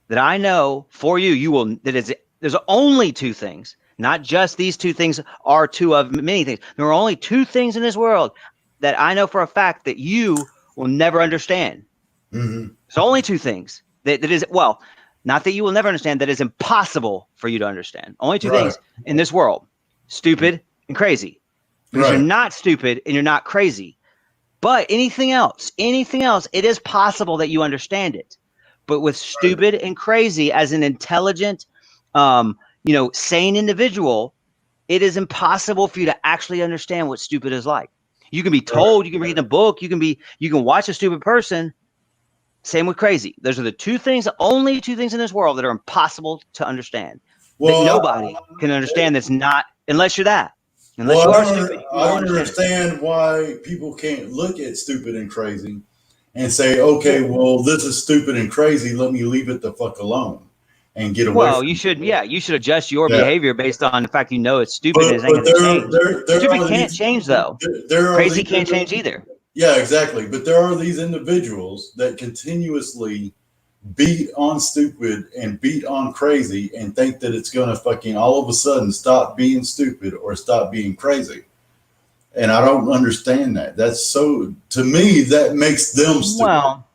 that I know for you. There's only two things. Not just these two things are two of many things. There are only two things in this world that I know for a fact that you will never understand. Mm-hmm. There's only two things that is, well, not that you will never understand, that is impossible for you to understand. Only two things in this world: stupid and crazy. Because you're not stupid and you're not crazy. But anything else, it is possible that you understand it. But with stupid and crazy, as an intelligent, sane individual, it is impossible for you to actually understand what stupid is like. You can be told, you can read a book, you can watch a stupid person. Same with crazy. Those are the only two things in this world that are impossible to understand. Well, that nobody can understand. That's not, unless you're that. Unless you are stupid. I understand why people can't look at stupid and crazy and say, okay, well, this is stupid and crazy. Let me leave it the fuck alone. and get away Well, from you it. should, yeah, you should adjust your Yeah. behavior based on the fact it's stupid and it ain't But going to change. there Stupid are can't these change though. there are Crazy these can't change either. yeah, exactly. But there are these individuals that continuously beat on stupid and beat on crazy and think that it's going to fucking all of a sudden stop being stupid or stop being crazy. And I don't understand that. That's so, to me, that makes them stupid. Well,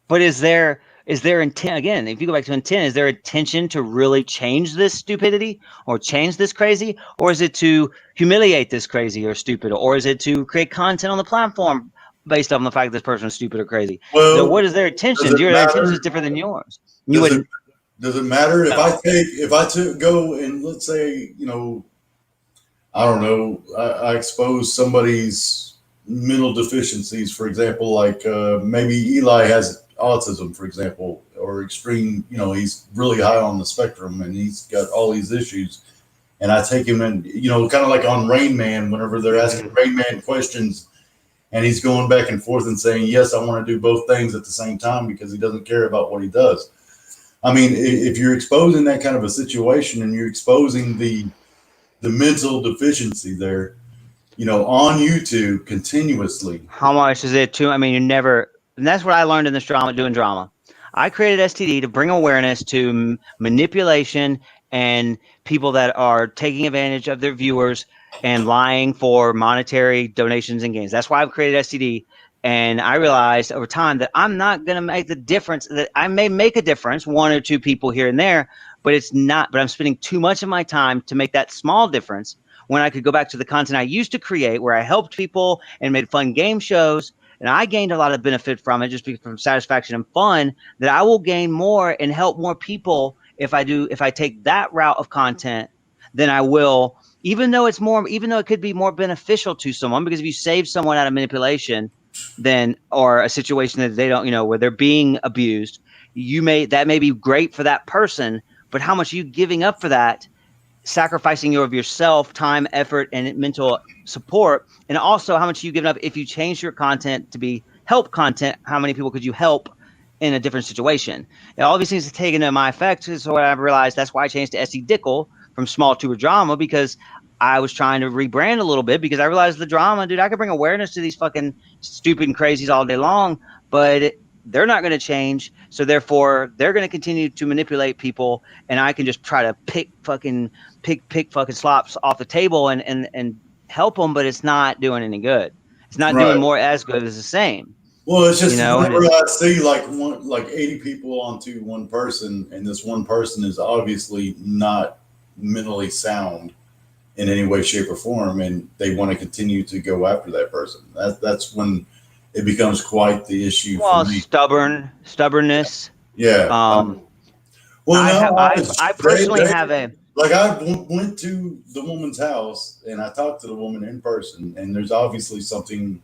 but is there intent again? If you go back to intent, is there intention to really change this stupidity or change this crazy, or is it to humiliate this crazy or stupid, or is it to create content on the platform based on the fact that this person is stupid or crazy? So, what Well, is their does intention? it Their intention is matter? different than yours. You Does it wouldn't. does it matter No. if I took go and let's say, I don't know, I expose somebody's mental deficiencies, for example, like maybe Eli has autism, for example, or extreme, he's really high on the spectrum and he's got all these issues. And I take him in, kind of like on Rain Man, whenever they're asking Rain Man questions and he's going back and forth and saying, yes, I want to do both things at the same time because he doesn't care about what he does. I mean, if you're exposing that kind of a situation and you're exposing the mental deficiency there, on YouTube continuously. How much is it to? I mean, you never. And that's what I learned in this drama, doing drama. I created STD to bring awareness to manipulation and people that are taking advantage of their viewers and lying for monetary donations and gains. That's why I've created STD. And I realized over time that I'm not going to make the difference. That I may make a difference, one or two people here and there, but it's not. But I'm spending too much of my time to make that small difference when I could go back to the content I used to create, where I helped people and made fun game shows. And I gained a lot of benefit from it, just from satisfaction and fun. That I will gain more and help more people if I take that route of content than I will, even though it could be more beneficial to someone, because if you save someone out of manipulation, or a situation that they don't, where they're being abused, that may be great for that person, but how much are you giving up for that? Sacrificing of yourself, time, effort, and mental support, and also how much you give up if you change your content to be help content. How many people could you help in a different situation? And all these things are taken into my effect. So what I've realized, that's why I changed to SC Dickel from small to a drama, because I was trying to rebrand a little bit, because I realized the drama, dude, I could bring awareness to these fucking stupid and crazies all day long, but they're not going to change. So therefore, they're going to continue to manipulate people, and I can just try to pick fucking slops off the table and help them, but it's not doing any good. It's not doing more as good as the same. Well, it's just whenever I see like 80 people onto one person, and this one person is obviously not mentally sound in any way, shape, or form, and they want to continue to go after that person. That's when it becomes quite the issue. Well, for me. Stubbornness. Yeah. I personally have a. Like, I went to the woman's house and I talked to the woman in person, and there's obviously something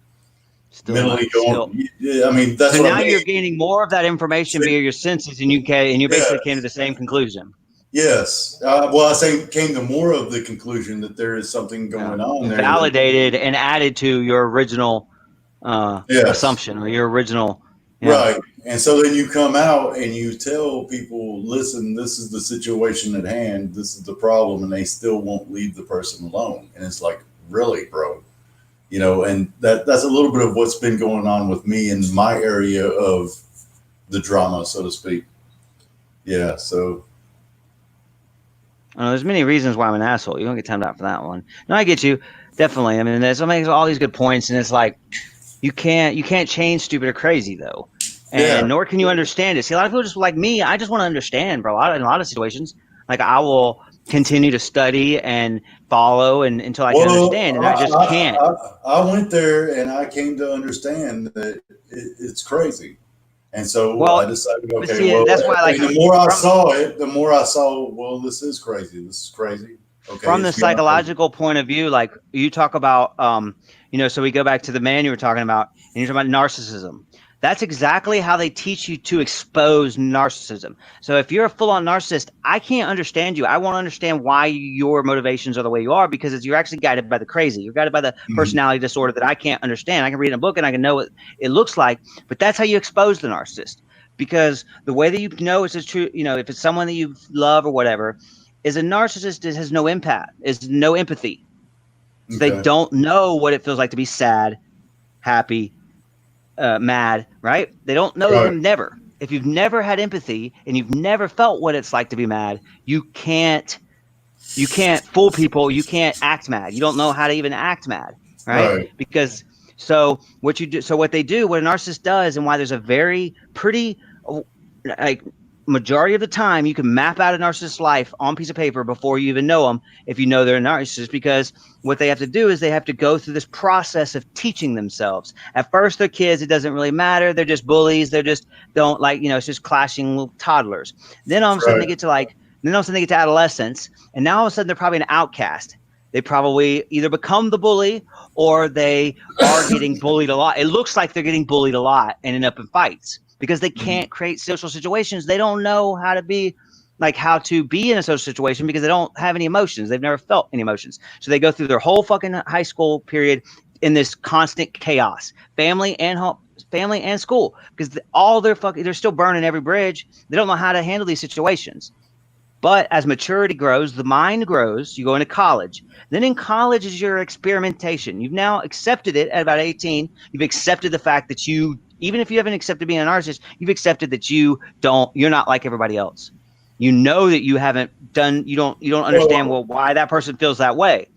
mentally going. Yeah, I mean, that's so what now I mean. You're gaining more of that information via your senses, and you basically came to the same conclusion. Yes. Well, I came to more of the conclusion that there is something going on there. Validated and added to your original assumption or your original. Right. And so then you come out and you tell people, listen, this is the situation at hand. This is the problem. And they still won't leave the person alone. And it's like, really, bro? And that's a little bit of what's been going on with me in my area of the drama, so to speak. Yeah. So. There's many reasons why I'm an asshole. You don't get timed out for that one. No, I get you. Definitely. I mean, there's all these good points, and it's like you can't change stupid or crazy though, and nor can you understand it. See, a lot of people just like me. I just want to understand, bro. In a lot of situations, like I will continue to study and follow until I can understand, and I just can't. I went there and I came to understand that it's crazy. And so I decided, okay, that's why the more I saw it, the more I saw, well, this is crazy. This is crazy. Okay. From the psychological point of view, like you talk about, so we go back to the man you were talking about, and you're talking about narcissism. That's exactly how they teach you to expose narcissism. So if you're a full-on narcissist, I can't understand you. I won't understand why your motivations are the way you are, because you're actually guided by the crazy. You're guided by the personality disorder that I can't understand. I can read in a book and I can know what it looks like, but that's how you expose the narcissist. because the way that you know it's a true, if it's someone that you love or whatever, is a narcissist that has no impact, is no empathy. So they Okay. don't know what it feels like to be sad, happy, mad, right? They don't know Right. them. Never. If you've never had empathy and you've never felt what it's like to be mad, you can't fool people. You can't act mad. You don't know how to even act mad, right? Right. Because what they do, what a narcissist does, and why there's a very pretty, like, majority of the time you can map out a narcissist's life on a piece of paper before you even know them, if you know they're a narcissist, because what they have to do is they have to go through this process of teaching themselves. At first they're kids, it doesn't really matter, they're just bullies, they're just don't like, it's just clashing little toddlers. Then all of a sudden Right. they get to adolescence, and now all of a sudden they're probably an outcast. They probably either become the bully or they are getting bullied a lot. It looks like they're getting bullied a lot and end up in fights because they can't create social situations. They don't know how to be in a social situation because they don't have any emotions. They've never felt any emotions. So they go through their whole fucking high school period in this constant chaos, family and school, because they're still burning every bridge. They don't know how to handle these situations. But as maturity grows, the mind grows, you go into college. Then in college is your experimentation. You've now accepted it at about 18. You've accepted the fact that even if you haven't accepted being a narcissist, you've accepted that you're not like everybody else. You know that you don't understand why that person feels that way.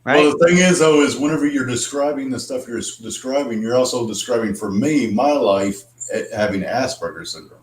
Right? Well, the thing is, though, is whenever you're describing the stuff you're describing, you're also describing, for me, my life, having Asperger's syndrome.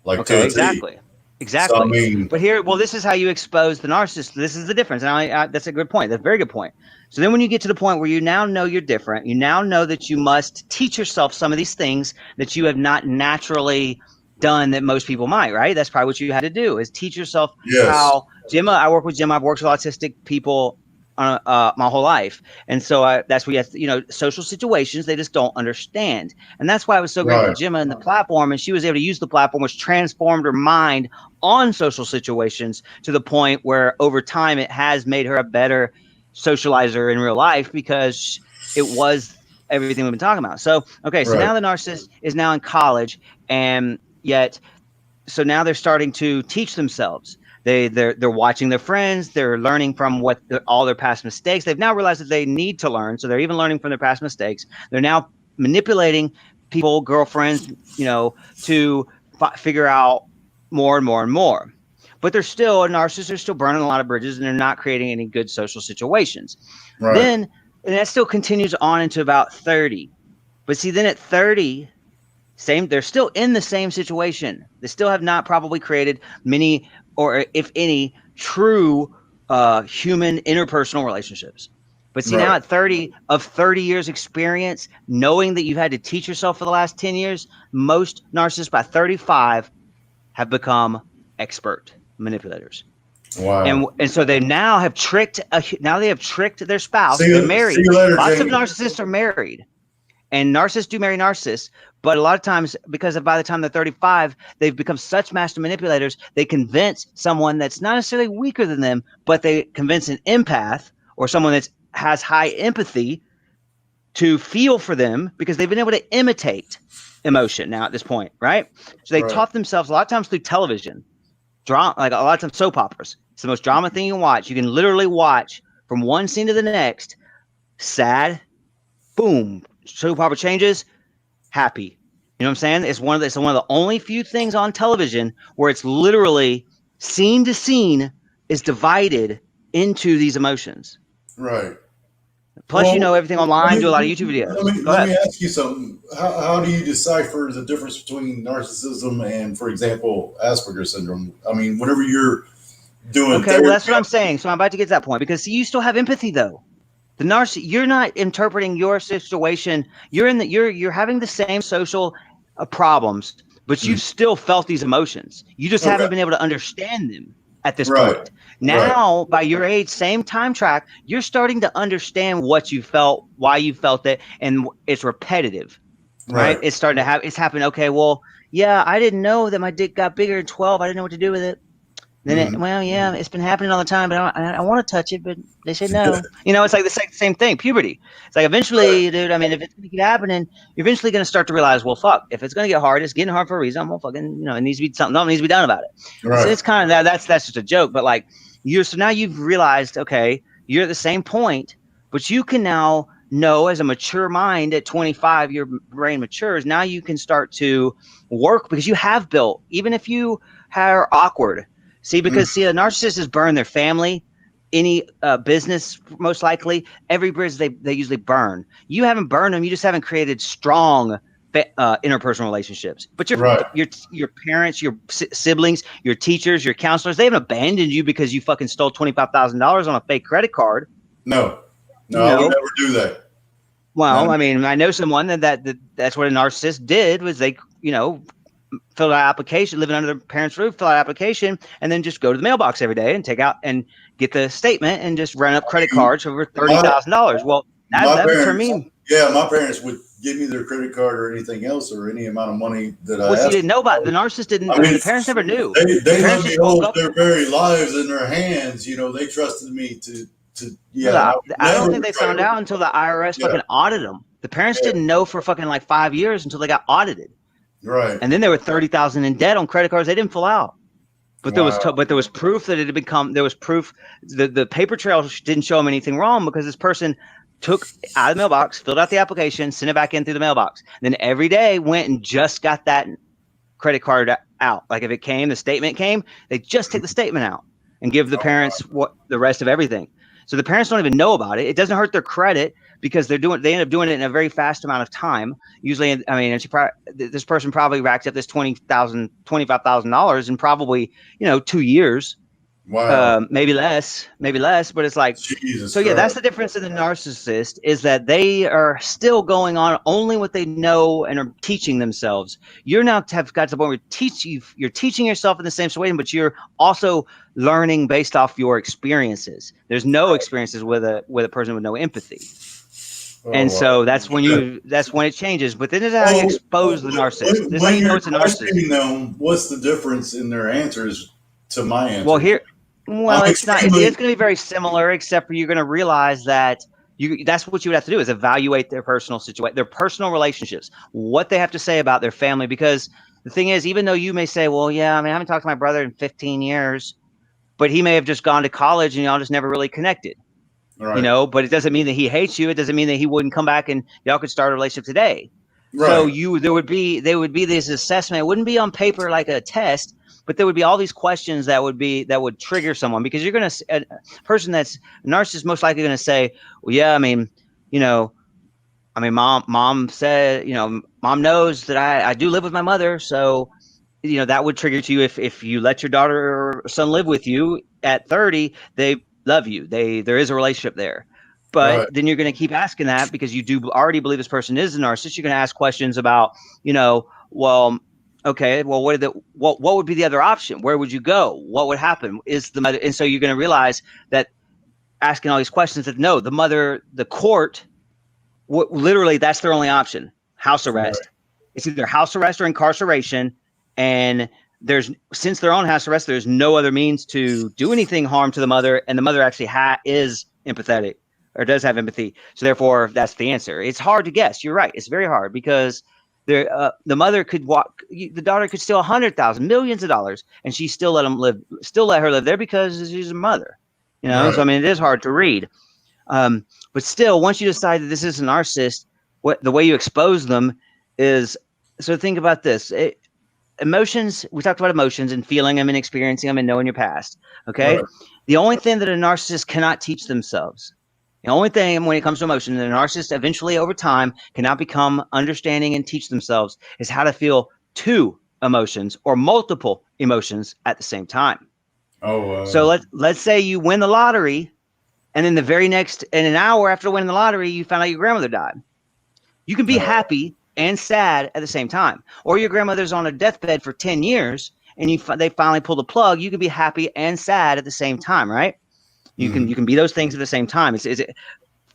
Like, okay, exactly. Exactly. So, I mean, but this is how you expose the narcissist. This is the difference. And that's a good point. That's a very good point. So then when you get to the point where you now know you're different, you now know that you must teach yourself some of these things that you have not naturally done that most people might, right? That's probably what you had to do, is teach yourself how. Gemma, I work with Gemma. I've worked with autistic people my whole life. And so that's where you have, social situations they just don't understand. And that's why I was so grateful to Gemma and the platform. And she was able to use the platform, which transformed her mind on social situations to the point where over time it has made her a better socializer in real life, because it was everything we've been talking about. So, okay, so now the narcissist is now in college, and so now they're starting to teach themselves. They're watching their friends. They're learning from all their past mistakes. They've now realized that they need to learn, so they're even learning from their past mistakes. They're now manipulating people, girlfriends, to figure out more and more and more. But they're still a narcissist. They're still burning a lot of bridges, and they're not creating any good social situations. And that still continues on into about 30. But see, then at 30, they're still in the same situation. They still have not probably created many, or if any, true human interpersonal relationships. But see, now at 30 years experience, knowing that you've had to teach yourself for the last 10 years, most narcissists by 35 have become expert manipulators. Wow. And so they now have tricked their spouse. They're married. Lots of narcissists are married. And narcissists do marry narcissists, but a lot of times, because by the time they're 35, they've become such master manipulators, they convince someone that's not necessarily weaker than them, but they convince an empath or someone that has high empathy to feel for them, because they've been able to imitate emotion now at this point, right? So they taught themselves a lot of times through television, drama, like a lot of times soap operas. It's the most drama thing you can watch. You can literally watch from one scene to the next, sad, boom, soap opera changes, happy. You know what I'm saying? It's one of the only few things on television where it's literally scene to scene is divided into these emotions. Right. Plus, everything online, do a lot of YouTube videos. Let me ask you something. How do you decipher the difference between narcissism and, for example, Asperger's syndrome? I mean, whenever you're doing well, that's what I'm saying. So I'm about to get to that point, because you still have empathy, though. The you're not interpreting your situation. You're having the same social problems, but you've still felt these emotions. You just haven't been able to understand them at this point. Now, by your age, same time track, you're starting to understand what you felt, why you felt it, and it's repetitive, right? It's happening. Okay, well, yeah, I didn't know that my dick got bigger at 12. I didn't know what to do with it. Then well, yeah, it's been happening all the time, but I want to touch it, but they say no. It's like the same thing. Puberty. It's like eventually, dude. I mean, if it's gonna keep happening, you're eventually gonna start to realize, well, fuck. If it's gonna get hard, it's getting hard for a reason. I'm gonna fucking, it needs to be something. Needs to be done about it. Right. So it's kind of that. That's just a joke. But like so now you've realized, okay, you're at the same point, but you can now know as a mature mind at 25, your brain matures. Now you can start to work because you have built, even if you are awkward. See, because a narcissist has burned their family, any business, most likely, every bridge they usually burn. You haven't burned them. You just haven't created strong interpersonal relationships. But your parents, your siblings, your teachers, your counselors, they haven't abandoned you because you fucking stole $25,000 on a fake credit card. No, I would never do that. Well, I mean, I know someone that's what a narcissist did was they, fill out application, living under their parents' roof, fill out application, and then just go to the mailbox every day and take out and get the statement and just run up credit cards over $30,000. Well, that would turn me. Yeah, my parents would give me their credit card or anything else or any amount of money that I asked. You didn't know about it. The narcissist didn't. The parents never knew. They let me hold their very lives in their hands. They trusted me to. Yeah, I don't think they found out until the IRS fucking audited them. The parents didn't know for fucking like 5 years until they got audited. Right. And then they were $30,000 in debt on credit cards they didn't fill out. But there was proof that it had become. There was proof the paper trail didn't show them anything wrong because this person took out of the mailbox, filled out the application, sent it back in through the mailbox. Then every day went and just got that credit card out. Like if it came, the statement came, they just take the statement out and give the parents what the rest of everything. So the parents don't even know about it. It doesn't hurt their credit because they end up doing it in a very fast amount of time. Usually, I mean, this person probably racked up this $25,000 in probably 2 years. Wow. Maybe less, but it's like, Jesus so yeah, that's the difference in the narcissist is that they are still going on only what they know and are teaching themselves. You're now have got to the point where you're teaching yourself in the same way, but you're also learning based off your experiences. There's no experiences with a person with no empathy. So that's when it changes. But then is how you expose the narcissist. This is how you know it's a narcissist. Them, what's the difference in their answers to my answer? Well, it's not. It's going to be very similar, except for you're going to realize that that's what you would have to do is evaluate their personal situation, their personal relationships, what they have to say about their family. Because the thing is, even though you may say, well, yeah, I mean, I haven't talked to my brother in 15 years, but he may have just gone to college and y'all just never really connected. Right. But it doesn't mean that he hates you. It doesn't mean that he wouldn't come back and y'all could start a relationship today. Right. So there would be this assessment. It wouldn't be on paper like a test, but there would be all these questions that would trigger someone because you're going to a person that's a narcissist most likely going to say, well, yeah, I mean, mom said, mom knows that I do live with my mother. So, that would trigger to you if you let your daughter or son live with you at 30, they love you. There is a relationship there. But then you're going to keep asking that because you do already believe this person is a narcissist. You're going to ask questions about, well, okay, well, what would be the other option? Where would you go? What would happen? Is the mother? And so you're going to realize that asking all these questions that no, the court, literally that's their only option. House arrest. Right. It's either house arrest or incarceration. And since they're on house arrest, there's no other means to do anything harm to the mother. And the mother actually is empathetic or does have empathy. So therefore, that's the answer. It's hard to guess. You're right. It's very hard because the mother could the daughter could steal $100,000, millions of dollars, and she still let her live there because she's a mother. Right. So I mean, it is hard to read. But still, once you decide that this is a narcissist, the way you expose them is, so think about this. Emotions, we talked about emotions and feeling them and experiencing them and knowing your past. Okay. Right. The only thing that a narcissist cannot teach themselves, the only thing when it comes to emotion, that a narcissist eventually over time cannot become understanding and teach themselves is how to feel two emotions or multiple emotions at the same time. So let's say you win the lottery and then in an hour after winning the lottery, you found out your grandmother died. You can be happy and sad at the same time. Or your grandmother's on a deathbed for 10 years and they finally pull the plug. You can be happy and sad at the same time, right? You can be those things at the same time.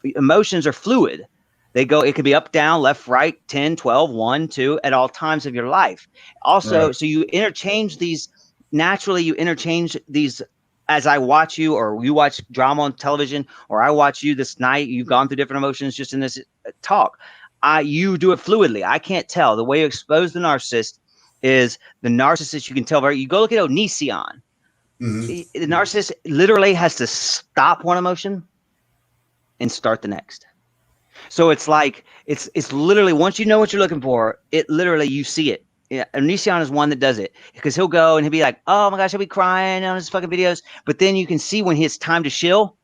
Emotions are fluid. It could be up, down, left, right, 10, 12, 1, 2 at all times of your life. Also, So you interchange these naturally you interchange these. As I watch you, or you watch drama on television, or I watch you this night, you've gone through different emotions just in this talk. You do it fluidly. I can't tell. The way you expose the narcissist is the narcissist. You can tell very. You go look at Onision. Mm-hmm. The narcissist literally has to stop one emotion and start the next. So it's like it's literally, once you know what you're looking for, it literally, you see it. Yeah, Onision is one that does it, because he'll go and he'll be like, "Oh my gosh, he'll be crying on his fucking videos," but then you can see when it's time to shill,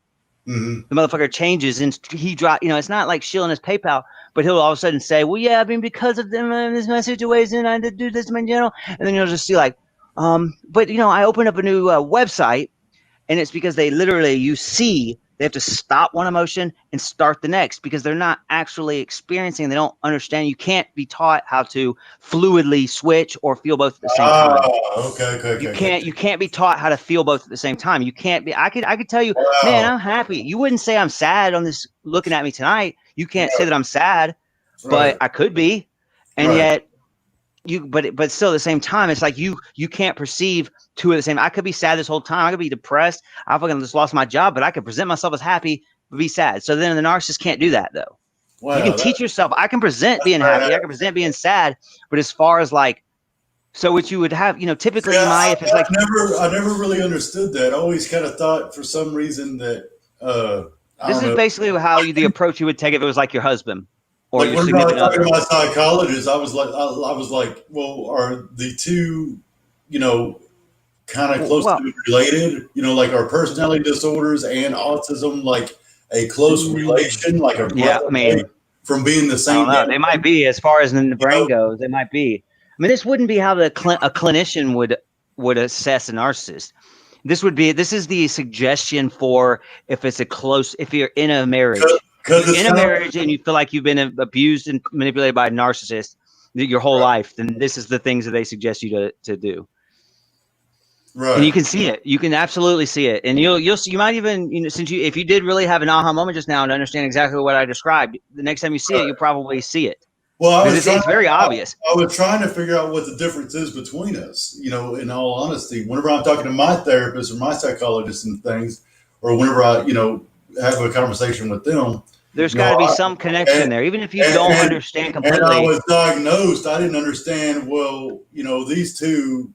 Mm-hmm. the motherfucker changes and he drop. It's not like shilling his PayPal, but he'll all of a sudden say, "Well, yeah, I mean, because of them, this is my situation, I did do this, man, and then you'll just see like, but I opened up a new website. And it's because they literally, you see, they have to stop one emotion and start the next, because they're not actually experiencing. They don't understand. You can't be taught how to fluidly switch or feel both at the same time. Okay. You can't be taught how to feel both at the same time. You can't be. I could tell you, Wow. man, I'm happy. You wouldn't say I'm sad on this looking at me tonight. You can't say that I'm sad, but I could be, and yet. But still at the same time, it's like you can't perceive two of the same. I could be sad this whole time. I could be depressed. I fucking just lost my job, but I could present myself as happy, but be sad. So then the narcissist can't do that though. Wow, you can teach yourself. I can present being happy. I can present being sad. But as far as like, so what you would have, typically if it's like, I never really understood that. I always kind of thought for some reason that this is basically how the approach you would take if it was like your husband. Or like when I was talking to my psychologist, I was like, well, are the two, kind of closely related? Like our personality disorders and autism, like a close relation, like a from being the same. They might be, as far as the brain goes. They might be. I mean, this wouldn't be how a clinician would assess a narcissist. This is the suggestion for if you're in a marriage. If you're in a marriage and you feel like you've been abused and manipulated by a narcissist your whole life, then this is the things that they suggest you to do. Right. And you can see it. You can absolutely see it. And you might even, if you did really have an aha moment just now and understand exactly what I described, the next time you see it, you'll probably see it. Well, it's very obvious. I was trying to figure out what the difference is between us, in all honesty. Whenever I'm talking to my therapist or my psychologist and things, or whenever I, have a conversation with them, there's got to be some connection there, even if you don't understand completely. And I was diagnosed. I didn't understand. Well, these two,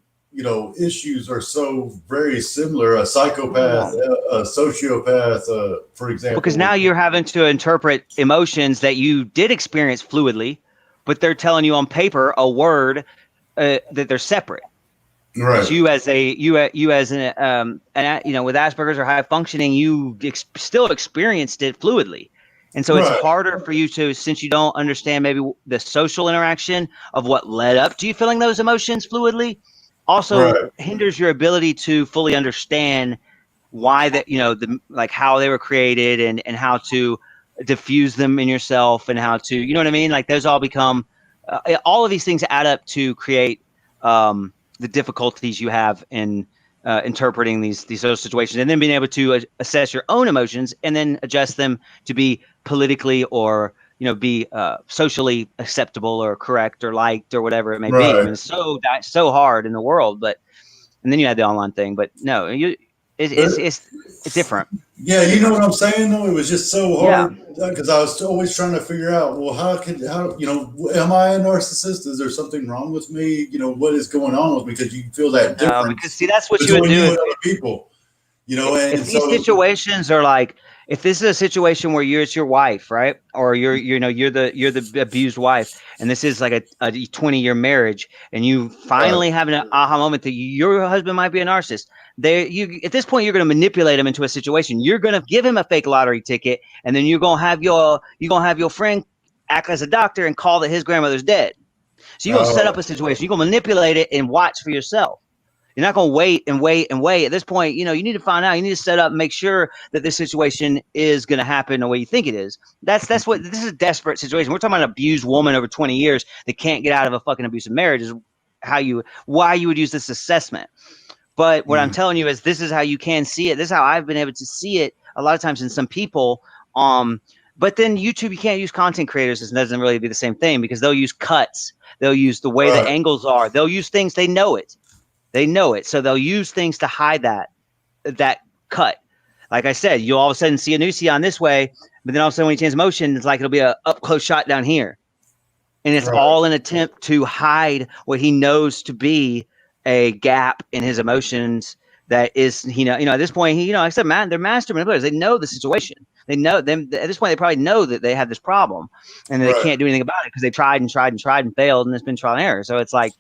issues are so very similar. A psychopath, a sociopath, for example. Because now you're having to interpret emotions that you did experience fluidly, but they're telling you on paper a word that they're separate. Right. So you as an with Asperger's or high functioning, you still experienced it fluidly. And so it's harder for you to, since you don't understand maybe the social interaction of what led up to you feeling those emotions fluidly, also hinders your ability to fully understand why that, how they were created and how to diffuse them in yourself and how to, you know what I mean? Like those all become, all of these things add up to create the difficulties you have in interpreting these social situations, and then being able to assess your own emotions and then adjust them to be politically or be socially acceptable or correct or liked or whatever it may be. I mean, it's so hard in the world, and then you had the online thing, but no, it's different. Yeah, you know what I'm saying though? It was just so hard because I was always trying to figure out, well, how am I a narcissist? Is there something wrong with me? What is going on with me? Because you feel that difference. Because see, that's what you would do. With other people, if these situations are like, if this is a situation where it's your wife, right? Or you're the abused wife, and this is like a 20-year marriage, and you finally have an aha moment that your husband might be a narcissist. At this point, you're going to manipulate him into a situation. You're going to give him a fake lottery ticket, and then you're going to have your friend act as a doctor and call that his grandmother's dead. So you're going to set up a situation. You're going to manipulate it and watch for yourself. You're not going to wait and wait and wait. At this point, you need to find out. You need to set up and make sure that this situation is going to happen the way you think it is. That's what this is, a desperate situation. We're talking about an abused woman over 20 years that can't get out of a fucking abusive marriage. Is why you would use this assessment. But what I'm telling you is this is how you can see it. This is how I've been able to see it a lot of times in some people. But then YouTube, you can't use content creators. It doesn't really be the same thing because they'll use cuts. They'll use the way the angles are. They'll use things. They know it. They know it, so they'll use things to hide that cut. Like I said, you'll all of a sudden see a Nusian this way, but then all of a sudden when you change motion, it's like it'll be a up close shot down here, and it's Right. all an attempt to hide what he knows to be a gap in his emotions. That is, at this point, like I said, man, they're master manipulators. They know the situation. They know them at this point. They probably know that they have this problem, and that they can't do anything about it because they've tried and tried and tried and failed, and it's been trial and error. So it's like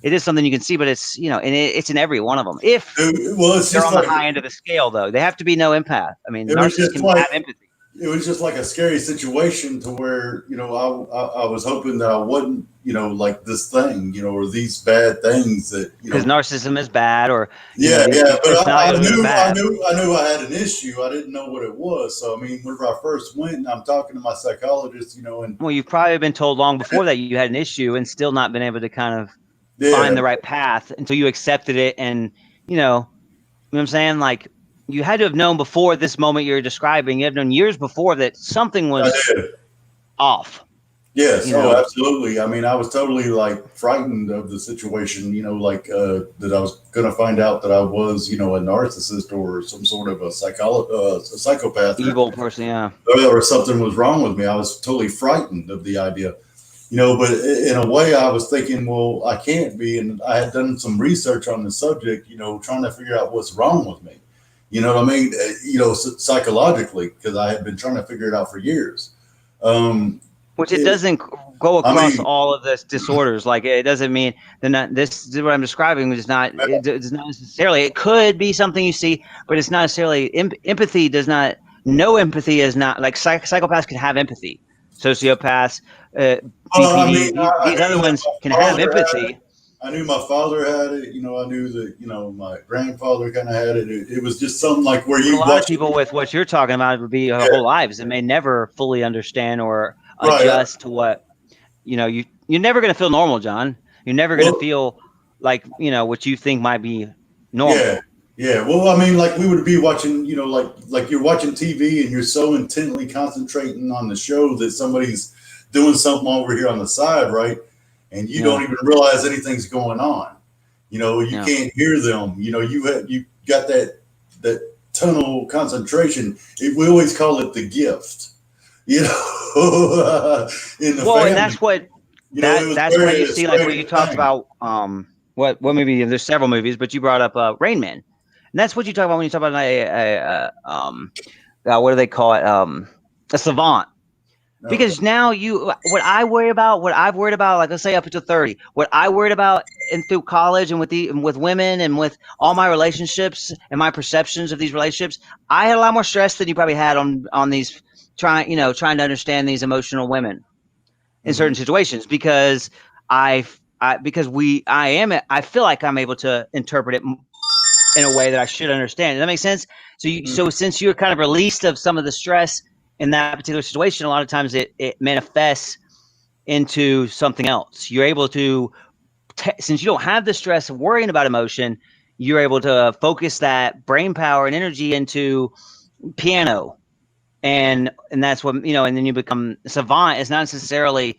it is something you can see, but it's and it's in every one of them. If they're on the high end of the scale, though, they have to be no empath. I mean, narcissists can have empathy. It was just like a scary situation to where, I was hoping that I wasn't, like this thing, or these bad things that, because narcissism is bad, or but I knew I had an issue. I didn't know what it was. So, I mean, whenever I first went and I'm talking to my psychologist, and well, you've probably been told long before that you had an issue and still not been able to kind of find the right path until you accepted it. And, you know what I'm saying? Like, you had to have known before this moment you're describing. You had known years before that something was off. Yes. Absolutely. I mean, I was totally like frightened of the situation, that I was going to find out that I was, a narcissist or some sort of a psychopath, evil person. Yeah. Or something was wrong with me. I was totally frightened of the idea, but in a way I was thinking, well, I can't be. And I had done some research on the subject, trying to figure out what's wrong with me. You know what I mean? Psychologically, because I had been trying to figure it out for years. Which it doesn't go across all of this disorders. Like, it doesn't mean this is what I'm describing. It's not necessarily. It could be something you see, but it's not necessarily. Empathy does not. No empathy is not like psychopaths can have empathy. Sociopaths, DPD, these other ones can have empathy. I knew my father had it. I knew that, my grandfather kind of had it. It was just something like where you. A lot of people with what you're talking about would be their whole lives and may never fully understand or adjust to what, you're never going to feel normal, John. You're never going to feel like, what you think might be normal. Yeah. Yeah. Well, I mean, like we would be watching, like you're watching TV and you're so intently concentrating on the show that somebody's doing something over here on the side, right? And you don't even realize anything's going on. You can't hear them. You got that tunnel concentration. We always call it the gift. In the family. And that's what that's what you see. Like when you talked about what movie? There's several movies, but you brought up Rain Man, and that's what you talk about when you talk about what do they call it? A savant. Because now what I've worried about, like let's say up until 30, what I worried about and through college and with women and with all my relationships and my perceptions of these relationships, I had a lot more stress than you probably had on these trying to understand these emotional women in certain situations because I feel like I'm able to interpret it in a way that I should understand. Does that make sense? So so since you're kind of released of some of the stress in that particular situation, a lot of times it manifests into something else. You're able to, since you don't have the stress of worrying about emotion, you're able to focus that brain power and energy into piano. And that's what, and then you become a savant. It's not necessarily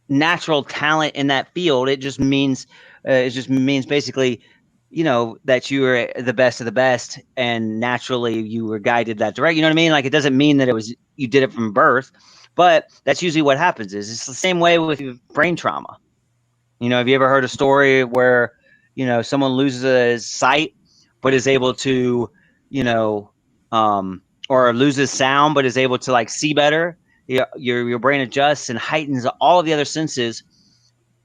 natural talent in that field. It just means basically, that you were the best of the best and naturally you were guided that direction. You know what I mean? Like, it doesn't mean that you did it from birth, but that's usually what happens it's the same way with brain trauma. Have you ever heard a story where, someone loses his sight, but is able to, or loses sound, but is able to like see better? Your brain adjusts and heightens all of the other senses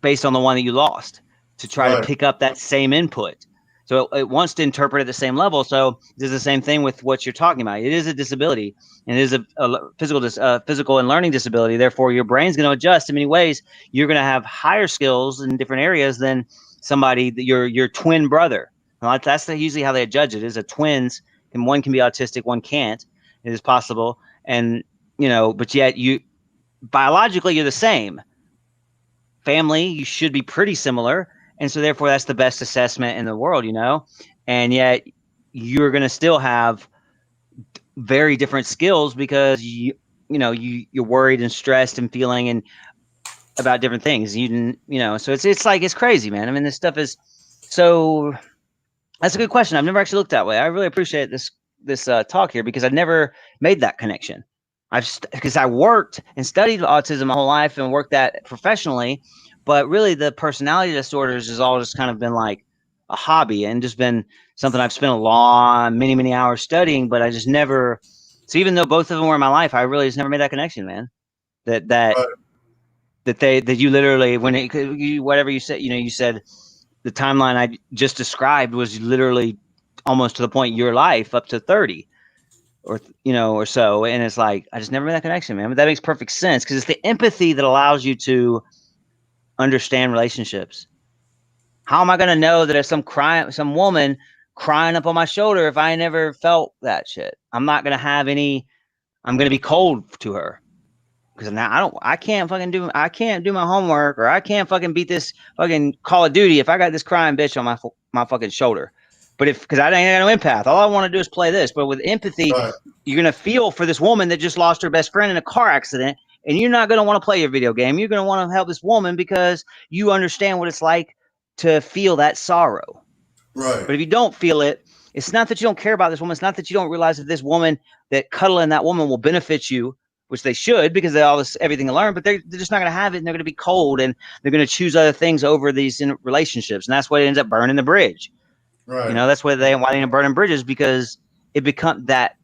based on the one that you lost to try to pick up that same input. So it wants to interpret at the same level. So it's the same thing with what you're talking about. It is a disability, and it is a physical and learning disability. Therefore, your brain's going to adjust in many ways. You're going to have higher skills in different areas than somebody your twin brother. Well, that's usually how they judge it. Is a twins, and one can be autistic, one can't. It is possible, and but yet biologically you're the same. Family, you should be pretty similar. And so therefore that's the best assessment in the world, and yet you're going to still have very different skills because you're worried and stressed and feeling and about different things. So it's like, it's crazy, man. I mean, this stuff is So that's a good question. I've never actually looked that way. I really appreciate this talk here because I've never made that connection. Because I worked and studied autism my whole life and worked that professionally, but really the personality disorders has all just kind of been like a hobby and just been something I've spent many hours studying, but I just never. So even though both of them were in my life, I really just never made that connection, man. That Right. that you literally whatever you said, you said the timeline I just described was literally almost to the point of your life up to 30 or so. And it's like, I just never made that connection, man. But that makes perfect sense because it's the empathy that allows you to understand relationships. How am I going to know that if some woman crying up on my shoulder, if I never felt that shit, I'm not going to have any, I'm going to be cold to her. Because now I can't do my homework, or I can't fucking beat this fucking Call of Duty if I got this crying bitch on my fucking shoulder. But because I ain't got no empath, all I want to do is play this. But with empathy, Right. you're gonna feel for this woman that just lost her best friend in a car accident, and you're not gonna want to play your video game. You're gonna want to help this woman because you understand what it's like to feel that sorrow. Right. But if you don't feel it, it's not that you don't care about this woman. It's not that you don't realize that this woman, that cuddling that woman will benefit you, which they should because they all everything to learn. But they're just not going to have it, and they're going to be cold, and they're going to choose other things over these relationships, and that's why it ends up burning the bridge. Right. That's why they end up burning bridges, because it becomes that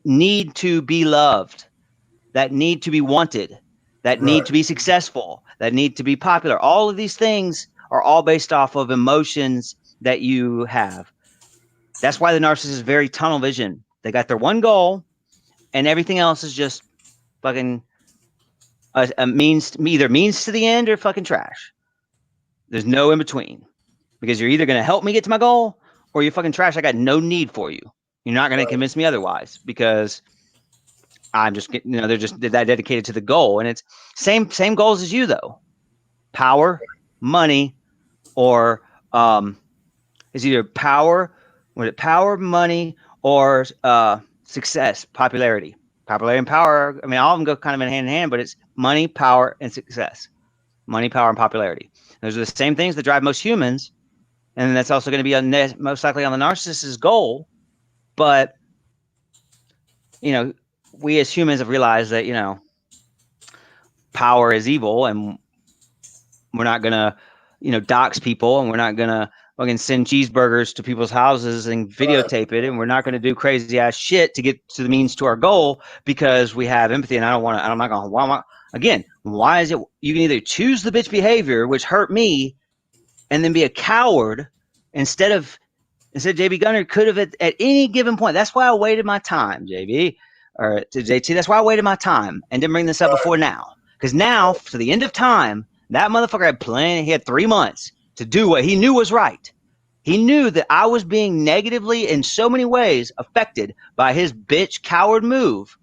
need to be loved, that need to be wanted, that need Right. to be successful, that need to be popular. All of these things are all based off of emotions that you have. That's why the narcissist is very tunnel vision. They got their one goal, and everything else is just fucking a means, either means to the end or fucking trash. There's no in between, because you're either going to help me get to my goal or you're fucking trash. I got no need for you. You're not going to convince me otherwise, because I'm just, they're just that dedicated to the goal. And it's same goals as you though. Power, money, or is either power, money, or success, popularity. Popularity and power, I mean, all of them go kind of in hand, but it's money, power, and success. Money, power, and popularity. Those are the same things that drive most humans, and that's also going to be most likely on the narcissist's goal. But we as humans have realized that power is evil, and we're not going to dox people, and we're not going to fucking send cheeseburgers to people's houses and videotape it, and we're not going to do crazy ass shit to get to the means to our goal, because we have empathy. And I'm not going to, why is it you can either choose the bitch behavior, which hurt me, and then be a coward instead JB Gunner could have at any given point. That's why I waited my time, JB, or to JT. That's why I waited my time and didn't bring this up before now. Because now, to the end of time, that motherfucker had planned. He had 3 months to do what he knew was right. He knew that I was being negatively in so many ways affected by his bitch coward move,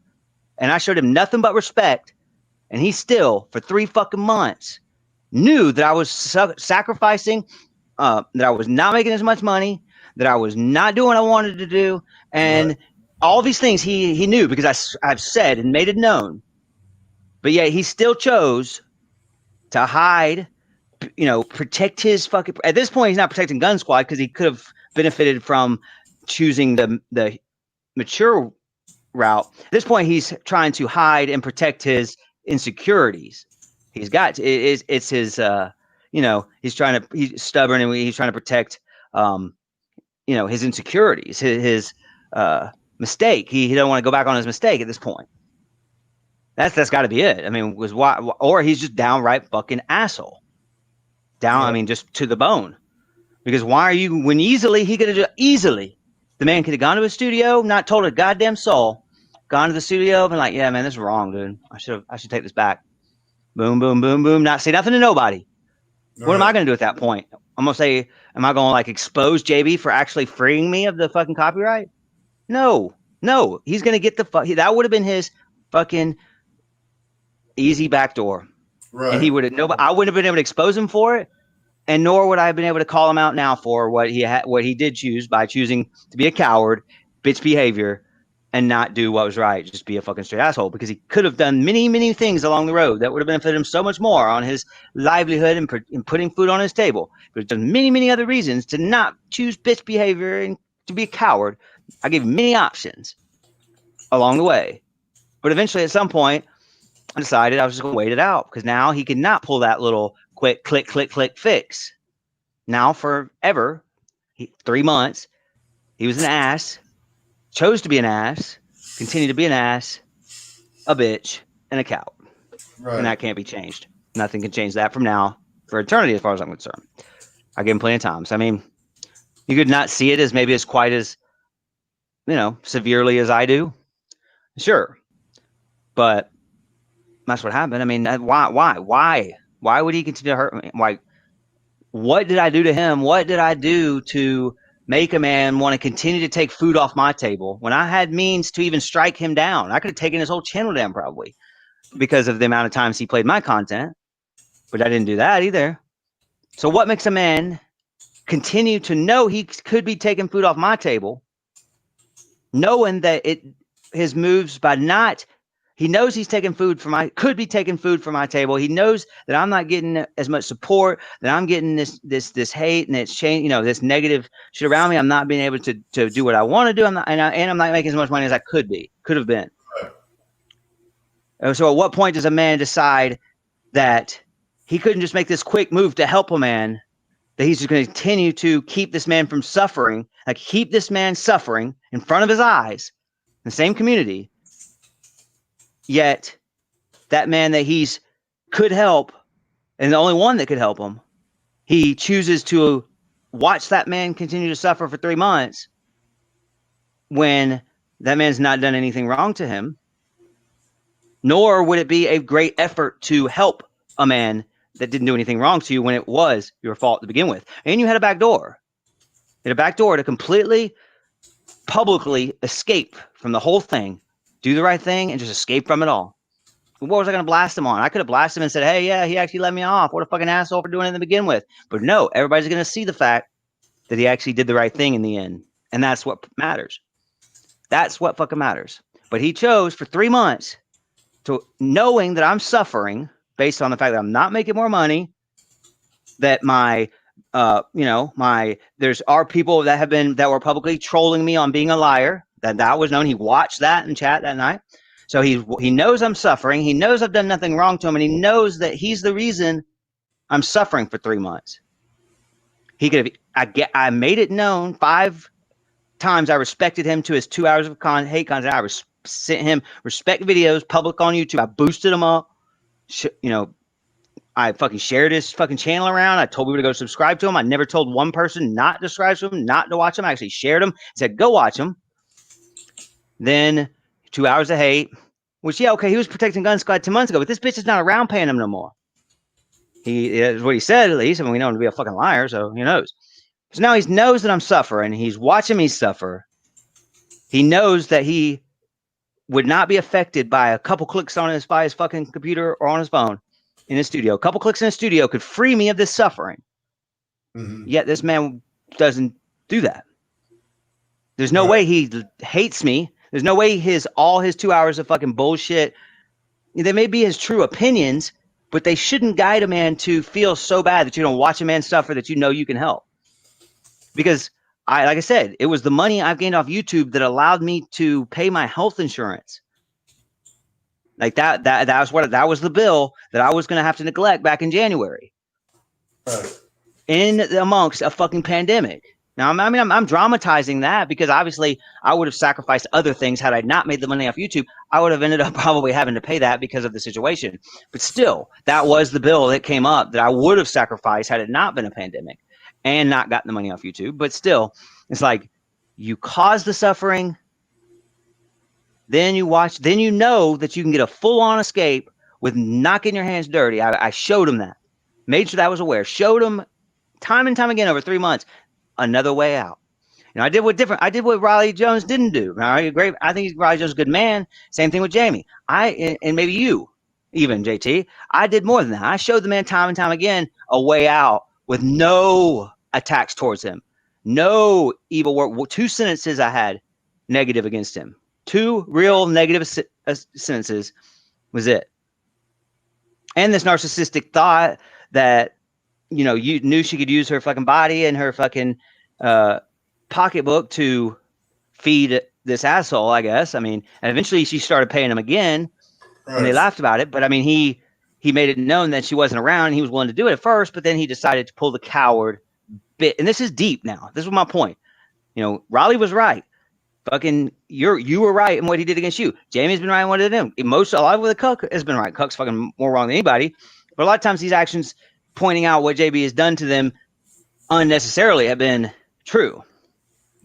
and I showed him nothing but respect. And he still, for 3 fucking months, knew that I was sacrificing, that I was not making as much money, that I was not doing what I wanted to do, and all these things he knew, because I've said and made it known. But yet he still chose to hide, protect his fucking. At this point, he's not protecting Gun Squad, because he could have benefited from choosing the mature route. At this point, he's trying to hide and protect his insecurities. He's got it's his he's stubborn, and he's trying to protect his insecurities, his mistake. He don't want to go back on his mistake at this point. That's got to be it. I mean, was why, or he's just downright fucking asshole. I mean, just to the bone. Because why are you, when he could have easily, the man could have gone to his studio, not told a goddamn soul, gone to the studio and been like, yeah, man, this is wrong, dude. I should take this back. Boom, boom, boom, boom. Not say nothing to nobody. What am I going to do at that point? I'm going to say, am I going to like expose JB for actually freeing me of the fucking copyright? No. He's going to get that would have been his fucking easy backdoor. Right. And I wouldn't have been able to expose him for it, and nor would I have been able to call him out now for what he did choose by choosing to be a coward, bitch behavior, and not do what was right, just be a fucking straight asshole, because he could have done many, many things along the road that would have benefited him so much more on his livelihood and putting food on his table. There's done many, many other reasons to not choose bitch behavior and to be a coward. I gave many options along the way. But eventually, at some point, I decided I was just going to wait it out, because now he could not pull that little quick click, click, click fix. Now, forever, 3 months, he was an ass, chose to be an ass, continue to be an ass, a bitch, and a coward. Right. And that can't be changed. Nothing can change that from now for eternity, as far as I'm concerned. I gave him plenty of times. I mean, you could not see it as maybe as quite as, severely as I do. Sure. But that's what happened. I mean, why would he continue to hurt me? Why? What did I do to him? What did I do to make a man want to continue to take food off my table when I had means to even strike him down? I could have taken his whole channel down probably because of the amount of times he played my content, but I didn't do that either. So what makes a man continue to know he could be taking food off my table, knowing that his moves by not, he knows he's taking food from could be taking food from my table. He knows that I'm not getting as much support, that I'm getting this hate and it's change, this negative shit around me. I'm not being able to do what I want to do. I'm not making as much money as I could have been. So at what point does a man decide that he couldn't just make this quick move to help a man, that he's just going to continue to keep this man from suffering, like keep this man suffering in front of his eyes in the same community? Yet that man that he's could help, and the only one that could help him, he chooses to watch that man continue to suffer for 3 months when that man's not done anything wrong to him. Nor would it be a great effort to help a man that didn't do anything wrong to you when it was your fault to begin with. And you had a back door. You had a back door to completely, publicly escape from the whole thing. Do the right thing and just escape from it all. What was I going to blast him on? I could have blasted him and said, hey, yeah, he actually let me off. What a fucking asshole for doing it to begin with. But no, everybody's going to see the fact that he actually did the right thing in the end. And that's what matters. That's what fucking matters. But he chose for 3 months to, knowing that I'm suffering based on the fact that I'm not making more money, that there's people that were publicly trolling me on being a liar. That was known. He watched that in chat that night. So he knows I'm suffering. He knows I've done nothing wrong to him, and he knows that he's the reason I'm suffering for 3 months. He could have. I made it known 5 times. I respected him to his 2 hours of hate content. I sent him respect videos public on YouTube. I boosted him up. I fucking shared his fucking channel around. I told people to go subscribe to him. I never told one person not to subscribe to him, not to watch him. I actually shared him. Said go watch him. Then 2 hours of hate, which, yeah, okay, he was protecting Gun Squad 10 months ago, but this bitch is not around paying him no more. He is what he said, at least. I mean, we know him to be a fucking liar, so who knows? So now he knows that I'm suffering. He's watching me suffer. He knows that he would not be affected by a couple clicks by his fucking computer or on his phone in his studio. A couple clicks in his studio could free me of this suffering. Mm-hmm. Yet this man doesn't do that. There's no way he hates me. There's no way all his 2 hours of fucking bullshit, they may be his true opinions, but they shouldn't guide a man to feel so bad that you don't watch a man suffer that you know you can help. Because like I said, it was the money I've gained off YouTube that allowed me to pay my health insurance. Like that was the bill that I was going to have to neglect back in January. In amongst a fucking pandemic. Now, I'm dramatizing that because obviously I would have sacrificed other things had I not made the money off YouTube. I would have ended up probably having to pay that because of the situation. But still, that was the bill that came up that I would have sacrificed had it not been a pandemic and not gotten the money off YouTube. But still, it's like you cause the suffering, then you know that you can get a full-on escape with not getting your hands dirty. I showed him that. Made sure that I was aware. Showed him time and time again over 3 months. Another way out. I did what Riley Jones didn't do. I think Riley Jones is a good man. Same thing with Jamie. And maybe you, even JT. I did more than that. I showed the man time and time again a way out with no attacks towards him, no evil work. 2 sentences I had negative against him. 2 real negative sentences was it. And this narcissistic thought that, you know, you knew she could use her fucking body and her fucking pocketbook to feed this asshole, I guess. I mean, and eventually she started paying him again, and they laughed about it. But I mean, he made it known that she wasn't around. He was willing to do it at first, but then he decided to pull the coward bit. And this is deep now. This was my point. You know, Raleigh was right. Fucking, you were right in what he did against you. Jamie's been right in what he did to him. A lot of the Cuck has been right. Cuck's fucking more wrong than anybody. But a lot of times these actions pointing out what JB has done to them unnecessarily have been true.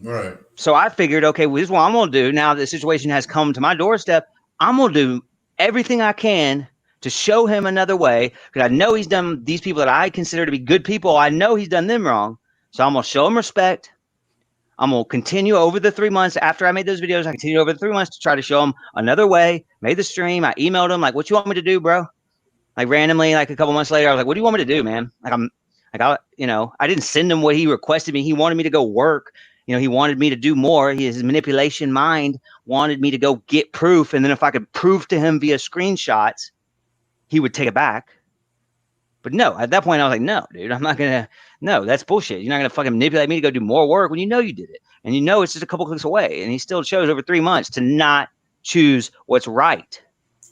Right. So I figured, okay, well, this is what I'm going to do. Now the situation has come to my doorstep. I'm going to do everything I can to show him another way, because I know he's done these people that I consider to be good people. I know he's done them wrong. So I'm going to show him respect. I'm going to continue over the 3 months after I made those videos. I continued over the 3 months to try to show him another way. Made the stream. I emailed him like, what you want me to do, bro? Like randomly, like a couple months later, I was like, what do you want me to do, man? I didn't send him what he requested me. He wanted me to go work. You know, he wanted me to do more. His manipulation mind wanted me to go get proof. And then if I could prove to him via screenshots, he would take it back. But no, at that point, I was like, no, dude, I'm not going to. No, that's bullshit. You're not going to fucking manipulate me to go do more work when you know you did it. And you know it's just a couple clicks away. And he still chose over 3 months to not choose what's right.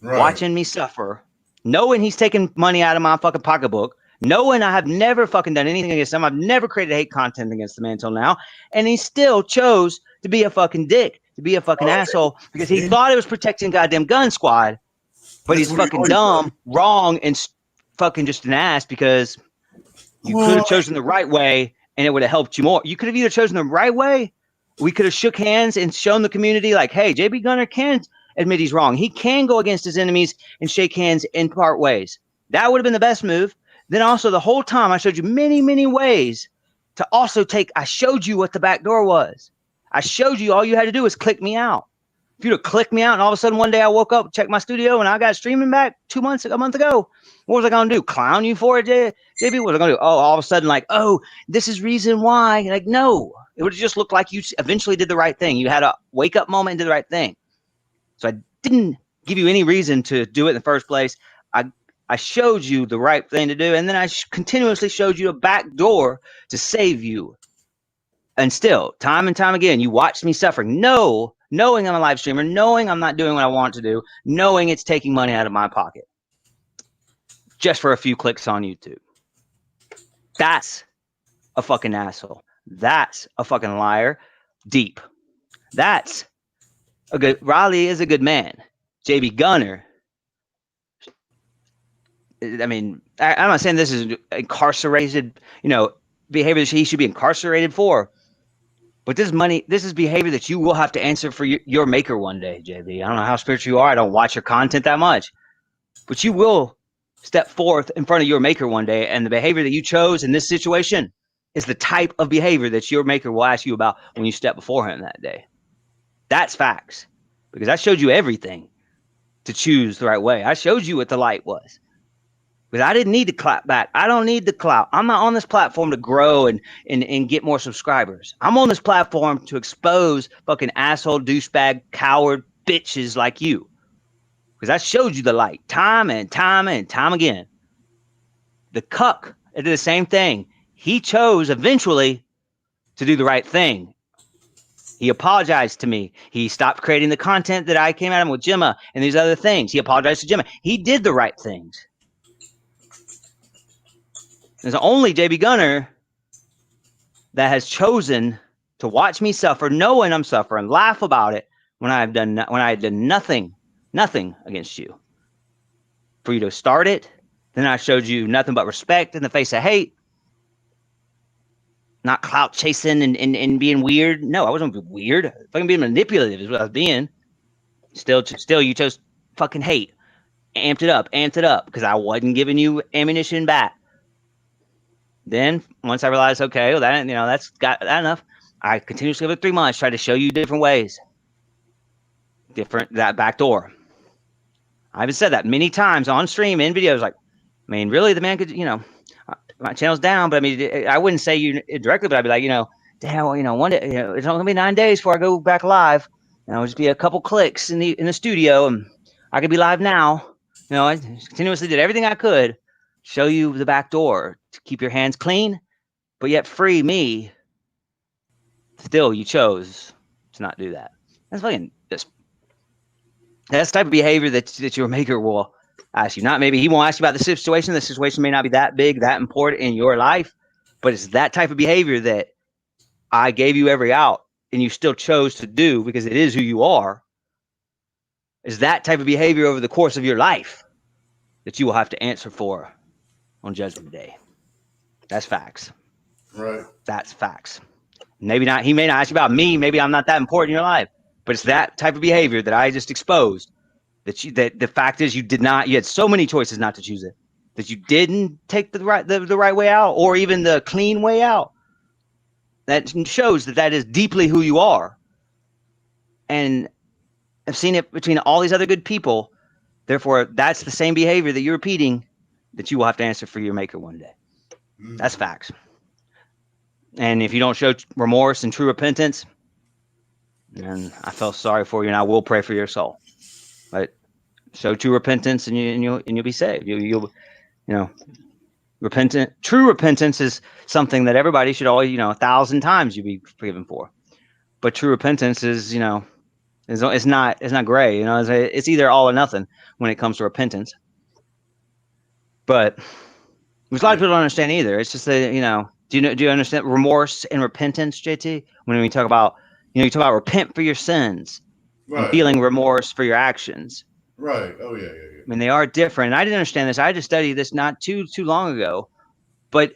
Watching me suffer, knowing he's taking money out of my fucking pocketbook, knowing I have never fucking done anything against him. I've never created hate content against the man until now. And he still chose to be a fucking dick, to be a fucking asshole, because he thought it was protecting goddamn Gun Squad. But he's fucking dumb, wrong, and fucking just an ass, because you could have chosen the right way and it would have helped you more. You could have either chosen the right way. We could have shook hands and shown the community like, hey, JB Gunner can admit he's wrong. He can go against his enemies and shake hands in part ways. That would have been the best move. Then also the whole time I showed you many, many ways to also I showed you what the back door was. I showed you all you had to do was click me out. If you'd have clicked me out and all of a sudden one day I woke up, checked my studio, and I got streaming back a month ago, what was I going to do? Clown you for it, JB? What was I going to do? Oh, all of a sudden like, oh, this is reason why. Like, no, it would have just looked like you eventually did the right thing. You had a wake up moment and did the right thing. So I didn't give you any reason to do it in the first place. I showed you the right thing to do, and then I continuously showed you a back door to save you. And still, time and time again, you watched me suffering. Knowing I'm a live streamer, knowing I'm not doing what I want to do, knowing it's taking money out of my pocket just for a few clicks on YouTube. That's a fucking asshole. That's a fucking liar. Deep. That's a good. Riley is a good man. JB Gunner. I mean, I'm not saying this is incarcerated, behavior that he should be incarcerated for. But this is behavior that you will have to answer for your maker one day, JB. I don't know how spiritual you are. I don't watch your content that much. But you will step forth in front of your maker one day, and the behavior that you chose in this situation is the type of behavior that your maker will ask you about when you step before him that day. That's facts. Because I showed you everything to choose the right way. I showed you what the light was. Because I didn't need to clap back. I don't need the clout. I'm not on this platform to grow and get more subscribers. I'm on this platform to expose fucking asshole, douchebag, coward bitches like you. Because I showed you the light time and time and time again. The Cuck did the same thing. He chose eventually to do the right thing. He apologized to me. He stopped creating the content that I came at him with Gemma and these other things. He apologized to Gemma. He did the right things. There's only JB Gunner that has chosen to watch me suffer, knowing I'm suffering, laugh about it when I had done nothing against you. For you to start it, then I showed you nothing but respect in the face of hate, not clout chasing and being weird. No, I wasn't weird. Fucking being manipulative is what I was being. Still, you chose fucking hate, amped it up because I wasn't giving you ammunition back. Then once I realized, okay, well, that's got that enough. I continuously over 3 months tried to show you different ways, that back door. I even said that many times on stream in videos. Like, I mean, really, the man could, my channel's down, but I mean, I wouldn't say you directly, but I'd be like, damn, one day, it's only gonna be 9 days before I go back live. And it would just be a couple clicks in the studio, and I could be live now. I continuously did everything I could, show you the back door to keep your hands clean, but yet free me. Still, you chose to not do that. That's fucking just. That's the type of behavior that your maker will ask you. Not maybe he won't ask you about the situation. The situation may not be that big, that important in your life, but it's that type of behavior that I gave you every out and you still chose to do because it is who you are. Is that type of behavior over the course of your life that you will have to answer for on Judgment Day. That's facts. Right. That's facts. Maybe not. He may not ask you about me. Maybe I'm not that important in your life. But it's that type of behavior that I just exposed. That the fact is you did not. You had so many choices not to choose it. That you didn't take the right way out, or even the clean way out. That shows that is deeply who you are. And I've seen it between all these other good people. Therefore, that's the same behavior that you're repeating that you will have to answer for your maker one day. That's facts. And if you don't show remorse and true repentance, then I feel sorry for you, and I will pray for your soul. But show true repentance, and you'll be saved. You'll true repentance is something that everybody should always 1,000 times you be forgiven for. But true repentance is it's not gray. It's either all or nothing when it comes to repentance. But there's a lot of people don't understand either. It's just that do you understand remorse and repentance, JT? When we talk about you talk about repent for your sins, right, and feeling remorse for your actions. Right. Oh yeah. I mean, they are different. And I didn't understand this. I just studied this not too long ago. But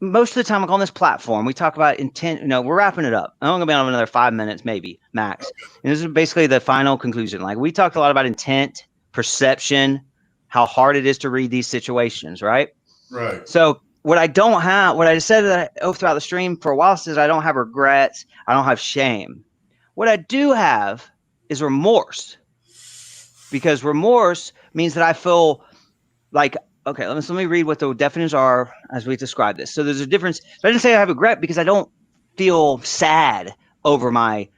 most of the time, like on this platform, we talk about intent. We're wrapping it up. I'm only gonna be on another 5 minutes, maybe max. Okay. And this is basically the final conclusion. Like we talked a lot about intent, perception, how hard it is to read these situations, right? Right. So what I just said that throughout the stream for a while says I don't have regrets. I don't have shame. What I do have is remorse, because remorse means that I feel like, okay, let me read what the definitions are as we describe this. So there's a difference. So I didn't say I have regret because I don't feel sad over my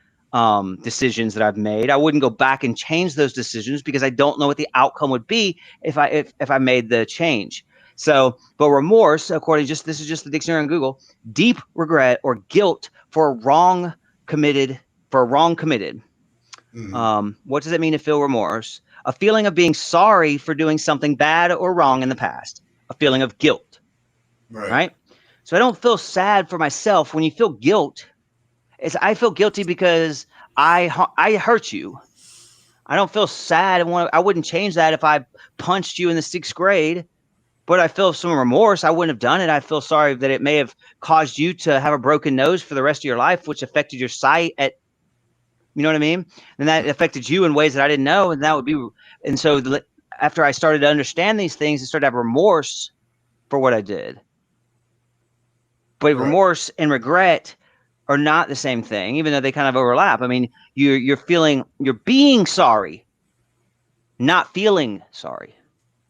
decisions that I've made. I wouldn't go back and change those decisions because I don't know what the outcome would be if I made the change. So, but remorse, this is just the dictionary on Google, deep regret or guilt for a wrong committed. Mm-hmm. What does it mean to feel remorse? A feeling of being sorry for doing something bad or wrong in the past. A feeling of guilt. Right? So I don't feel sad for myself. When you feel guilt, I feel guilty because I hurt you. I don't feel sad. I wouldn't change that if I punched you in the 6th grade. But I feel some remorse. I wouldn't have done it. I feel sorry that it may have caused you to have a broken nose for the rest of your life, which affected your sight you know what I mean? And that affected you in ways that I didn't know. And so after I started to understand these things, I started to have remorse for what I did. But right. Remorse and regret are not the same thing, even though they kind of overlap. I mean, you're being sorry, not feeling sorry.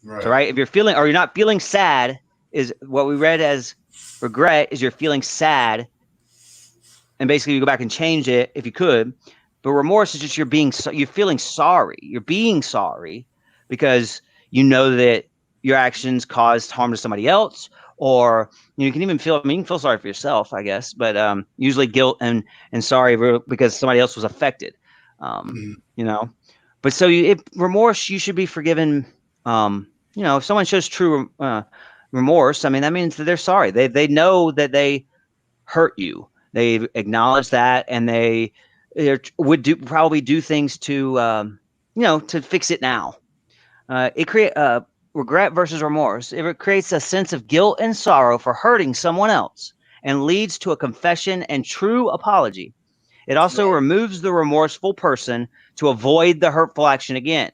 Right. So, right. If you're not feeling sad, is what we read as regret is you're feeling sad. And basically you go back and change it if you could. But remorse is just you're feeling sorry. You're being sorry because you know that your actions caused harm to somebody else, or you can even feel sorry for yourself, I guess. But usually guilt and sorry because somebody else was affected. But so remorse, you should be forgiven. If someone shows true remorse, I mean, that means that they're sorry. They know that they hurt you. They acknowledge that, and they would probably do things to fix it now. It creates regret versus remorse. It creates a sense of guilt and sorrow for hurting someone else and leads to a confession and true apology. It also removes the remorseful person to avoid the hurtful action again.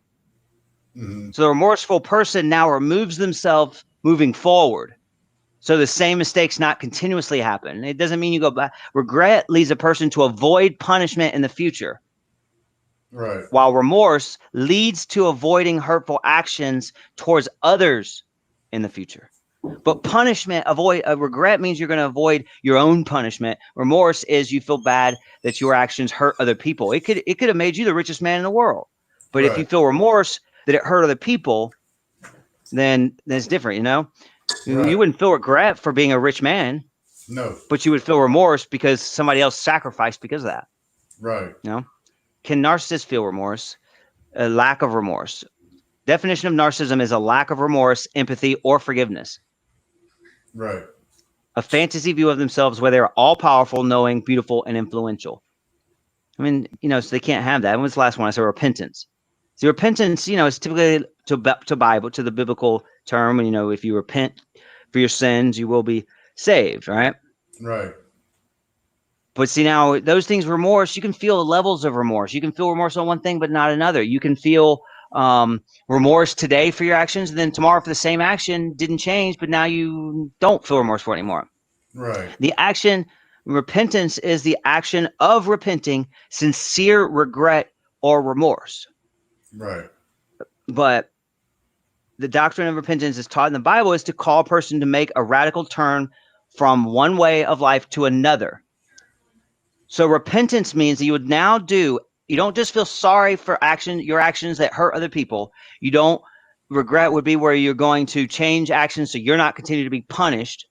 Mm-hmm. So the remorseful person now removes themselves moving forward. So the same mistakes not continuously happen. It doesn't mean you go back. Regret leads a person to avoid punishment in the future. Right. While remorse leads to avoiding hurtful actions towards others in the future. But punishment, regret means you're going to avoid your own punishment. Remorse is you feel bad that your actions hurt other people. It could have made you the richest man in the world. But if you feel remorse that it hurt other people, then that's different, you know? Right. You wouldn't feel regret for being a rich man. No. But you would feel remorse because somebody else sacrificed because of that. Right. You know? Can narcissists feel remorse? A lack of remorse. Definition of narcissism is a lack of remorse, empathy, or forgiveness. Right. A fantasy view of themselves where they're all powerful, knowing, beautiful, and influential. I mean, you know, so they can't have that. When was the last one? I said repentance. So repentance, you know, is typically to the biblical term. You know, if you repent for your sins, you will be saved, right? Right. But see, now those things, remorse, you can feel levels of remorse. You can feel remorse on one thing, but not another. You can feel remorse today for your actions, and then tomorrow for the same action didn't change, but now you don't feel remorse for it anymore. Right. The action, repentance is the action of repenting, sincere regret or remorse. Right. But the doctrine of repentance is taught in the Bible is to call a person to make a radical turn from one way of life to another. So repentance means that you would now you don't just feel sorry for your actions that hurt other people. You don't, regret would be where you're going to change actions so you're not continue to be punished.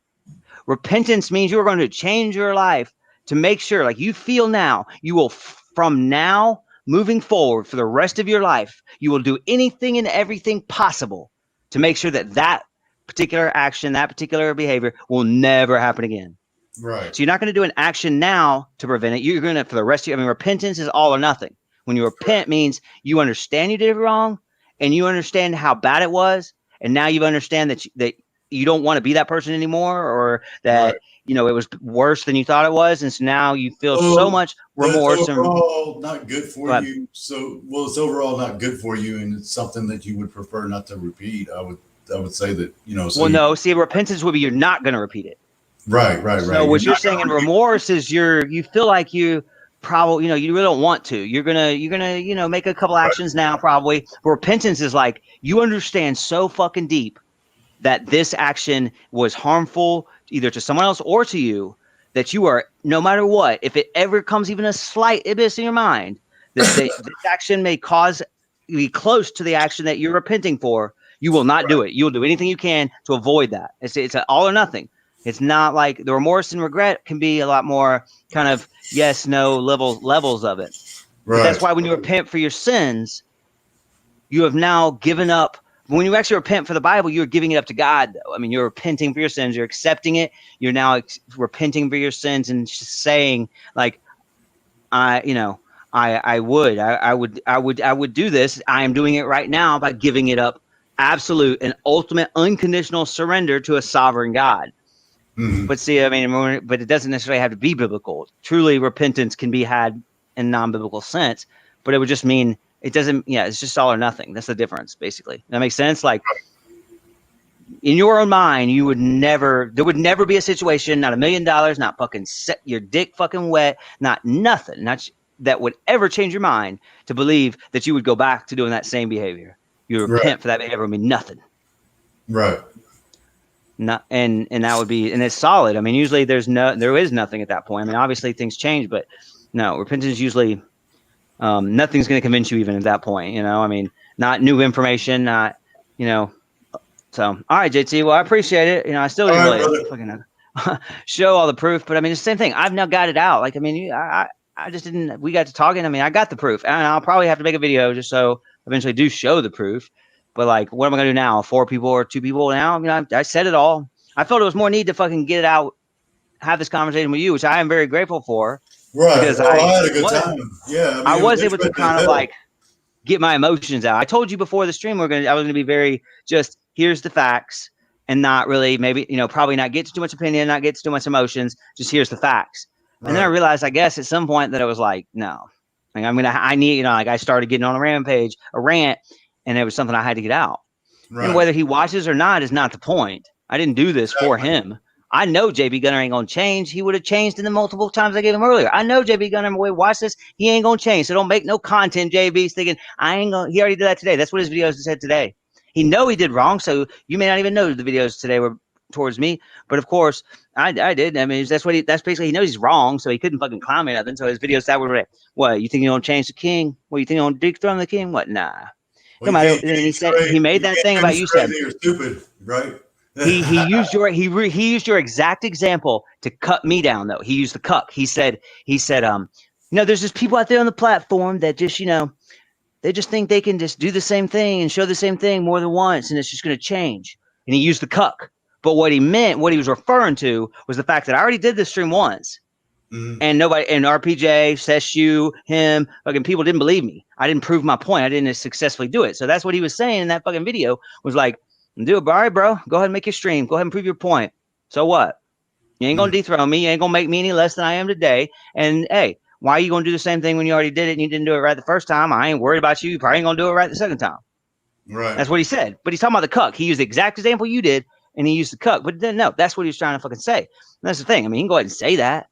Repentance means you are going to change your life to make sure, like you feel now, you will from now moving forward for the rest of your life, you will do anything and everything possible to make sure that that particular action, that particular behavior will never happen again. Right. So you're not going to do an action now to prevent it. You're going to, for the rest of your, I mean, repentance is all or nothing. When you repent means you understand you did it wrong and you understand how bad it was. And now you understand that you don't want to be that person anymore, or that, you know, it was worse than you thought it was. And so now you feel so much remorse. It's overall not good for you. So, well, it's overall not good for you. And it's something that you would prefer not to repeat. I would say that, you know, so see, repentance would be, you're not going to repeat it. Right. So what you're saying in remorse is you feel like you probably, you know, you really don't want to. You're gonna, you know, make a couple actions now probably. But repentance is like you understand so fucking deep that this action was harmful either to someone else or to you, that you are, no matter what, if it ever comes even a slight ibis in your mind, this action may be close to the action that you're repenting for, you will not do it. You'll do anything you can to avoid that. It's an all or nothing. It's not like the remorse and regret can be a lot more kind of yes, no levels of it. Right. That's why when you repent for your sins, you have now given up. When you actually repent for the Bible, you're giving it up to God, though. I mean, you're repenting for your sins. You're accepting it. You're now repenting for your sins and just saying, like, I would do this. I am doing it right now by giving it up, absolute and ultimate unconditional surrender to a sovereign God. Mm-hmm. But see, I mean, but it doesn't necessarily have to be biblical. Truly, repentance can be had in non-biblical sense, but it would just mean it doesn't. Yeah, it's just all or nothing. That's the difference, basically. That makes sense. Like in your own mind, there would never be a situation, not $1 million, not fucking set your dick fucking wet, not nothing, that would ever change your mind to believe that you would go back to doing that same behavior. You repent for that behavior would mean nothing. Right. Not and that would be, and it's solid. I mean, usually there is nothing at that point. I mean, obviously things change, but no, repentance usually nothing's going to convince you even at that point. You know, I mean, not new information, not, you know. So, all right, JT. Well, I appreciate it. You know, I still didn't really fucking show all the proof, but I mean, it's the same thing. I've now got it out. Like, I mean, I just didn't. We got to talking. I mean, I got the proof, and I'll probably have to make a video just so eventually do show the proof. But like, what am I gonna do now? 4 people or 2 people now? I mean, I said it all. I felt it was more need to fucking get it out, have this conversation with you, which I am very grateful for. Right. Because I had a good time. Yeah. I, mean, I was able to kind of like get my emotions out. I told you before the stream I was gonna be very just here's the facts and not really maybe, you know, probably not get to too much opinion, not get to too much emotions. Just here's the facts. Right. And then I realized, I guess at some point that it was like, no, like I need, you know, like I started getting on a rant. And it was something I had to get out. Right. And whether he watches or not is not the point. I didn't do this for him. I know JB Gunner ain't going to change. He would have changed in the multiple times I gave him earlier. I know JB Gunner, when we watch this, he ain't going to change. So don't make no content, JB's thinking, he already did that today. That's what his videos said today. He know he did wrong. So you may not even know the videos today were towards me. But of course, I did. I mean, that's basically, he knows he's wrong, so he couldn't fucking clown me or nothing. So his videos that were like, what, you think you're gonna change the king? What, you think you're gonna dethrone the king? What? Nah. Well, No you matter. can't And he said, demonstrate, he made you that can't thing about you demonstrate said. that you're stupid, right? He used your exact example to cut me down though. He used the cuck. He said there's just people out there on the platform that just they just think they can just do the same thing and show the same thing more than once, and it's just going to change. And he used the cuck. But what he was referring to was the fact that I already did this stream once, and nobody, and RPJ, Seshu, him, fucking people didn't believe me. I didn't prove my point. I didn't successfully do it. So that's what he was saying in that fucking video, was like, do it, all right, bro. Go ahead and make your stream. Go ahead and prove your point. So what? You ain't gonna dethrone me. You ain't gonna make me any less than I am today. And hey, why are you gonna do the same thing when you already did it and you didn't do it right the first time? I ain't worried about you. You probably ain't gonna do it right the second time. Right. That's what he said. But he's talking about the cuck. He used the exact example you did, and he used the cuck. But then no, that's what he was trying to fucking say. And that's the thing. I mean, you can go ahead and say that.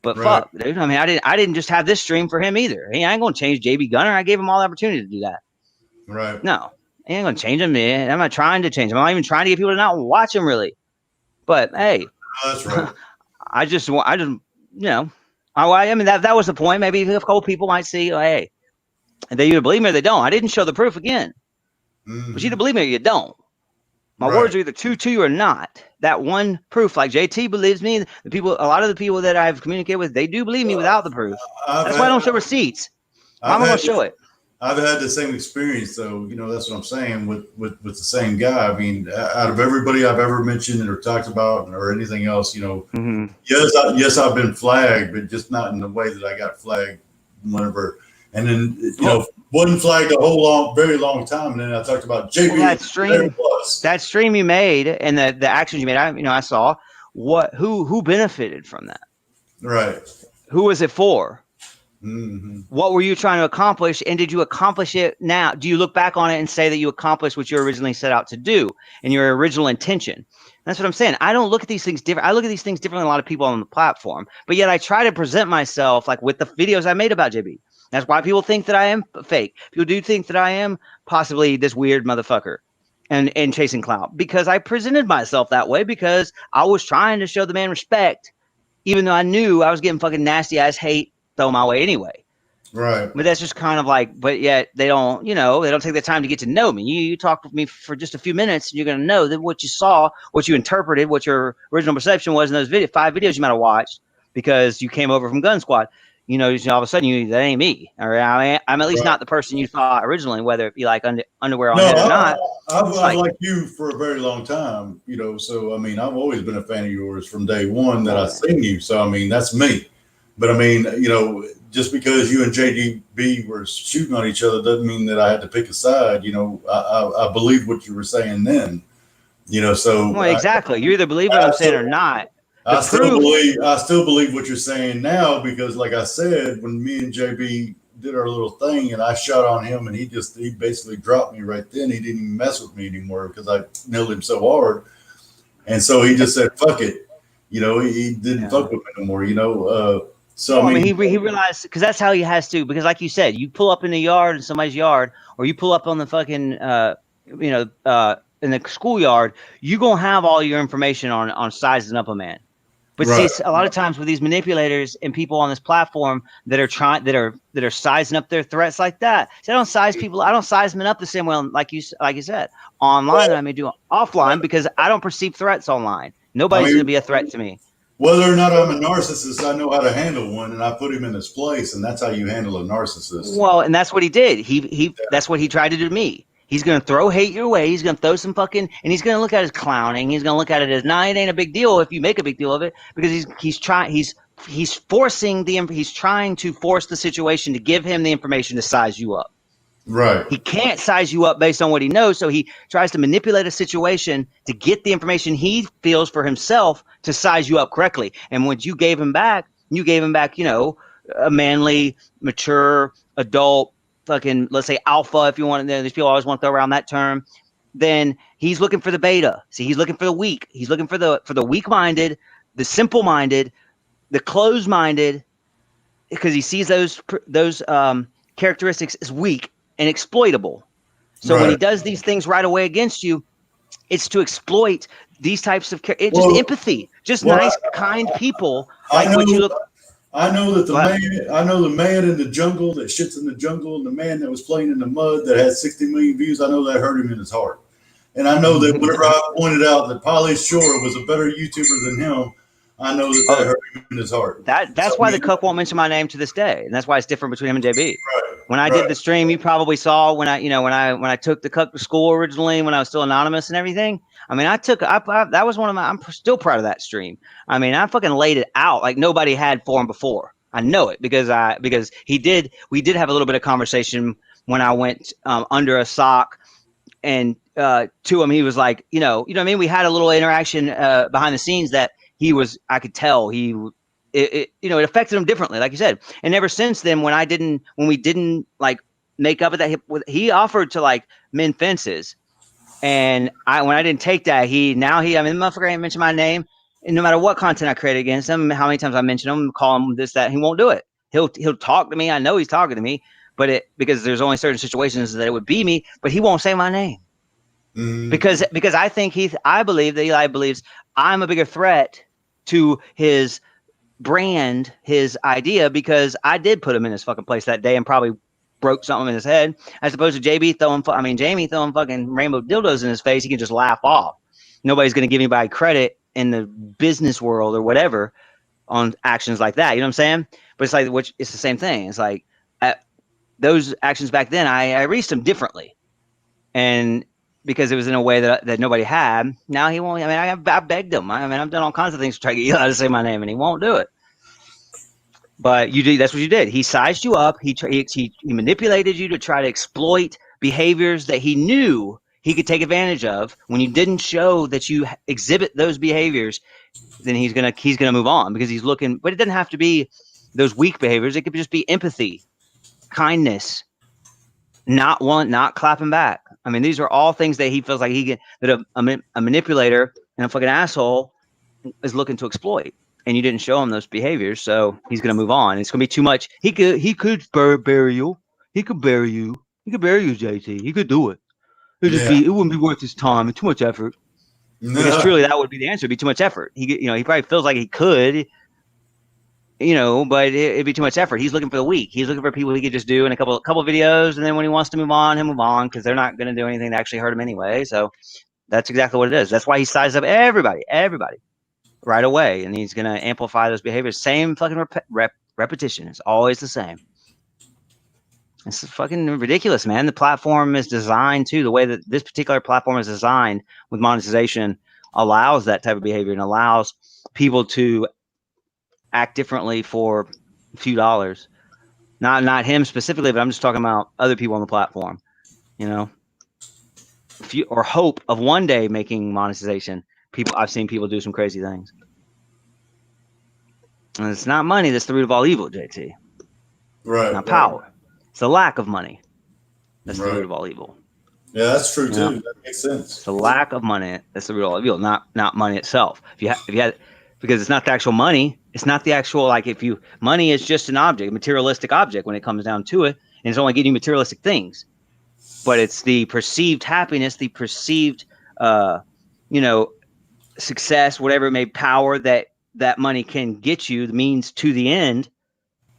But fuck, dude. I mean, I didn't just have this stream for him either. I ain't gonna change JB Gunner. I gave him all the opportunity to do that. Right. No, I ain't gonna change him, man. I'm not trying to change him. I'm not even trying to get people to not watch him, really. But hey, that's right. I mean, that was the point. Maybe a couple people might see, hey, they either believe me or they don't. I didn't show the proof again. But you either believe me or you don't. My words are either true to you or not. That one proof, like JT believes me, a lot of the people that I've communicated with, they do believe me without the proof. That's why I don't show receipts. Why am I gonna show it? I've had the same experience, though. That's what I'm saying with the same guy. I mean, out of everybody I've ever mentioned or talked about or anything else, yes, I've been flagged, but just not in the way that I got flagged whenever. And then, wasn't flagged very long time. And then I talked about JB. Well, that stream you made and the actions you made, I saw who benefited from that. Right. Who was it for? What were you trying to accomplish, and did you accomplish it now? Do you look back on it and say that you accomplished what you originally set out to do and your original intention? That's what I'm saying. I don't look at these things different. I look at these things differently than a lot of people on the platform, but yet I try to present myself like with the videos I made about JB. That's why people think that I am fake. People do think that I am possibly this weird motherfucker and chasing clout, because I presented myself that way because I was trying to show the man respect, even though I knew I was getting fucking nasty ass hate thrown my way anyway. Right. But that's just kind of like, but yet they don't take the time to get to know me. You talk with me for just a few minutes and you're going to know that what you saw, what you interpreted, what your original perception was in those 5 videos you might have watched because you came over from Gun Squad. All of a sudden that ain't me. All right. I'm at least not the person you thought originally, whether it be like underwear on head or not. I've liked you for a very long time, so I mean, I've always been a fan of yours from day one that I've seen you. So I mean, that's me. But I mean, just because you and JDB were shooting on each other doesn't mean that I had to pick a side. I believe what you were saying then. So well, exactly. You either believe what I'm saying or not. I still believe what you're saying now, because like I said, when me and JB did our little thing and I shot on him and he basically dropped me right then. He didn't even mess with me anymore because I nailed him so hard. And so he just said, fuck it. He didn't fuck with me no more, So I mean, he realized, because that's how he has to. Because like you said, you pull up in the yard in somebody's yard, or you pull up on the fucking, in the schoolyard, you gonna have all your information on sizing up a man. But see, a lot of times with these manipulators and people on this platform that are sizing up their threats like that, so I don't size them up the same way like you said online that I may do offline, because I don't perceive threats online. Nobody's gonna be a threat to me. Whether or not I'm a narcissist, I know how to handle one, and I put him in his place, and that's how you handle a narcissist. Well, and that's what he did. That's what he tried to do to me. He's going to throw hate your way. He's going to throw some fucking, and he's going to look at it as clowning. He's going to look at it as, nah, it ain't a big deal if you make a big deal of it, because he's trying to force the situation to give him the information to size you up. Right. He can't size you up based on what he knows, so he tries to manipulate a situation to get the information he feels for himself to size you up correctly. And when you gave him back, a manly, mature, adult, fucking, let's say alpha, if you want. These people always want to throw around that term. Then he's looking for the beta. See, he's looking for the weak. He's looking for the weak-minded, the simple-minded, the closed-minded, because he sees those characteristics as weak and exploitable. So when he does these things right away against you, It's to exploit these types of just empathy, just well, nice, kind people. I Like know, what you look. I know that What? I know the man in the jungle that shits in the jungle, and the man that was playing in the mud that had 60 million views. I know that hurt him in his heart. And I know that whenever I pointed out that Pauly Shore was a better YouTuber than him, I know that Oh, hurt him in his heart. that's So, why the cook won't mention my name to this day, and that's why it's different between him and JB. When I did the stream, you probably saw when I took the cook to school originally, when I was still anonymous and everything. I mean, that was one of my. I'm still proud of that stream. I mean, I fucking laid it out like nobody had for him before. I know it because we did have a little bit of conversation when I went under a sock, and to him he was like, you know what I mean. We had a little interaction behind the scenes that I could tell it affected him differently, like you said. And ever since then, when we didn't like make up at that, he offered to like mend fences, and when I didn't take that, I mean, the motherfucker ain't mentioned my name, and no matter what content I create against him, how many times I mention him, call him this, that, he won't do it. He'll talk to me. I know he's talking to me, but because there's only certain situations that it would be me, but he won't say my name. Because I believe that Eli believes I'm a bigger threat to his brand, his idea, because I did put him in his fucking place that day and probably broke something in his head, as opposed to Jamie throwing fucking rainbow dildos in his face. He can just laugh off. Nobody's going to give anybody credit in the business world or whatever on actions like that. You know what I'm saying? But it's like, it's the same thing. It's like those actions back then, I reached him differently, and because it was in a way that nobody had. Now he won't. I mean, I begged him. I mean, I've done all kinds of things to try to get Eli to say my name, and he won't do it. But you did. That's what you did. He sized you up. He manipulated you to try to exploit behaviors that he knew he could take advantage of. When you didn't show that you exhibit those behaviors, then he's gonna move on, because he's looking. But it doesn't have to be those weak behaviors. It could just be empathy, kindness, not clapping back. I mean, these are all things that he feels like that a manipulator and a fucking asshole is looking to exploit. And you didn't show him those behaviors, so he's gonna move on. It's gonna be too much. He could bury you. He could bury you. He could bury you, JT. He could do it. It wouldn't be worth his time. It's too much effort. Because truly, that would be the answer. It'd be too much effort. He probably feels like he could, but it'd be too much effort. He's looking for the weak. He's looking for people he could just do in a couple videos, and then when he wants to move on, he'll move on, because they're not going to do anything to actually hurt him anyway. So that's exactly what it is. That's why he sizes up everybody right away, and he's going to amplify those behaviors. Same fucking repetition. It's always the same. It's fucking ridiculous, man. The platform is designed to, the way that this particular platform is designed with monetization allows that type of behavior and allows people to act differently for a few dollars. Not him specifically, but I'm just talking about other people on the platform, or hope of one day making monetization. I've seen people do some crazy things. And it's not money that's the root of all evil, JT. Right. Not power. It's the lack of money that's the root of all evil. Yeah, that's true too. That makes sense. It's the lack of money that's the root of all evil, not money itself. If you had, because it's not the actual money. It's not the actual, money is just an object, a materialistic object when it comes down to it, and it's only getting you materialistic things. But it's the perceived happiness, the perceived, success, whatever it may, power that money can get you, the means to the end.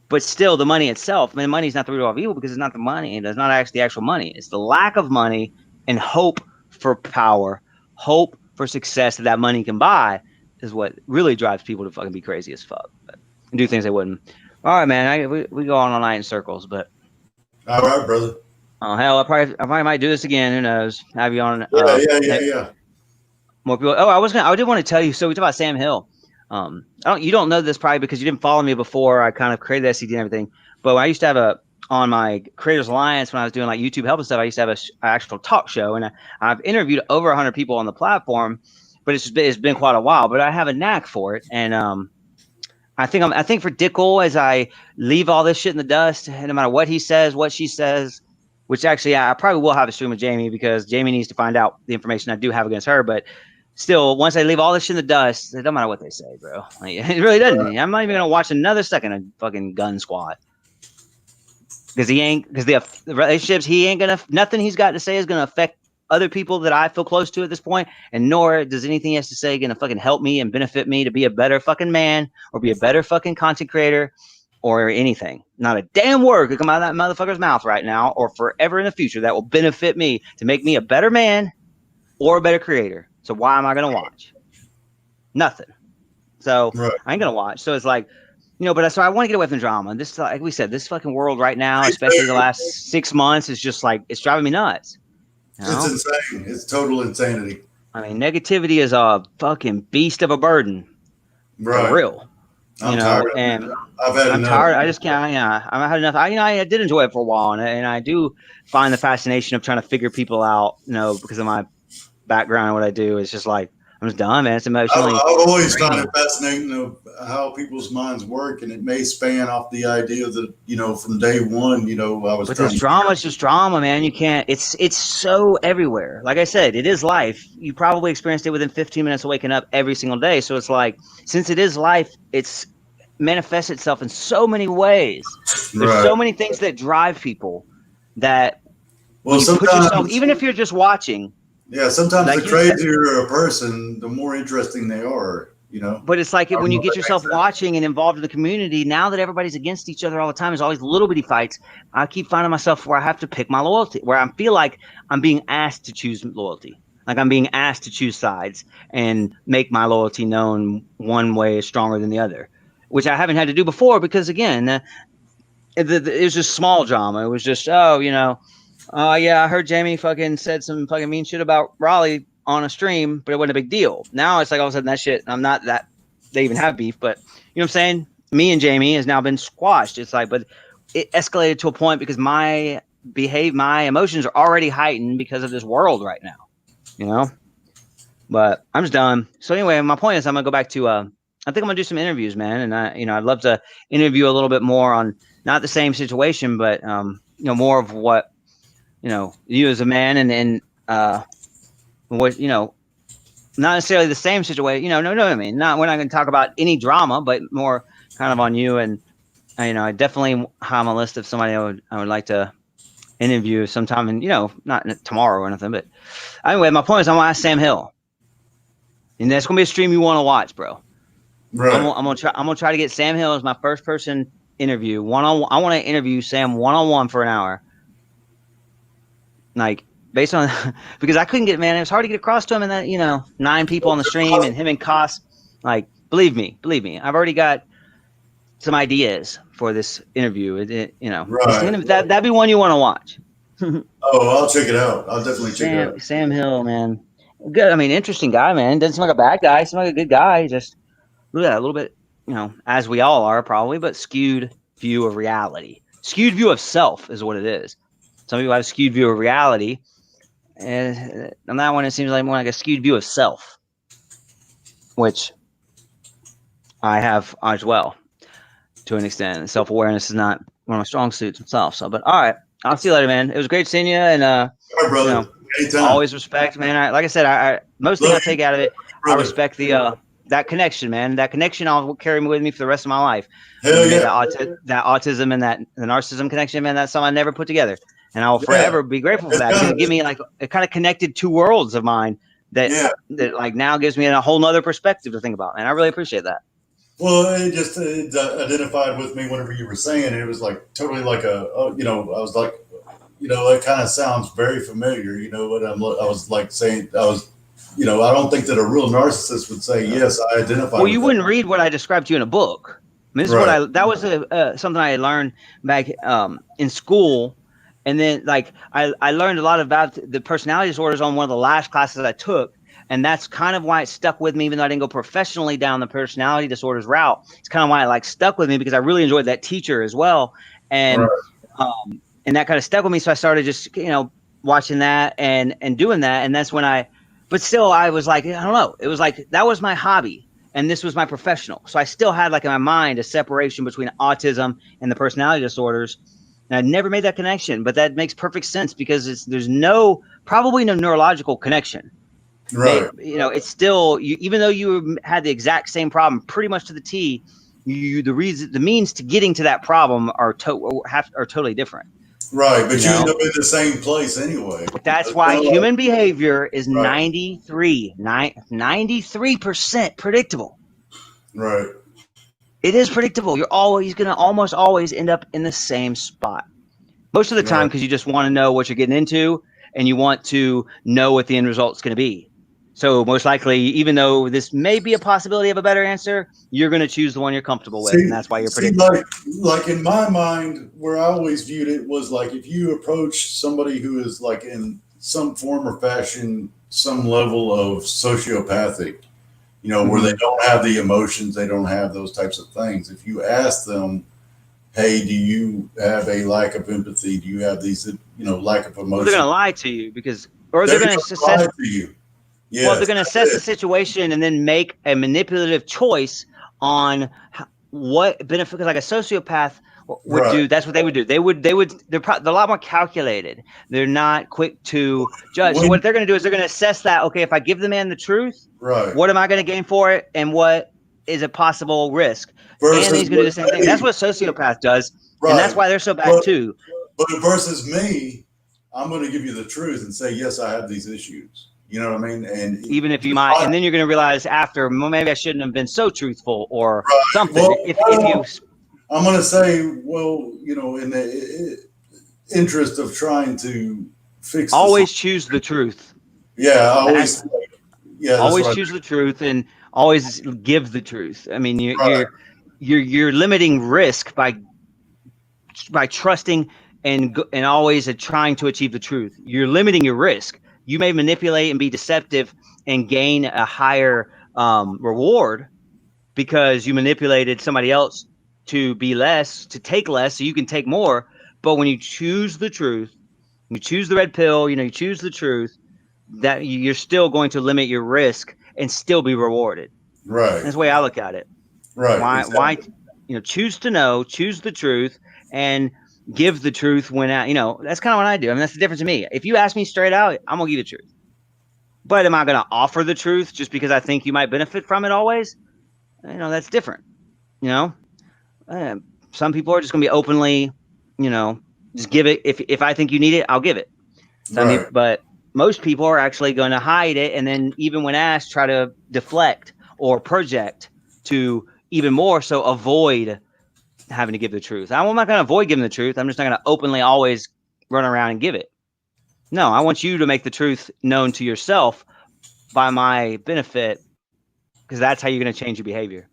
But still, the money itself, money is not the root of all evil, because it's not the money. It's not actually the actual money. It's the lack of money and hope for power, hope for success that money can buy, is what really drives people to fucking be crazy as fuck and do things they wouldn't. All right, man. We go on all night in circles, but. All right, brother. Oh hell, I probably might do this again. Who knows? Have you on? Yeah. More people. Oh, I did want to tell you. So we talked about Sam Hill. You don't know this probably because you didn't follow me before I kind of created SCD and everything. But I used to have on my Creators Alliance, when I was doing like YouTube help and stuff, I used to have an actual talk show, and I've interviewed over 100 people on the platform. But it's been quite a while. But I have a knack for it, and I think for Dickel, as I leave all this shit in the dust, and no matter what he says, what she says, which actually I probably will have a stream with Jamie, because Jamie needs to find out the information I do have against her, but. Still, once I leave all this shit in the dust, it don't matter what they say, bro. It really doesn't. I'm not even gonna watch another second of fucking Gun Squad, because the relationships, nothing he's got to say is gonna affect other people that I feel close to at this point, and nor does anything he has to say gonna fucking help me and benefit me to be a better fucking man or be a better fucking content creator or anything. Not a damn word could come out of that motherfucker's mouth right now or forever in the future that will benefit me to make me a better man or a better creator. So why am I gonna watch? Nothing. So I ain't gonna watch. So it's like, you know, but so I want to get away from drama. This, like we said, this fucking world right now, especially the last 6 months, is just like, it's driving me nuts. You know? It's insane. It's total insanity. I mean, negativity is a fucking beast of a burden. Right. For real. I'm tired. And I'm tired. I just can't. Yeah, I've had enough. I did enjoy it for a while, and I do find the fascination of trying to figure people out. You know, because of my background and what I do. It's just like, I'm just done, man. It's emotionally. I've always found it fascinating of how people's minds work, and it may span off the idea that, you know, from day one, you know, I was. But this drama is just drama, man. You can't. It's so everywhere. Like I said, it is life. You probably experienced it within 15 minutes of waking up every single day. So it's like, since it is life, it's manifests itself in so many ways. There's so many things that drive people that. Well, you put yourself, even if you're just watching. Yeah, sometimes like the crazier a person, the more interesting they are, you know. But it's like when you get yourself watching and involved in the community, now that everybody's against each other all the time, there's always little bitty fights. I keep finding myself where I have to pick my loyalty, where I feel like I'm being asked to choose loyalty. Like I'm being asked to choose sides and make my loyalty known one way is stronger than the other, which I haven't had to do before because, again, it was just small drama. It was just, oh, you know, yeah, I heard Jamie fucking said some fucking mean shit about Raleigh on a stream, but it wasn't a big deal. Now it's like all of a sudden that shit, I'm not that they even have beef, but you know what I'm saying? Me and Jamie has now been squashed. It's like, but it escalated to a point because my emotions are already heightened because of this world right now, you know? But I'm just done. So anyway, my point is I'm going to go back to, I think I'm going to do some interviews, man. And I'd love to interview a little bit more on not the same situation, but, you know, more of what, you know, you as a man and what, you know, not necessarily the same situation, you know, no, I mean, we're not going to talk about any drama, but more kind of on you. And, you know, I definitely have a list of somebody I would like to interview sometime, and, you know, not tomorrow or anything, but anyway, my point is I'm going to ask Sam Hill, and that's going to be a stream you want to watch, bro. Right. I'm going to try to get Sam Hill as my first person interview one-on-one. I want to interview Sam one-on-one for an hour. Like, based on, because I couldn't get, man, it was hard to get across to him, and that, you know, 9 people on the stream and him and Koss, like, believe me, I've already got some ideas for this interview. You know, that'd be one you want to watch. Oh, I'll check it out. I'll definitely check it out. Sam Hill, man, good. I mean, interesting guy, man. Doesn't seem like a bad guy. Seems like a good guy. Just a little bit, you know, as we all are probably, but skewed view of reality, skewed view of self is what it is. Some people have a skewed view of reality, and on that one, it seems like more like a skewed view of self, which I have as well, to an extent. Self-awareness is not one of my strong suits myself. So, but all right, I'll see you later, man. It was great seeing you, and all right, brother. You know, anytime. Always respect, man. Like I said, I most thing I take out of it, brother. I respect the that connection, man. That connection I'll carry with me for the rest of my life. Hell yeah. That autism and the narcissism connection, man. That's something I never put together. And I will forever be grateful for that. It give me like it kind of connected 2 worlds of mine that like now gives me a whole nother perspective to think about. And I really appreciate that. Well, it just identified with me whenever you were saying it. It was like totally like you know, I was like, you know, it kind of sounds very familiar. You know what I was like saying, you know, I don't think that a real narcissist would say, yes, I identify. Well, you wouldn't read what I described to you in a book. I mean, this is what that was something I had learned back in school. And then, like, I learned a lot about the personality disorders on one of the last classes I took. And that's kind of why it stuck with me, even though I didn't go professionally down the personality disorders route. It's kind of why it, like, stuck with me, because I really enjoyed that teacher as well. And and that kind of stuck with me. So I started just, you know, watching that and doing that. And that's when but still, I was like, I don't know. It was like, that was my hobby. And this was my professional. So I still had, like, in my mind, a separation between autism and the personality disorders. And I never made that connection, but that makes perfect sense because there's probably no neurological connection. Right. You know, it's still, even though you had the exact same problem pretty much to the T, the means to getting to that problem are totally different. Right, but You you end know, up in the same place anyway. that's why human behavior is Right. 93% predictable. Right. It is predictable. You're always going to almost always end up in the same spot. Most of the time, Right. because you just want to know what you're getting into and you want to know what the end result is going to be. So most likely, even though this may be a possibility of a better answer, you're going to choose the one you're comfortable with, and that's why you're predictable. Like in my mind, where I always viewed it was like if you approach somebody who is like in some form or fashion, some level of sociopathic, where they don't have the emotions, they don't have those types of things. If you ask them, hey, do you have a lack of empathy? Do you have these, lack of Well, emotion? they're going to lie to you or They're they're going going to to lie assess. to you. Well, they're Yes, going to assess the situation and then make a manipulative choice on what benefit. Because like a sociopath would right, do, that's what they would do. They're a lot more calculated. They're not quick to judge. So when, what they're going to do is they're going to assess that. Okay, if I give the man the truth, right, what am I going to gain for it, and what is a possible risk? And versus he's going to do the same thing. That's what a sociopath does, and that's right, why they're so bad but too. but versus me, I'm going to give you the truth and say yes, I have these issues. You know what I mean? And Even if you might, and then you're going to realize after, well, maybe I shouldn't have been so truthful or right, something. well, If you I'm going to say, well, in the interest of trying to fix always choose the truth, yeah, I that's always, yeah, that's always what I choose the truth and always give the truth. I mean, right, you're limiting risk by trusting and always trying to achieve the truth. You're limiting your risk. You may manipulate and be deceptive and gain a higher reward because you manipulated somebody else to be less, to take less, so you can take more. But when you choose the truth, you choose the red pill, you choose the truth, that you're still going to limit your risk and still be rewarded. right, That's the way I look at it. right, Why, exactly. choose to know, choose the truth, and give the truth when that's kind of what I do. I mean, that's the difference in me. If you ask me straight out, I'm gonna give you the truth. But am I gonna offer the truth just because I think you might benefit from it always? That's different. You know, some people are just gonna be openly, just give it. If I think you need it, I'll give it. Some people, Right, but most people are actually going to hide it, and then even when asked, try to deflect or project to even more so avoid having to give the truth. I'm not going to avoid giving the truth. I'm just not going to openly always run around and give it. No, I want you to make the truth known to yourself by my benefit, because that's how you're going to change your behavior.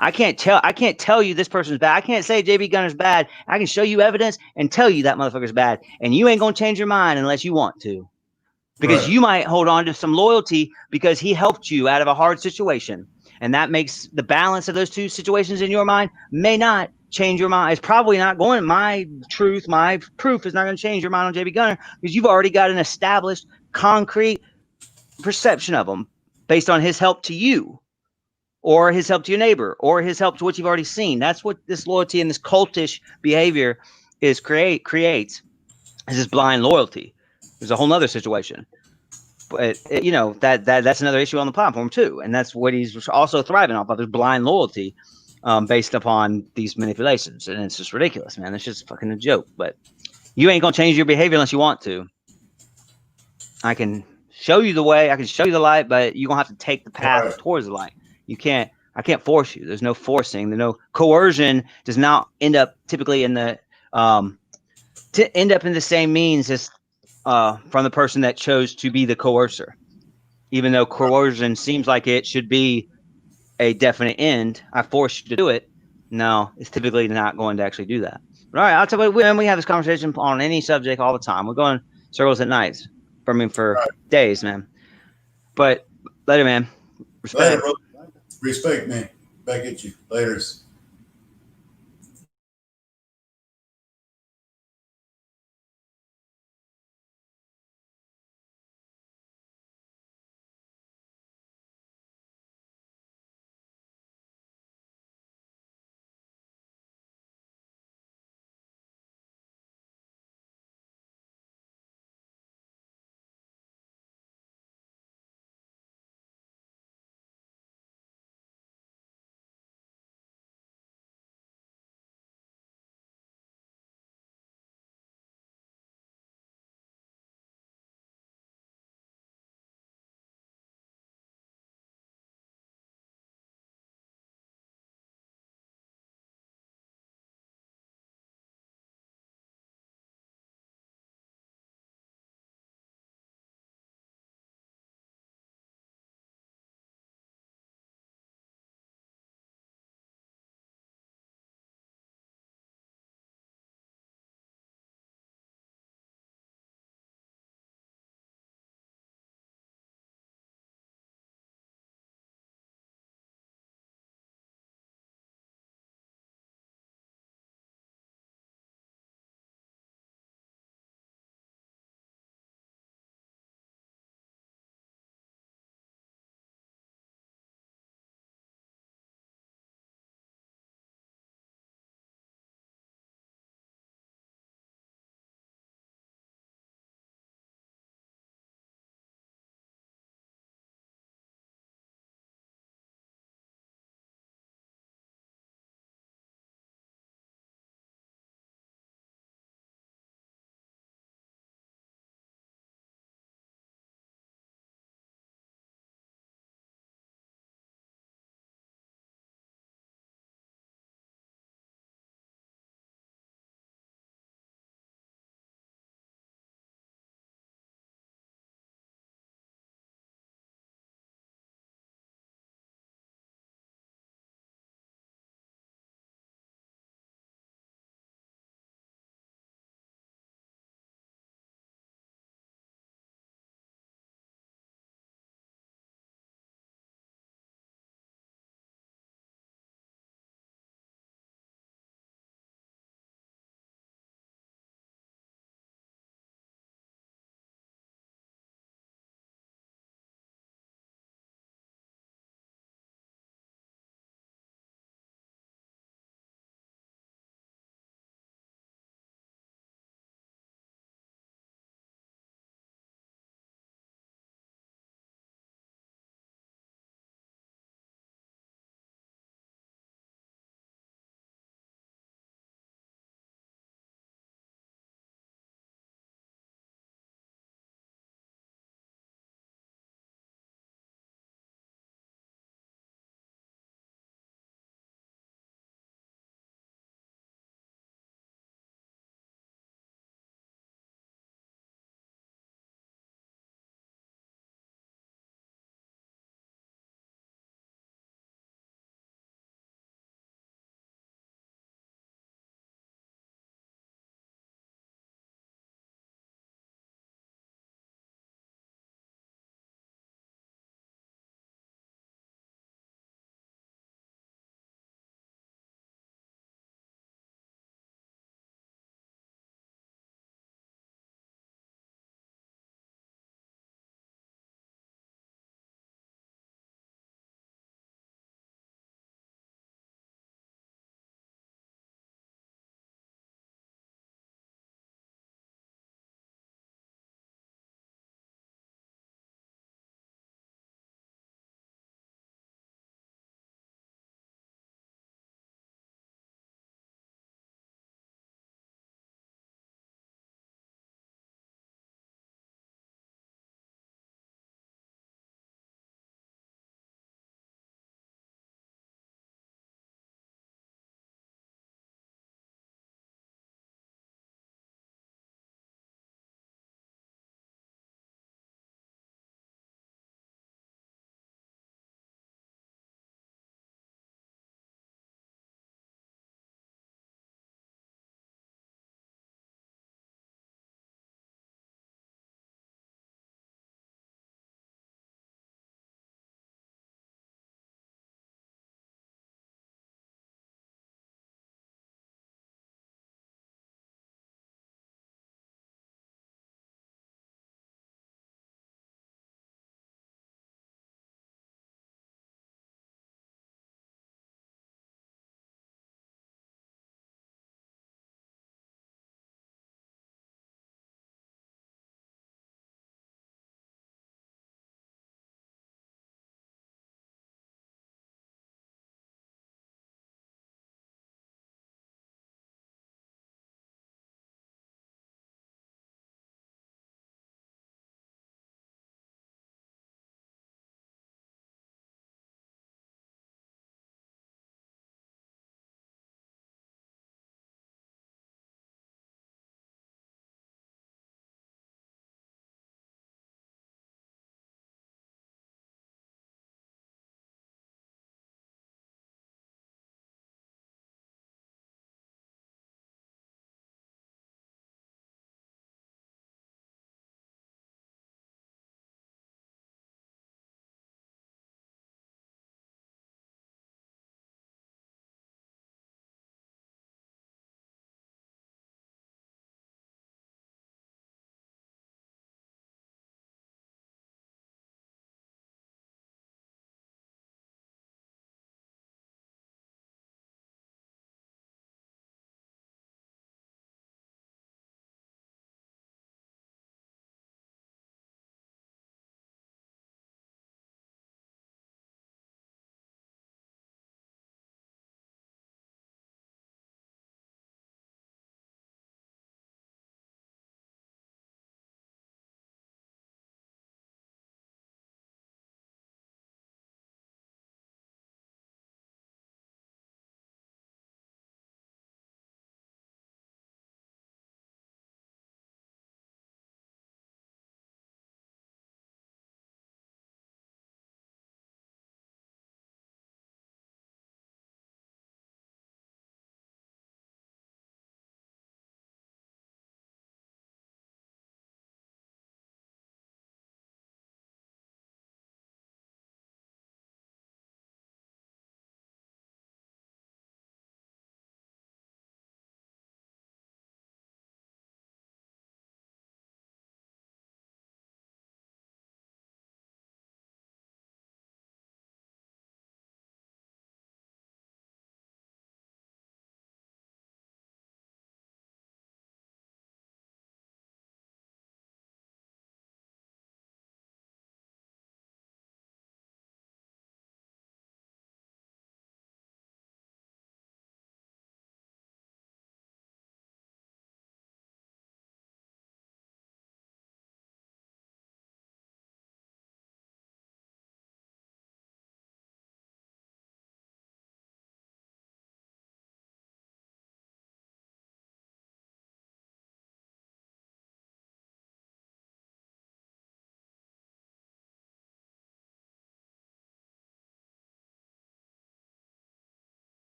I can't tell you this person's bad. I can't say JB Gunner's bad. I can show you evidence and tell you that motherfucker's bad, and you ain't going to change your mind unless you want to. Because right, you might hold on to some loyalty because he helped you out of a hard situation. And that makes the balance of those two situations in your mind may not change your mind. It's probably not going, my proof is not going to change your mind on JB Gunner, because you've already got an established, concrete perception of him based on his help to you, or his help to your neighbor, or his help to what you've already seen. That's what this loyalty and this cultish behavior creates, is this blind loyalty. There's a whole nother situation. But that's another issue on the platform too, and that's what he's also thriving off of, this blind loyalty, based upon these manipulations, and it's just ridiculous, man. It's just fucking a joke. But you ain't gonna change your behavior unless you want to. I can show you the way, I can show you the light, but you're gonna have to take the path right, towards the light. I can't force you. There's no forcing. There's no coercion. Does not end up typically in the to end up in the same means as from the person that chose to be the coercer. Even though coercion seems like it should be a definite end, I force you to do it. No, it's typically not going to actually do that. But all right, I'll tell you, we have this conversation on any subject all the time. We're going circles at nights. For right. days, man. But later, man. Later, Respect. brother. Respect, man. Back at you. Later.